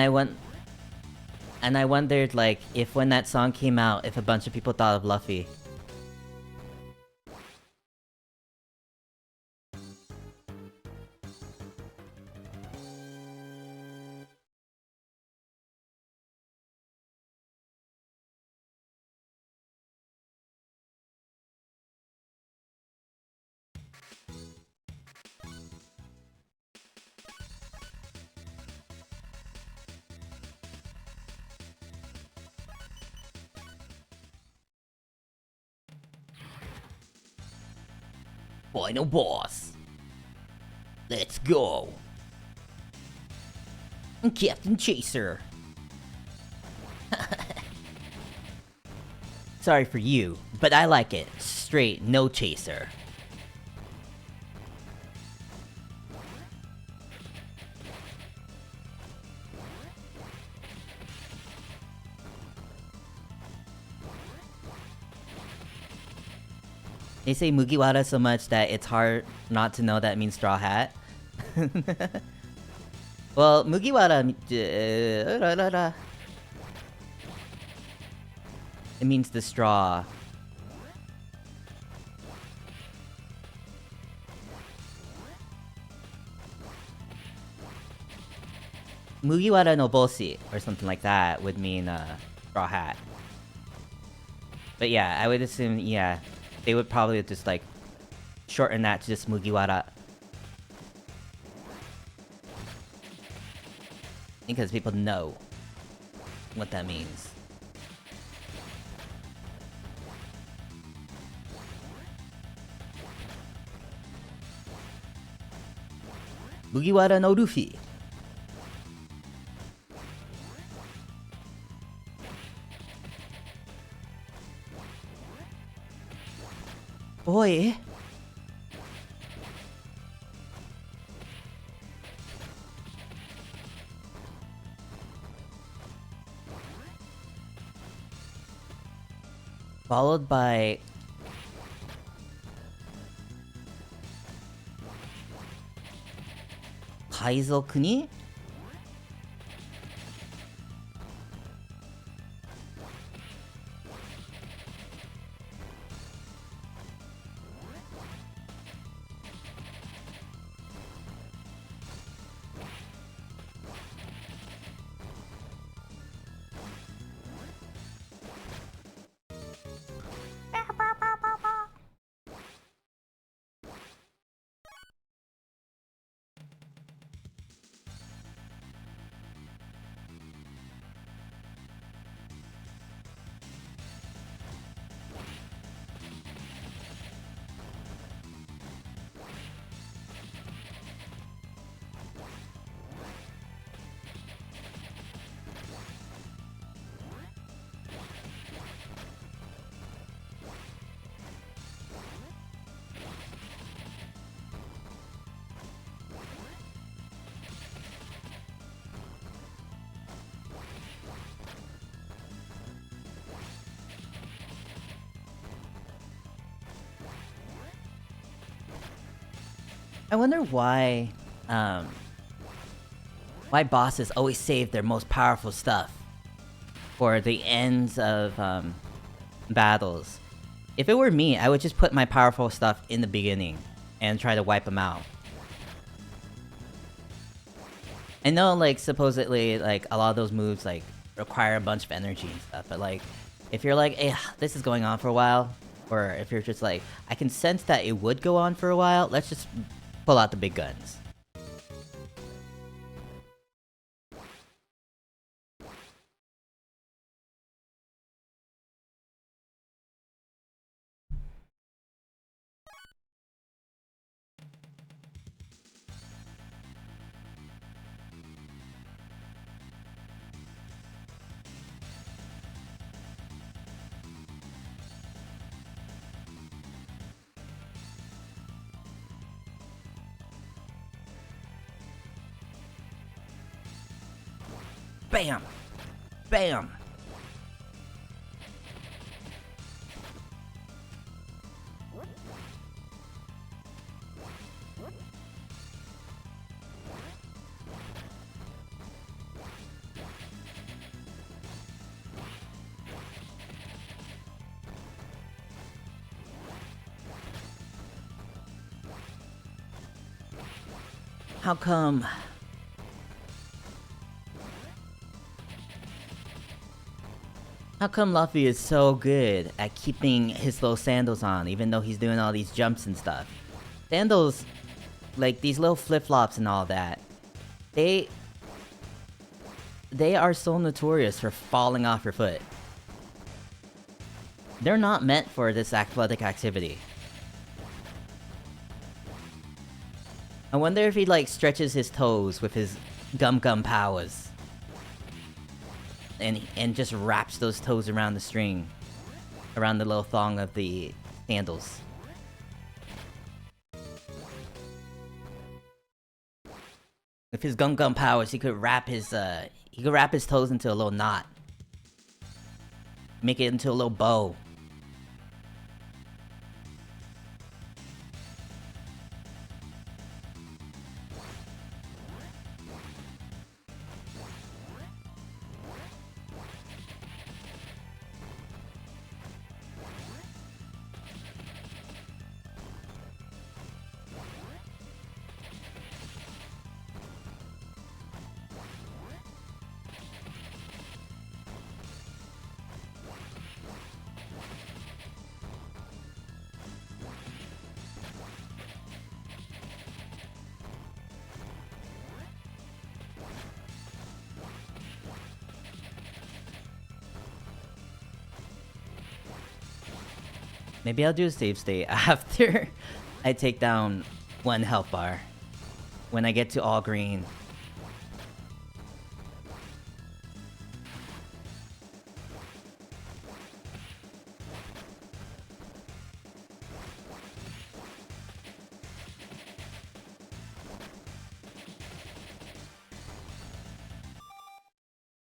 I wondered, like, if when that song came out, if a bunch of people thought of Luffy. Final boss. Let's go. I'm Captain Chaser. Sorry for you, but I like it. Straight, no chaser. They say Mugiwara so much that it's hard not to know that means straw hat. Well, Mugiwara... it means the straw. Mugiwara no boshi, or something like that, would mean straw hat. But yeah, I would assume, yeah, they would probably just like shorten that to just Mugiwara. Because people know what that means. Mugiwara no Luffy. Boy. Followed by... Kaizoku ni? I wonder why bosses always save their most powerful stuff for the ends of battles. If it were me, I would just put my powerful stuff in the beginning and try to wipe them out. I know, like, supposedly, like, a lot of those moves, like, require a bunch of energy and stuff, but, like, if you're like, hey, this is going on for a while, or if you're just like, I can sense that it would go on for a while, let's just pull out the big guns. Bam! Bam! How come? How come Luffy is so good at keeping his little sandals on, even though he's doing all these jumps and stuff? Sandals, like these little flip-flops and all that, they are so notorious for falling off your foot. They're not meant for this athletic activity. I wonder if he, like, stretches his toes with his gum powers. And just wraps those toes around the string. Around the little thong of the sandals. With his gum powers, he could wrap his toes into a little knot. Make it into a little bow. Maybe I'll do a save state after I take down one health bar. When I get to all green.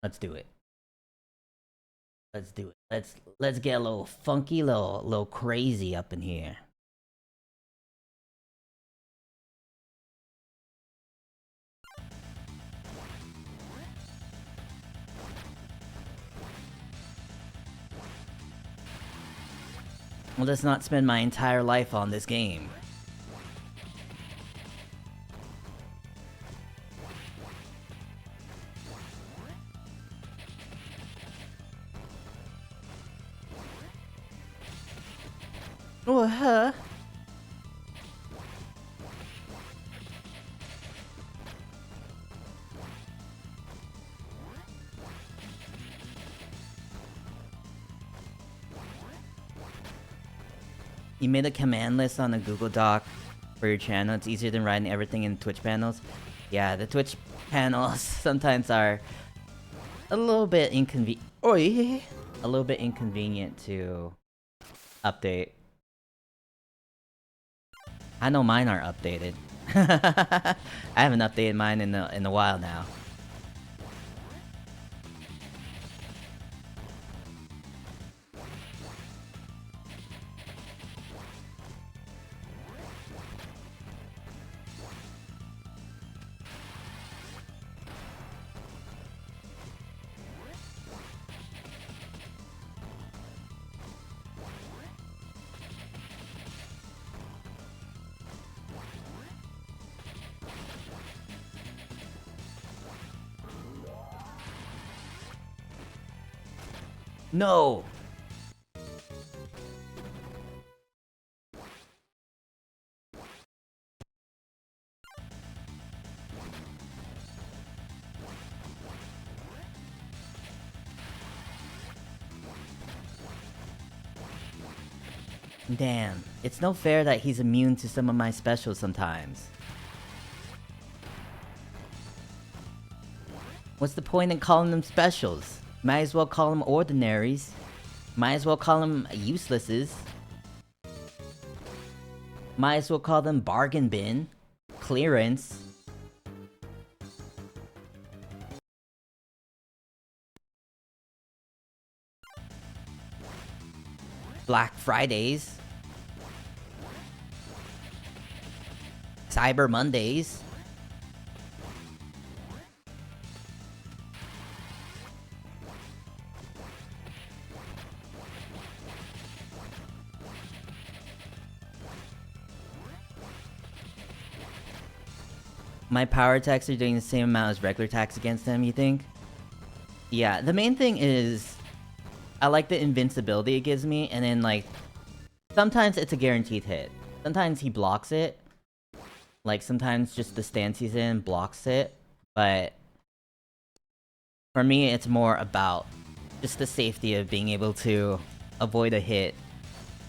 Let's do it. Let's do it. Let's get a little funky, little crazy up in here. Well, let's not spend my entire life on this game. Oh, huh? You made a command list on a Google Doc for your channel. It's easier than writing everything in Twitch panels. Yeah, the Twitch panels sometimes are a little bit inconvenient. A little bit inconvenient to update. I know mine are updated. I haven't updated mine in a while now. No! Damn, it's no fair that he's immune to some of my specials sometimes. What's the point in calling them specials? Might as well call them ordinaries. Might as well call them uselesses. Might as well call them bargain bin. Clearance. Black Fridays. Cyber Mondays. My power attacks are doing the same amount as regular attacks against him, you think? Yeah, the main thing is I like the invincibility it gives me, and then like sometimes it's a guaranteed hit. Sometimes he blocks it. Like sometimes just the stance he's in blocks it, but for me it's more about just the safety of being able to avoid a hit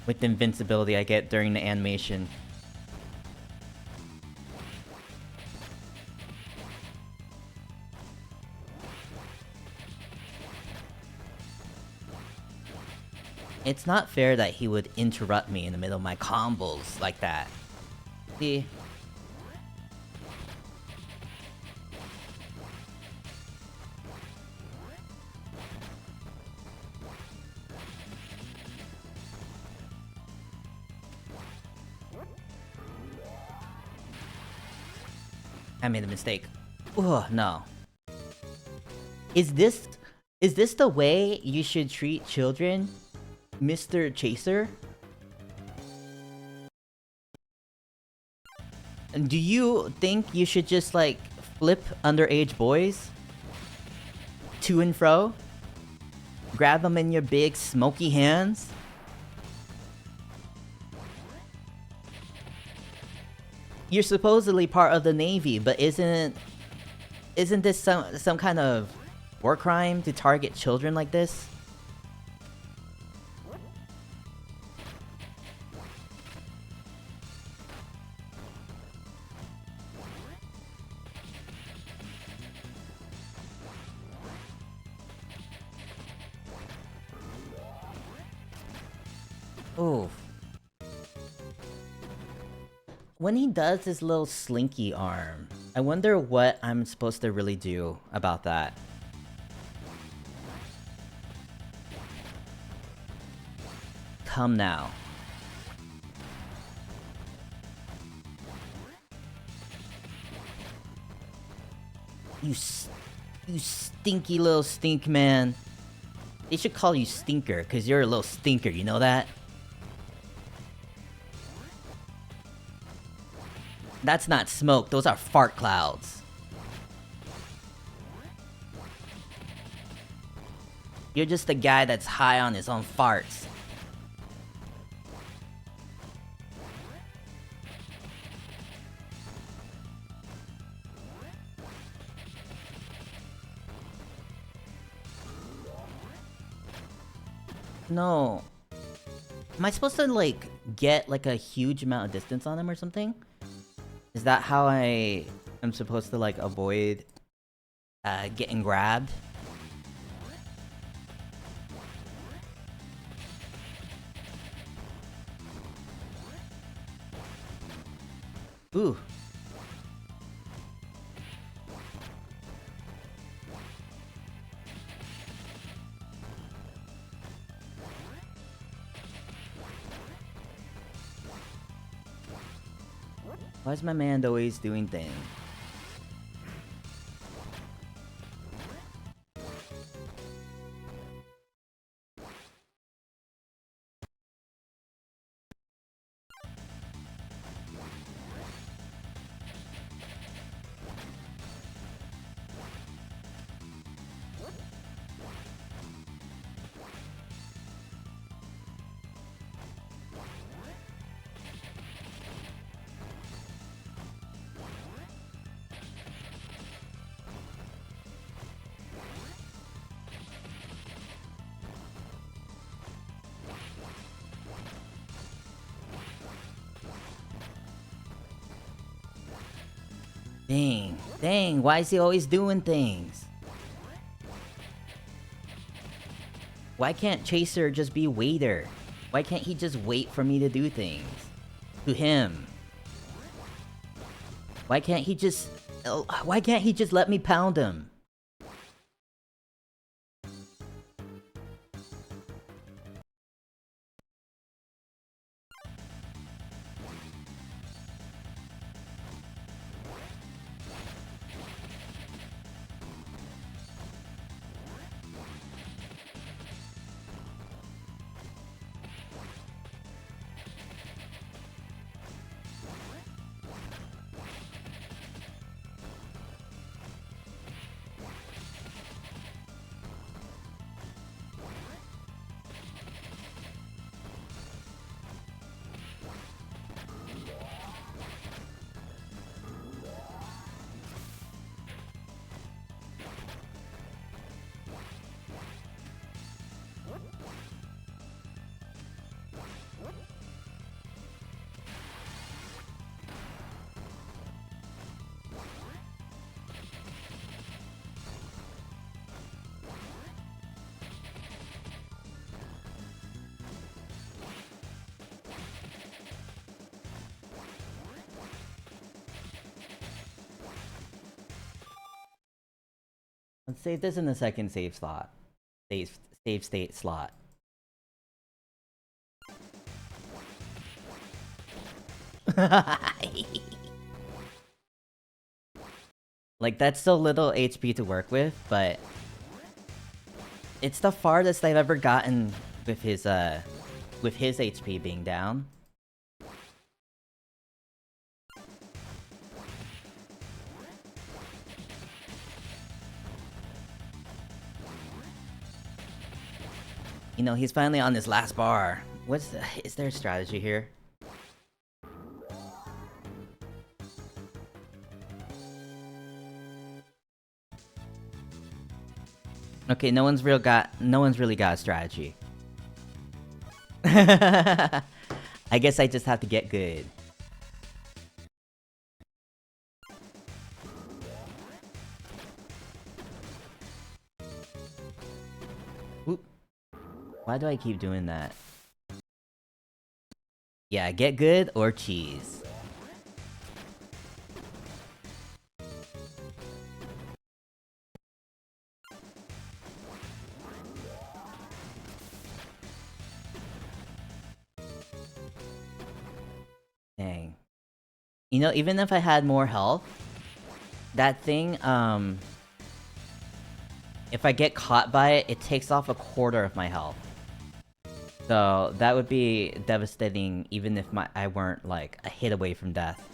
with the invincibility I get during the animation. It's not fair that he would interrupt me in the middle of my combos like that. See? I made a mistake. Ugh, no. Is this the way you should treat children, Mr. Chaser? And do you think you should just like flip underage boys to and fro? Grab them in your big smoky hands? You're supposedly part of the Navy, but isn't this some kind of war crime to target children like this? Ooh. When he does his little slinky arm, I wonder what I'm supposed to really do about that. Come now. You stinky little stink man. They should call you Stinker, cause you're a little stinker, you know that? That's not smoke, those are fart clouds. You're just a guy that's high on his own farts. No. Am I supposed to, like, get, like, a huge amount of distance on him or something? Is that how I am supposed to, like, avoid getting grabbed? Ooh. Why is my man always doing things? Dang, why is he always doing things? Why can't Chaser just be waiter? Why can't he just wait for me to do things? To him. Why can't he just let me pound him? Let's save this in the second save slot. Save state slot. Like, that's so little HP to work with, but it's the farthest I've ever gotten with his HP being down. You know, he's finally on this last bar. Is there a strategy here? Okay, no one's really got a strategy. I guess I just have to get good. Oop. Why do I keep doing that? Yeah, get good or cheese. Dang. You know, even if I had more health, that thing, if I get caught by it, it takes off a quarter of my health. So that would be devastating even if I weren't like a hit away from death.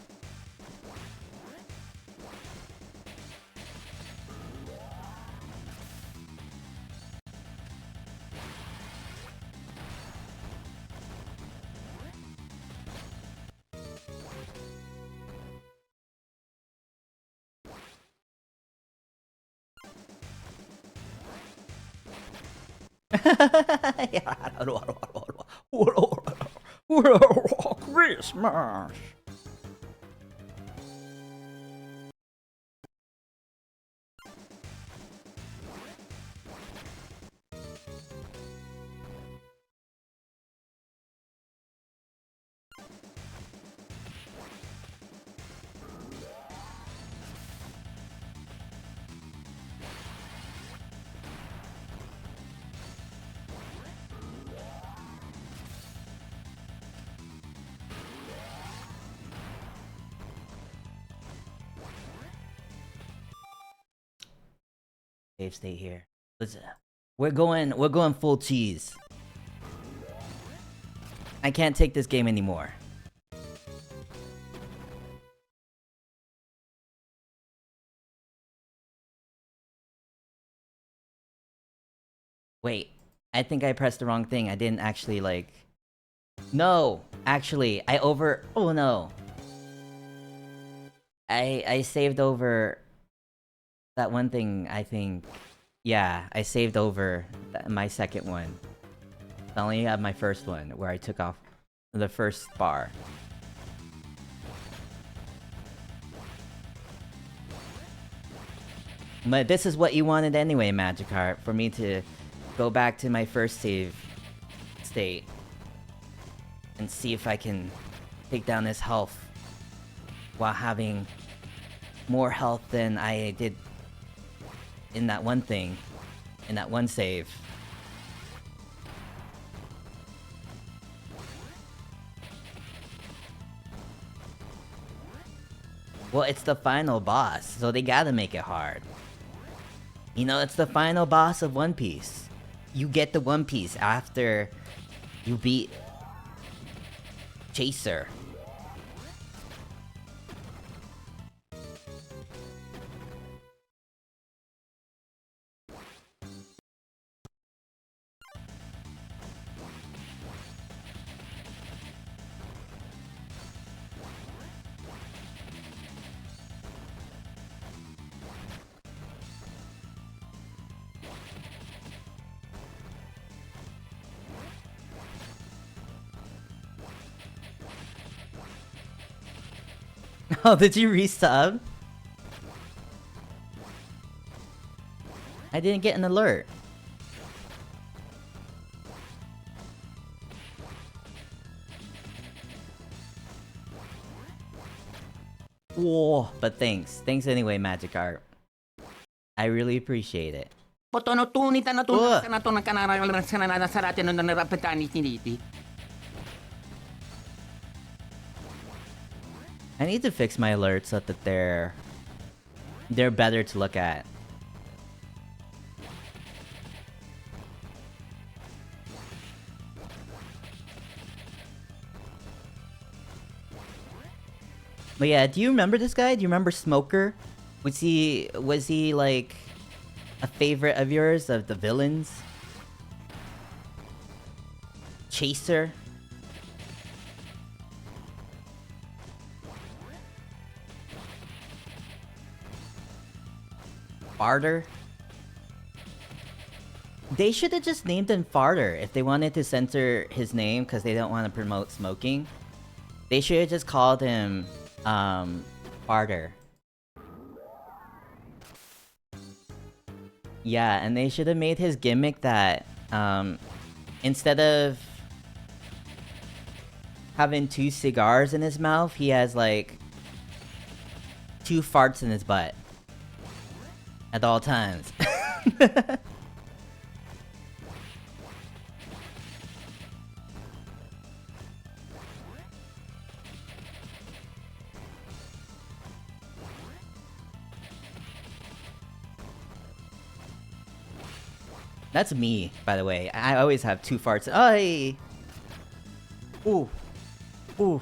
Christmas. Save state here. Listen, we're going full cheese. I can't take this game anymore. Wait, I think I pressed the wrong thing. I didn't actually like... No! Actually, oh no. I saved over... that one thing, I think... Yeah, I saved over my second one. I only have my first one, where I took off the first bar. But this is what you wanted anyway, Magikarp, for me to go back to my first save state and see if I can take down his health while having more health than I did in that one thing, in that one save. Well, it's the final boss, so they gotta make it hard. You know, it's the final boss of One Piece. You get the One Piece after you beat Chaser. Oh, did you resub? I didn't get an alert. Whoa, but thanks. Thanks anyway, Magikarp. I really appreciate it. I need to fix my alerts so that they're better to look at. But yeah, do you remember this guy? Do you remember Smoker? Was he like a favorite of yours, of the villains? Chaser? Farter? They should have just named him Farter if they wanted to censor his name because they don't want to promote smoking. They should have just called him Farter. Yeah, and they should have made his gimmick that instead of having 2 cigars in his mouth, he has like 2 farts in his butt at all times. That's me, by the way. I always have 2 farts. Ay! Ooh. Ooh.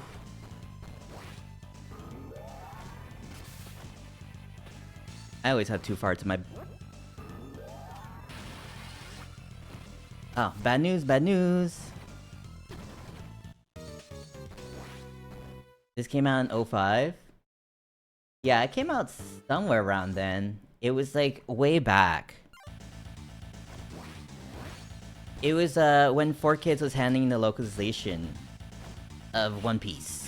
I always have 2 farts in my... Oh, bad news, bad news. This came out in 2005? Yeah, it came out somewhere around then. It was like way back. It was when 4Kids was handling the localization of One Piece.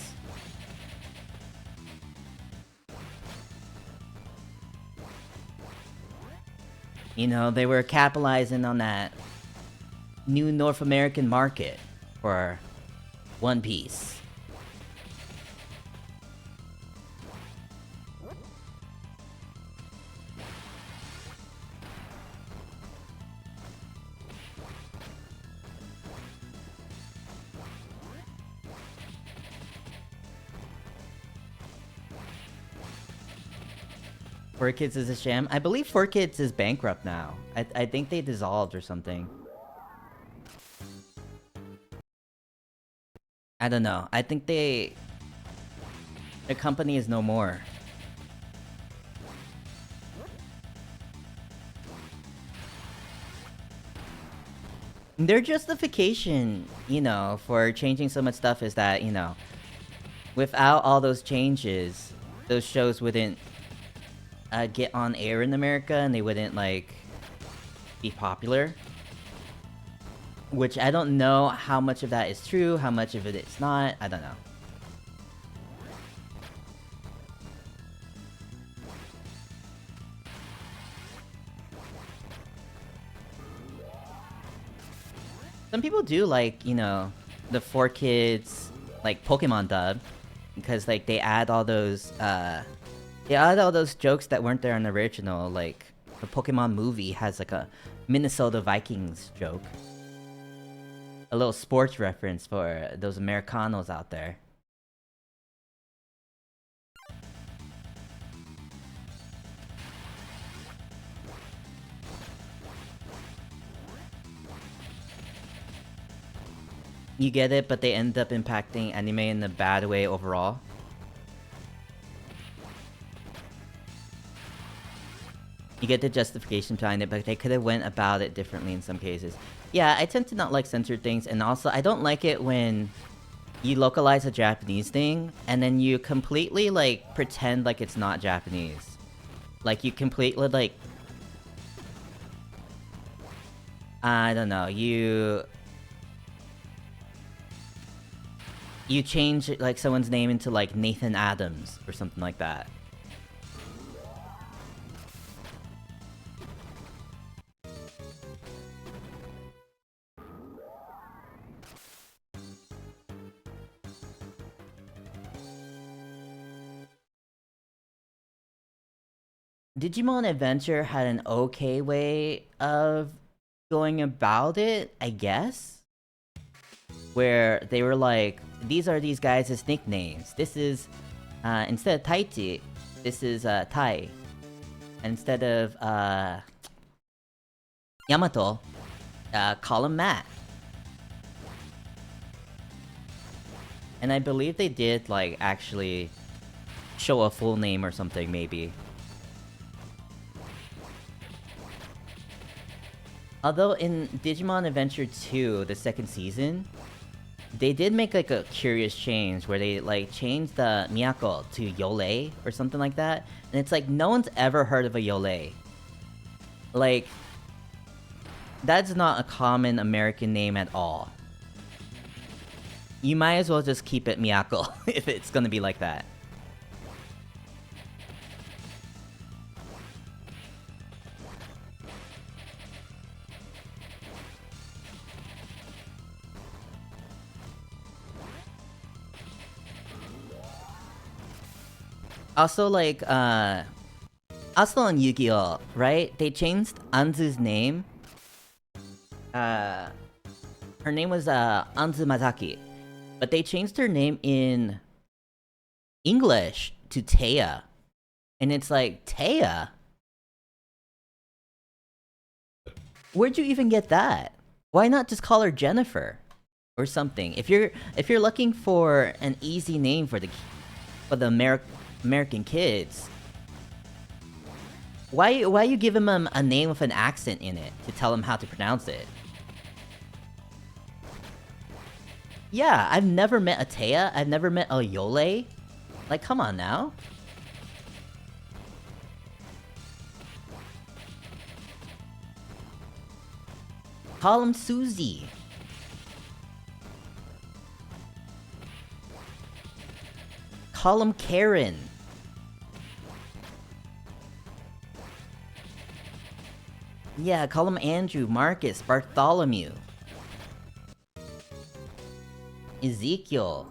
You know, they were capitalizing on that new North American market for One Piece. Four Kids is a sham. I believe Four Kids is bankrupt now. I think they dissolved or something. I don't know. I think the company is no more. Their justification, you know, for changing so much stuff is that, you know, without all those changes, those shows wouldn't get on air in America and they wouldn't, like, be popular. Which I don't know how much of that is true, how much of it is not. I don't know. Some people do like, you know, the 4Kids like Pokemon dub because like they add all those jokes that weren't there in the original. Like the Pokemon movie has like a Minnesota Vikings joke. A little sports reference for those Americanos out there. You get it, but they end up impacting anime in a bad way overall. You get the justification behind it, but they could have went about it differently in some cases. Yeah, I tend to not like censored things, and also I don't like it when you localize a Japanese thing, and then you completely, like, pretend like it's not Japanese. Like, you completely, like... I don't know, you change, like, someone's name into, like, Nathan Adams, or something like that. Digimon Adventure had an okay way of going about it, I guess? Where they were like, these are these guys' nicknames. This is, instead of Taichi, this is, Tai. And instead of, Yamato, call him Matt. And I believe they did, like, actually show a full name or something, maybe. Although in Digimon Adventure 2, the second season, they did make, like, a curious change where they, like, changed the Miyako to Yole or something like that. And it's like, no one's ever heard of a Yole. Like, that's not a common American name at all. You might as well just keep it Miyako if it's gonna be like that. Also, like, also on Yu-Gi-Oh, right? They changed Anzu's name. Her name was, Anzu Mazaki. But they changed her name in English to Taya. And it's like, Taya? Where'd you even get that? Why not just call her Jennifer? Or something. If you're looking for an easy name for the American kids, why you give him a name with an accent in it to tell him how to pronounce it? Yeah, I've never met a Taya. I've never met a Yole. Like, come on now. Call him Susie. Call him Karen. Yeah, call him Andrew, Marcus, Bartholomew. Ezekiel.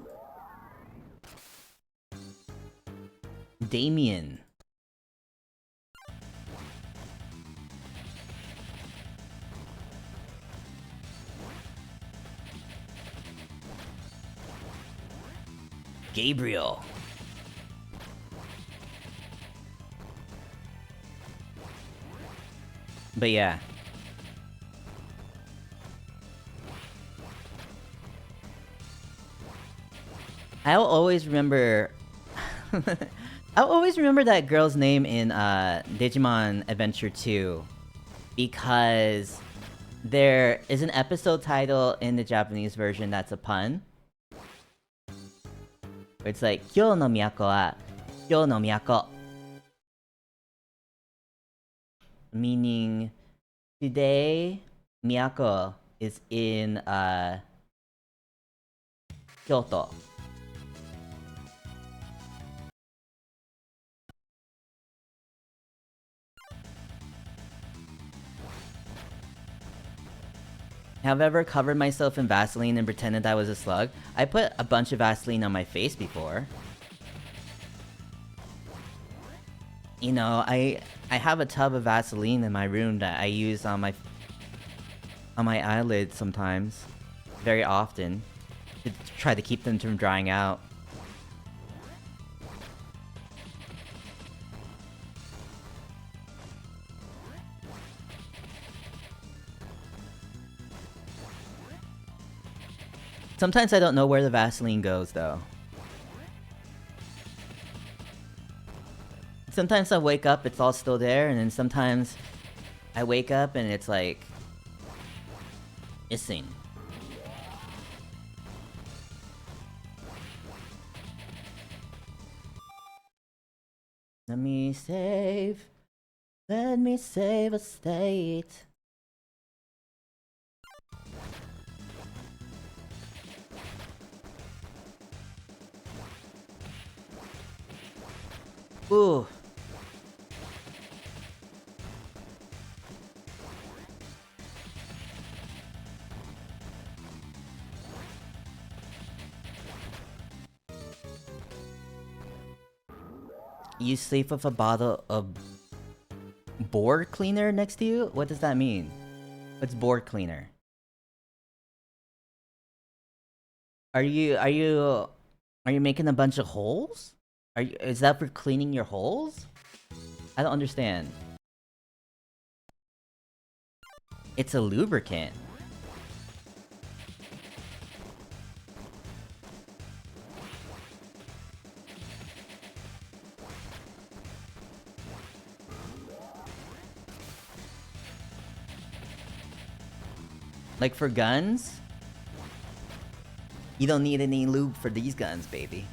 Damien. Gabriel. But yeah. I'll always remember... I'll always remember that girl's name in Digimon Adventure 2. Because there is an episode title in the Japanese version that's a pun. Where it's like, Kyou no Miyako wa Kyou no Miyako. Meaning, today, Miyako is in, Kyoto. Have I ever covered myself in Vaseline and pretended I was a slug? I put a bunch of Vaseline on my face before. You know, I have a tub of Vaseline in my room that I use on my eyelids sometimes, very often, to try to keep them from drying out. Sometimes I don't know where the Vaseline goes, though. Sometimes I wake up, it's all still there, and then sometimes I wake up and it's like... missing. Let me save a state. Ooh. You sleep with a bottle of board cleaner next to you? What does that mean? What's board cleaner? Are you making a bunch of holes? Is that for cleaning your holes? I don't understand. It's a lubricant. Like for guns? You don't need any lube for these guns, baby.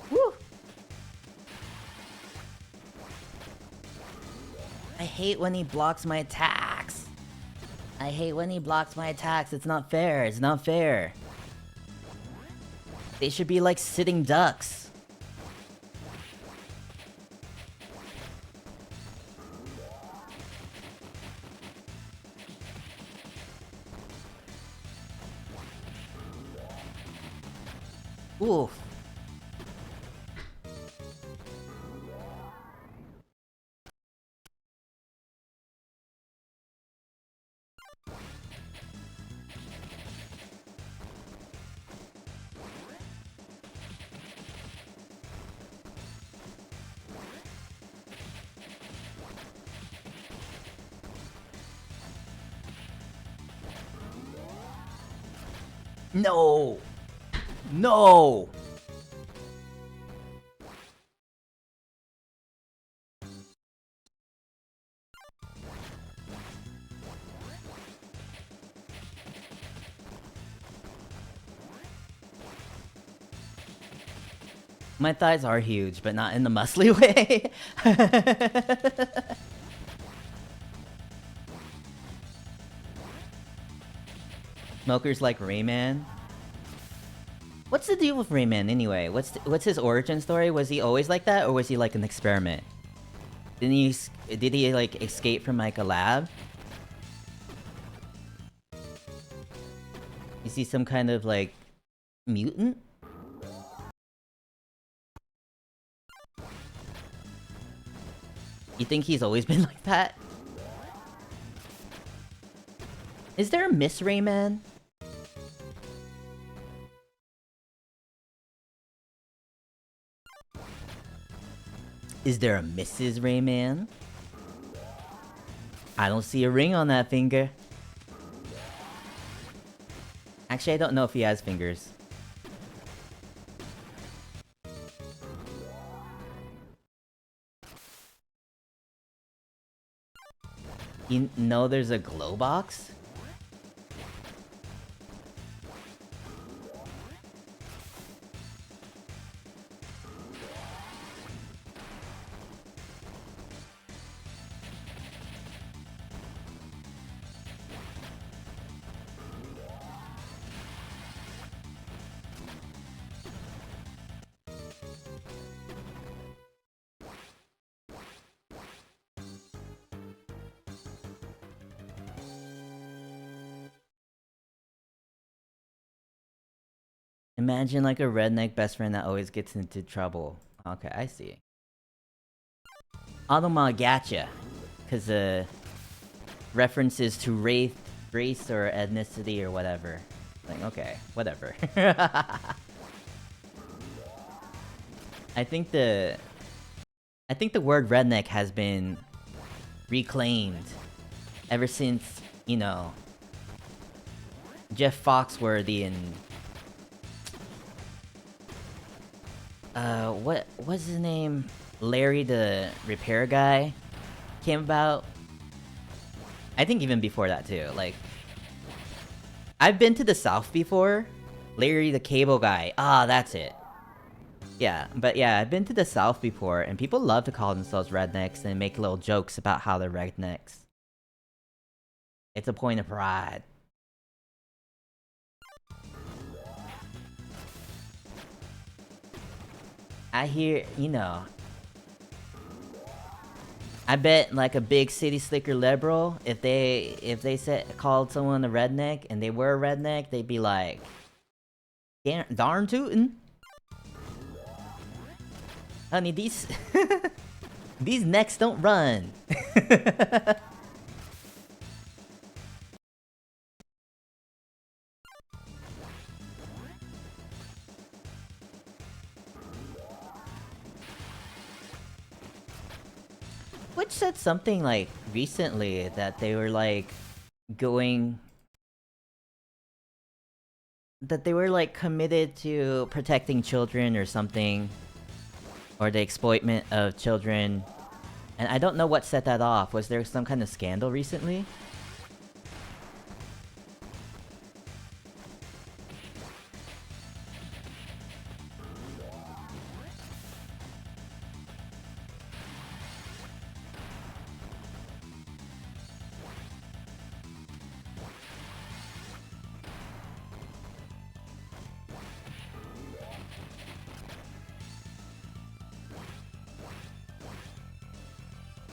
Woo! I hate when he blocks my attacks. I hate when he blocks my attacks. It's not fair. It's not fair. They should be like sitting ducks. Oof. No! No! My thighs are huge, but not in the muscly way. Smokers like Rayman. What's the deal with Rayman anyway? What's his origin story? Was he always like that, or was he like an experiment? Did he like escape from like a lab? Is he some kind of like mutant? You think he's always been like that? Is there a Miss Rayman? Is there a Mrs. Rayman? I don't see a ring on that finger. Actually, I don't know if he has fingers. You know there's a glow box? Imagine like a redneck best friend that always gets into trouble. Okay, I see. Automa gotcha. Cause references to race or ethnicity or whatever. Like, okay, whatever. I think the word redneck has been reclaimed ever since, you know, Jeff Foxworthy and what was his name? Larry the repair guy came about. I think even before that too. Like, I've been to the South before. Larry the cable guy. Ah, that's it. Yeah, but yeah, I've been to the South before, and people love to call themselves rednecks and make little jokes about how they're rednecks. It's a point of pride. I hear, you know, I bet like a big city slicker liberal, if they called someone a redneck and they were a redneck, they'd be like, darn tootin'. Honey, these these necks don't run. Which said something like recently that they were like going, that they were like committed to protecting children or something, or the exploitment of children, and I don't know what set that off. Was there some kind of scandal recently?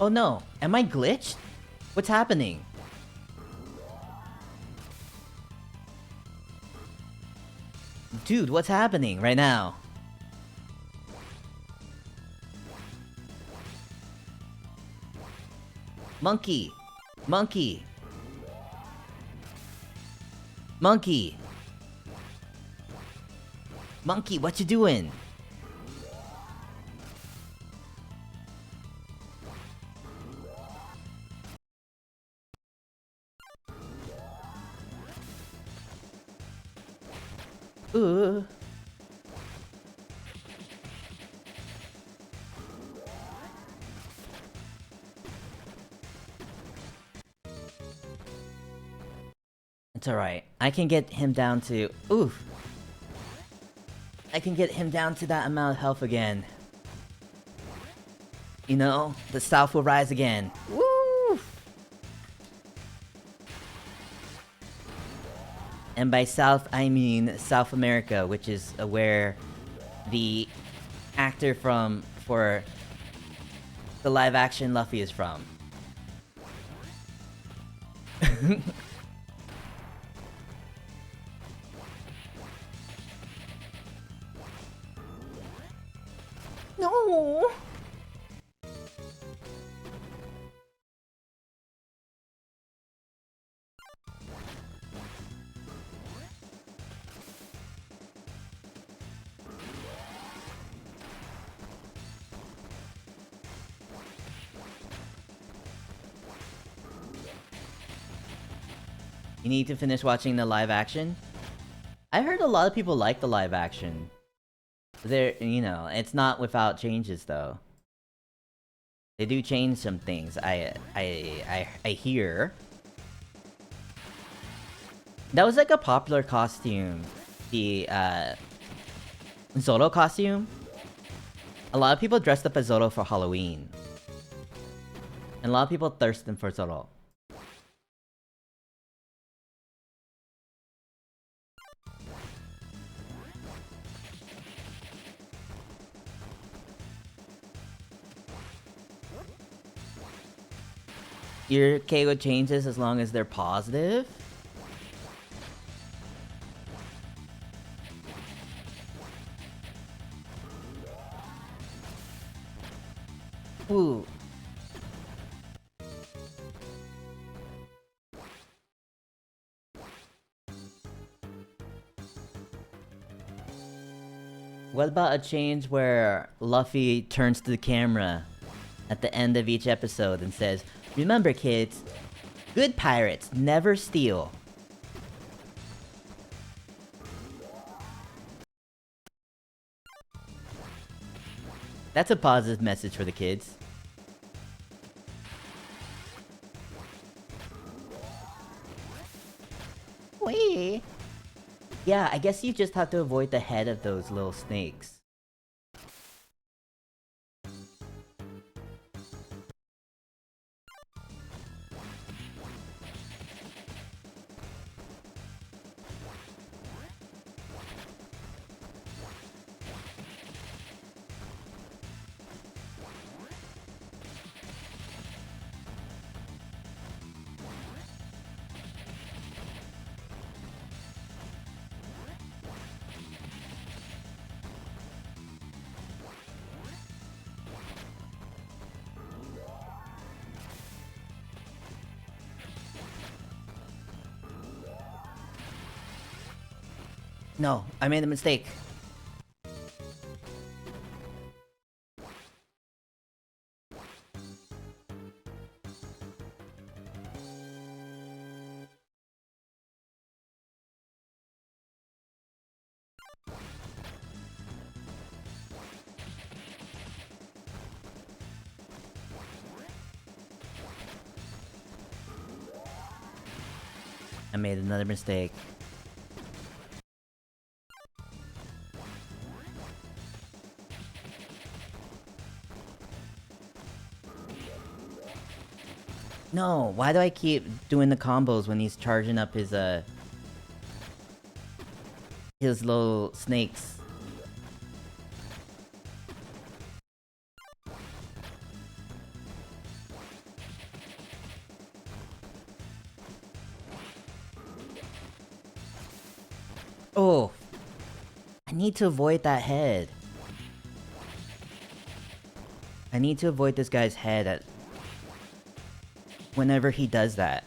Oh no, am I glitched? What's happening? Dude, what's happening right now? Monkey! Monkey! Monkey! Monkey, what you doing? It's alright. I can get him down to... Oof. I can get him down to that amount of health again. You know, the South will rise again. Woo! And by South, I mean South America, which is where the actor for the live-action Luffy is from. No! You need to finish watching the live action? I heard a lot of people like the live action. There, you know, it's not without changes though. They do change some things. I hear. That was like a popular costume. The Zoro costume. A lot of people dressed up as Zoro for Halloween. And a lot of people thirsting for Zoro. You're okay with changes as long as they're positive? Ooh. What about a change where Luffy turns to the camera at the end of each episode and says, "Remember, kids, good pirates never steal." That's a positive message for the kids. Wee. Yeah, I guess you just have to avoid the head of those little snakes. No, I made a mistake. I made another mistake. No, why do I keep doing the combos when he's charging up his little snakes? Oh, I need to avoid that head. I need to avoid this guy's head at whenever he does that.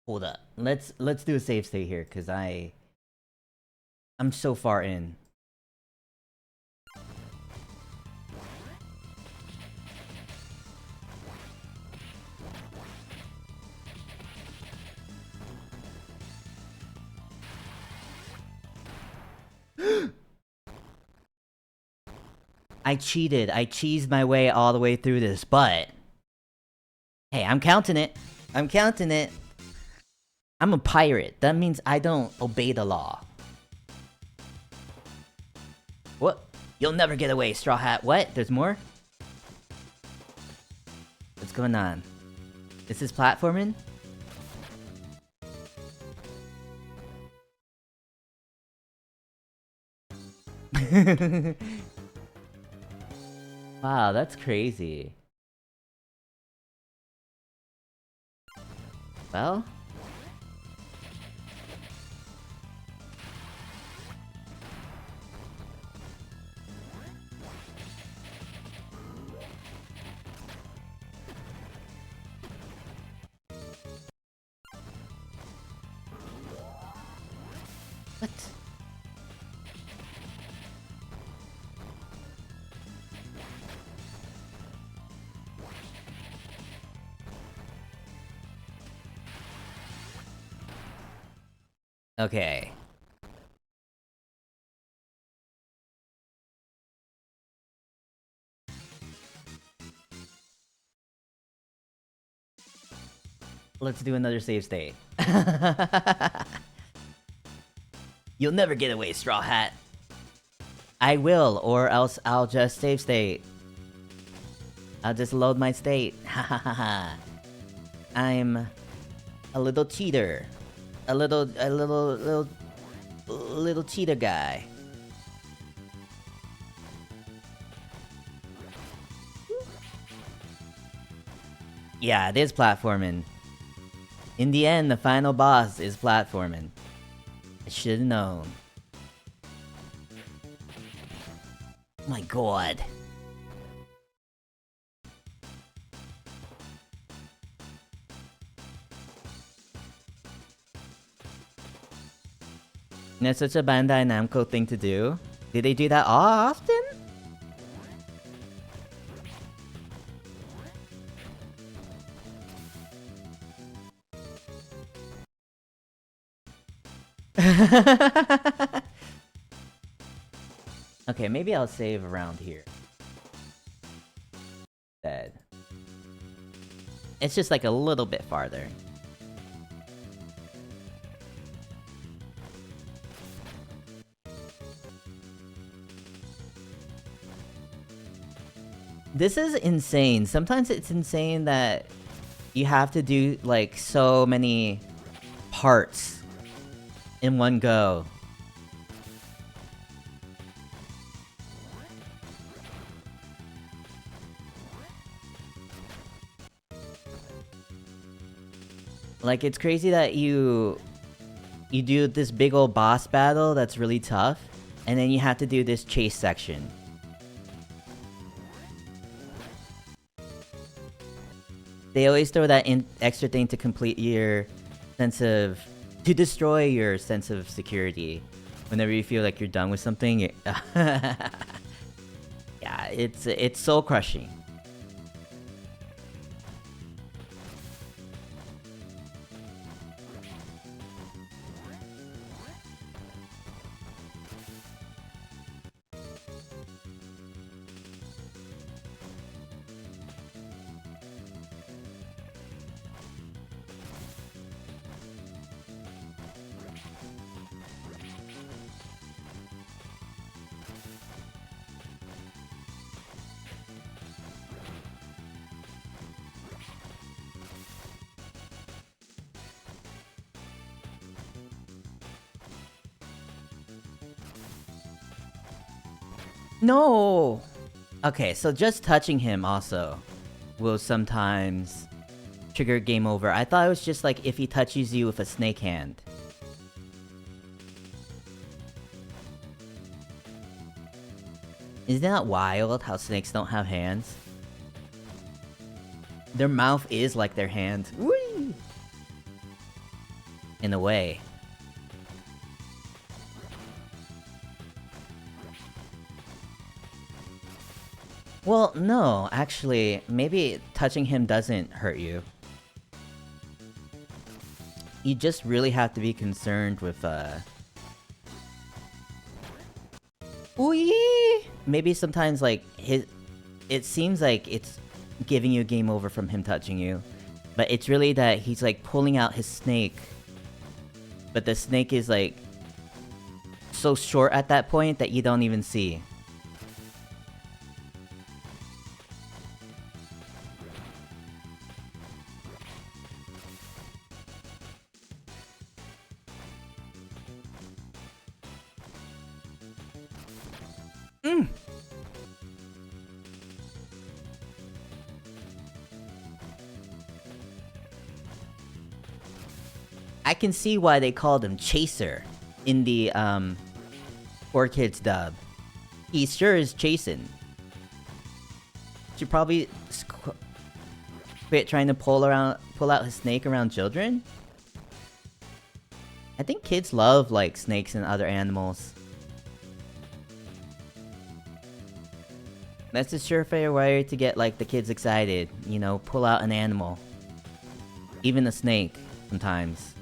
Hold up. Let's do a save state here, cause I'm so far in. I cheated. I cheesed my way all the way through this, but hey, I'm counting it. I'm counting it. I'm a pirate. That means I don't obey the law. What? You'll never get away, Straw Hat. What? There's more? What's going on? This is platforming? Wow, that's crazy. Well... What? Okay. Let's do another save state. You'll never get away, Straw Hat. I will, or else I'll just save state. I'll just load my state. Ha ha ha ha. I'm a little cheater. A little cheater guy. Yeah, it is platforming. In the end, the final boss is platforming. I should've known. My god. That's such a Bandai Namco thing to do. Did they do that often? Okay, maybe I'll save around here. Dead. It's just like a little bit farther. This is insane. Sometimes it's insane that you have to do like so many parts in one go. Like, it's crazy that you do this big old boss battle that's really tough, and then you have to do this chase section. They always throw that extra thing to complete your sense of... to destroy your sense of security. Whenever you feel like you're done with something, yeah, it's soul crushing. No! Okay, so just touching him also will sometimes trigger game over. I thought it was just like if he touches you with a snake hand. Isn't that wild how snakes don't have hands? Their mouth is like their hand. Whee! In a way. Well, no, actually, maybe touching him doesn't hurt you. You just really have to be concerned with, Ooh, maybe sometimes, like, it seems like it's giving you a game over from him touching you. But it's really that he's, like, pulling out his snake. But the snake is, like, so short at that point that you don't even see. I can see why they called him Chaser in the 4Kids dub. He sure is chasing. Should probably quit trying to pull out his snake around children. I think kids love like snakes and other animals. That's a surefire way to get like the kids excited. You know, pull out an animal, even a snake sometimes.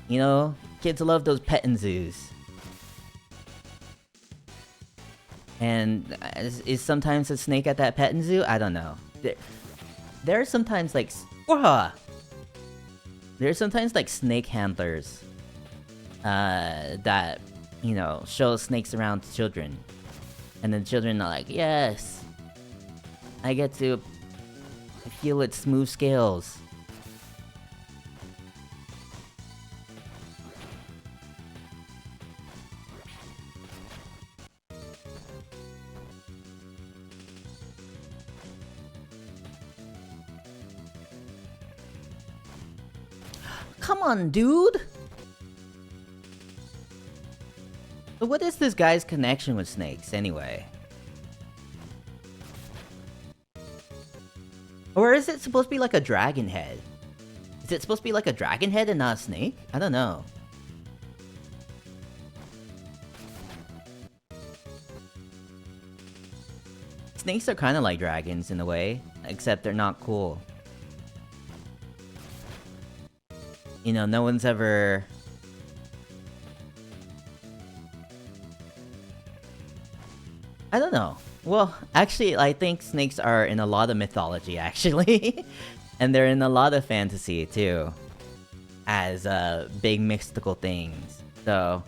You know, kids love those petting zoos. And is sometimes a snake at that petting zoo? I don't know. There are sometimes like... There are sometimes like snake handlers that, you know, shows snakes around to children. And then children are like, yes! I get to feel its smooth scales. Come on, dude! So what is this guy's connection with snakes, anyway? Or is it supposed to be like a dragon head? Is it supposed to be like a dragon head and not a snake? I don't know. Snakes are kind of like dragons in a way, except they're not cool. You know, no one's ever... I don't know. Well, actually, I think snakes are in a lot of mythology, actually. And they're in a lot of fantasy, too. As, big mystical things. So,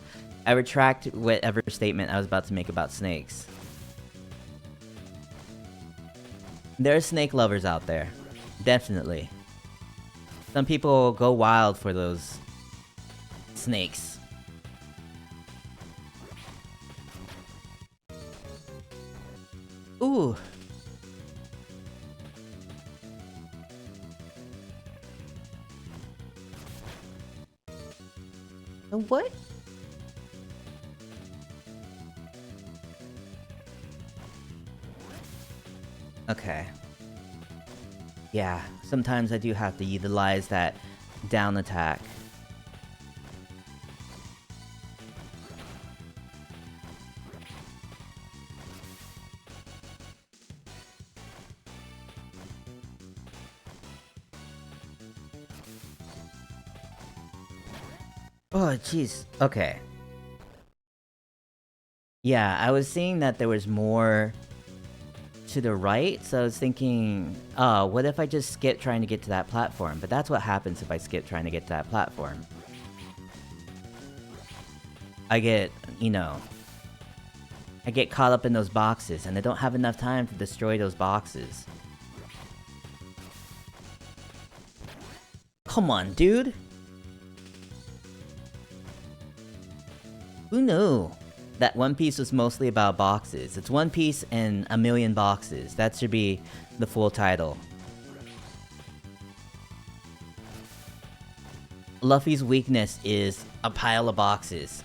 I retract whatever statement I was about to make about snakes. There are snake lovers out there. Definitely. Some people go wild for those snakes. Ooh. What? Okay. Yeah, sometimes I do have to utilize that down attack. Oh, jeez. Okay. Yeah, I was seeing that there was more to the right, so I was thinking, oh, what if I just skip trying to get to that platform? But that's what happens if I skip trying to get to that platform. I get, you know... I get caught up in those boxes, and I don't have enough time to destroy those boxes. Come on, dude! Who knew that One Piece was mostly about boxes? It's One Piece and a million boxes. That should be the full title. Luffy's weakness is a pile of boxes.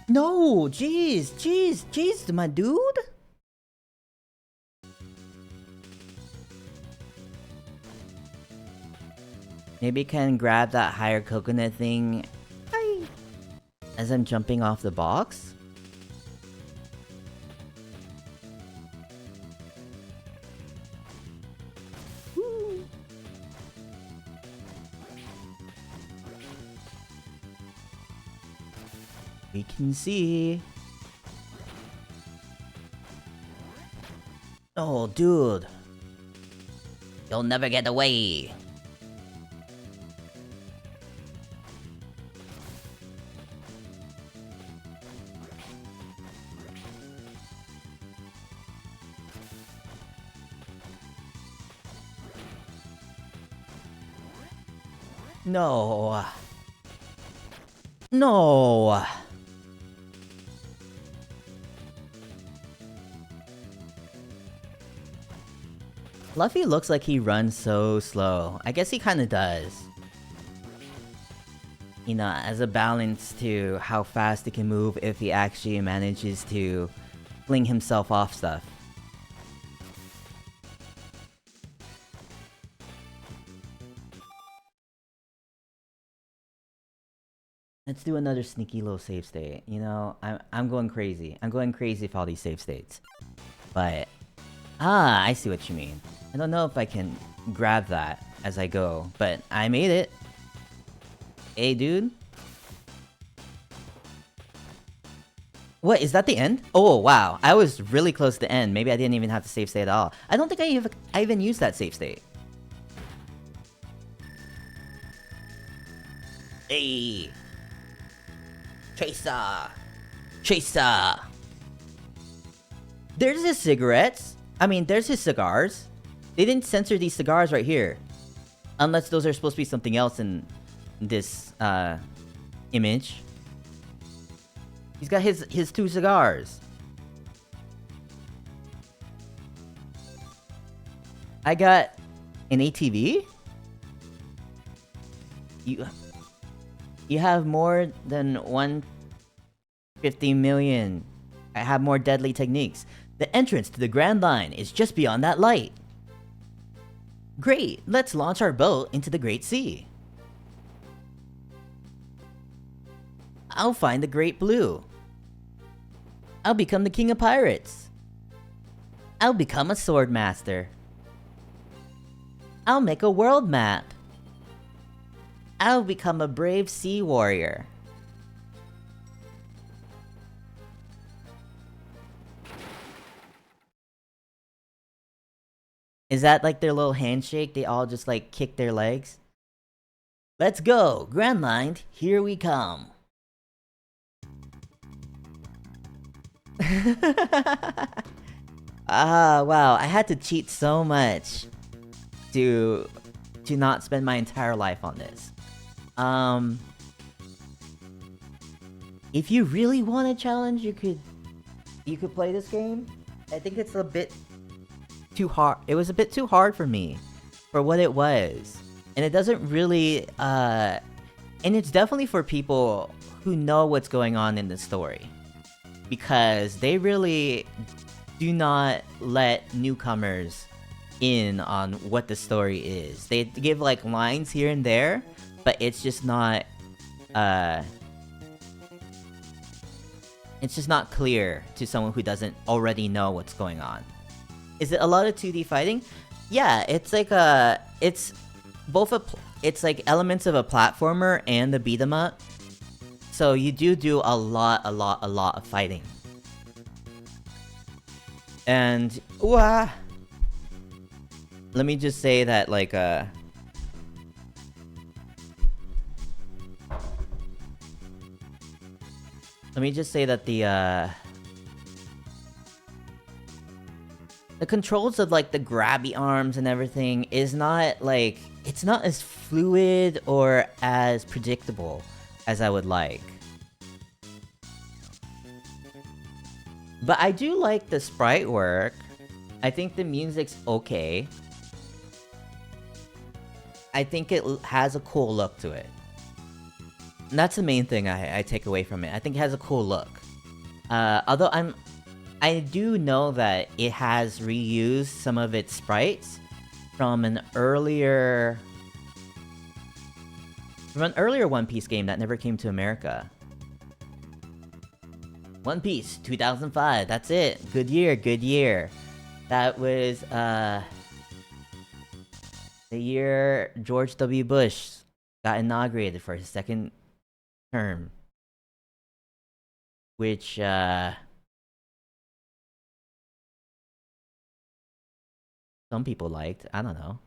No! Jeez, my dude! Maybe I can grab that higher coconut thing as I'm jumping off the box? Woo. We can see. Oh, dude. You'll never get away. No. No. Luffy looks like he runs so slow. I guess he kinda does. You know, as a balance to how fast he can move if he actually manages to fling himself off stuff. Let's do another sneaky little save state. You know, I'm going crazy. I'm going crazy for all these save states. But... ah, I see what you mean. I don't know if I can grab that as I go, but I made it. Hey, dude. What, is that the end? Oh, wow. I was really close to the end. Maybe I didn't even have to save state at all. I don't think I even used that save state. Hey! Chaser! Chaser! There's his cigarettes. I mean, there's his cigars. They didn't censor these cigars right here. Unless those are supposed to be something else in this, image. He's got his 2 cigars. I got an ATV? You have more than 150 million. I have more deadly techniques. The entrance to the Grand Line is just beyond that light. Great, let's launch our boat into the Great Sea. I'll find the Great Blue. I'll become the King of Pirates. I'll become a sword master. I'll make a world map. I'll become a brave sea warrior. Is that like their little handshake? They all just like kick their legs? Let's go! Grand Line, here we come! Wow, I had to cheat so much to not spend my entire life on this. If you really want a challenge, you could play this game. I think it's a bit too hard. It was a bit too hard for me for what it was. And it doesn't really and it's definitely for people who know what's going on in the story. Because they really do not let newcomers in on what the story is. They give like lines here and there, but it's just not clear to someone who doesn't already know what's going on. Is it a lot of 2D fighting? Yeah, it's like it's like elements of a platformer and a beat 'em up. So you do a lot of fighting. And let me just say that like let me just say that the controls of like the grabby arms and everything is not like, it's not as fluid or as predictable as I would like. But I do like the sprite work. I think the music's okay. I think it has a cool look to it. And that's the main thing I take away from it. I think it has a cool look. Although I do know that it has reused some of its sprites from an earlier One Piece game that never came to America. One Piece, 2005, that's it. Good year, good year. That was, the year George W. Bush got inaugurated for his second term. Which, some people liked. I don't know.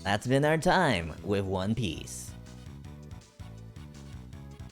That's been our time with One Piece.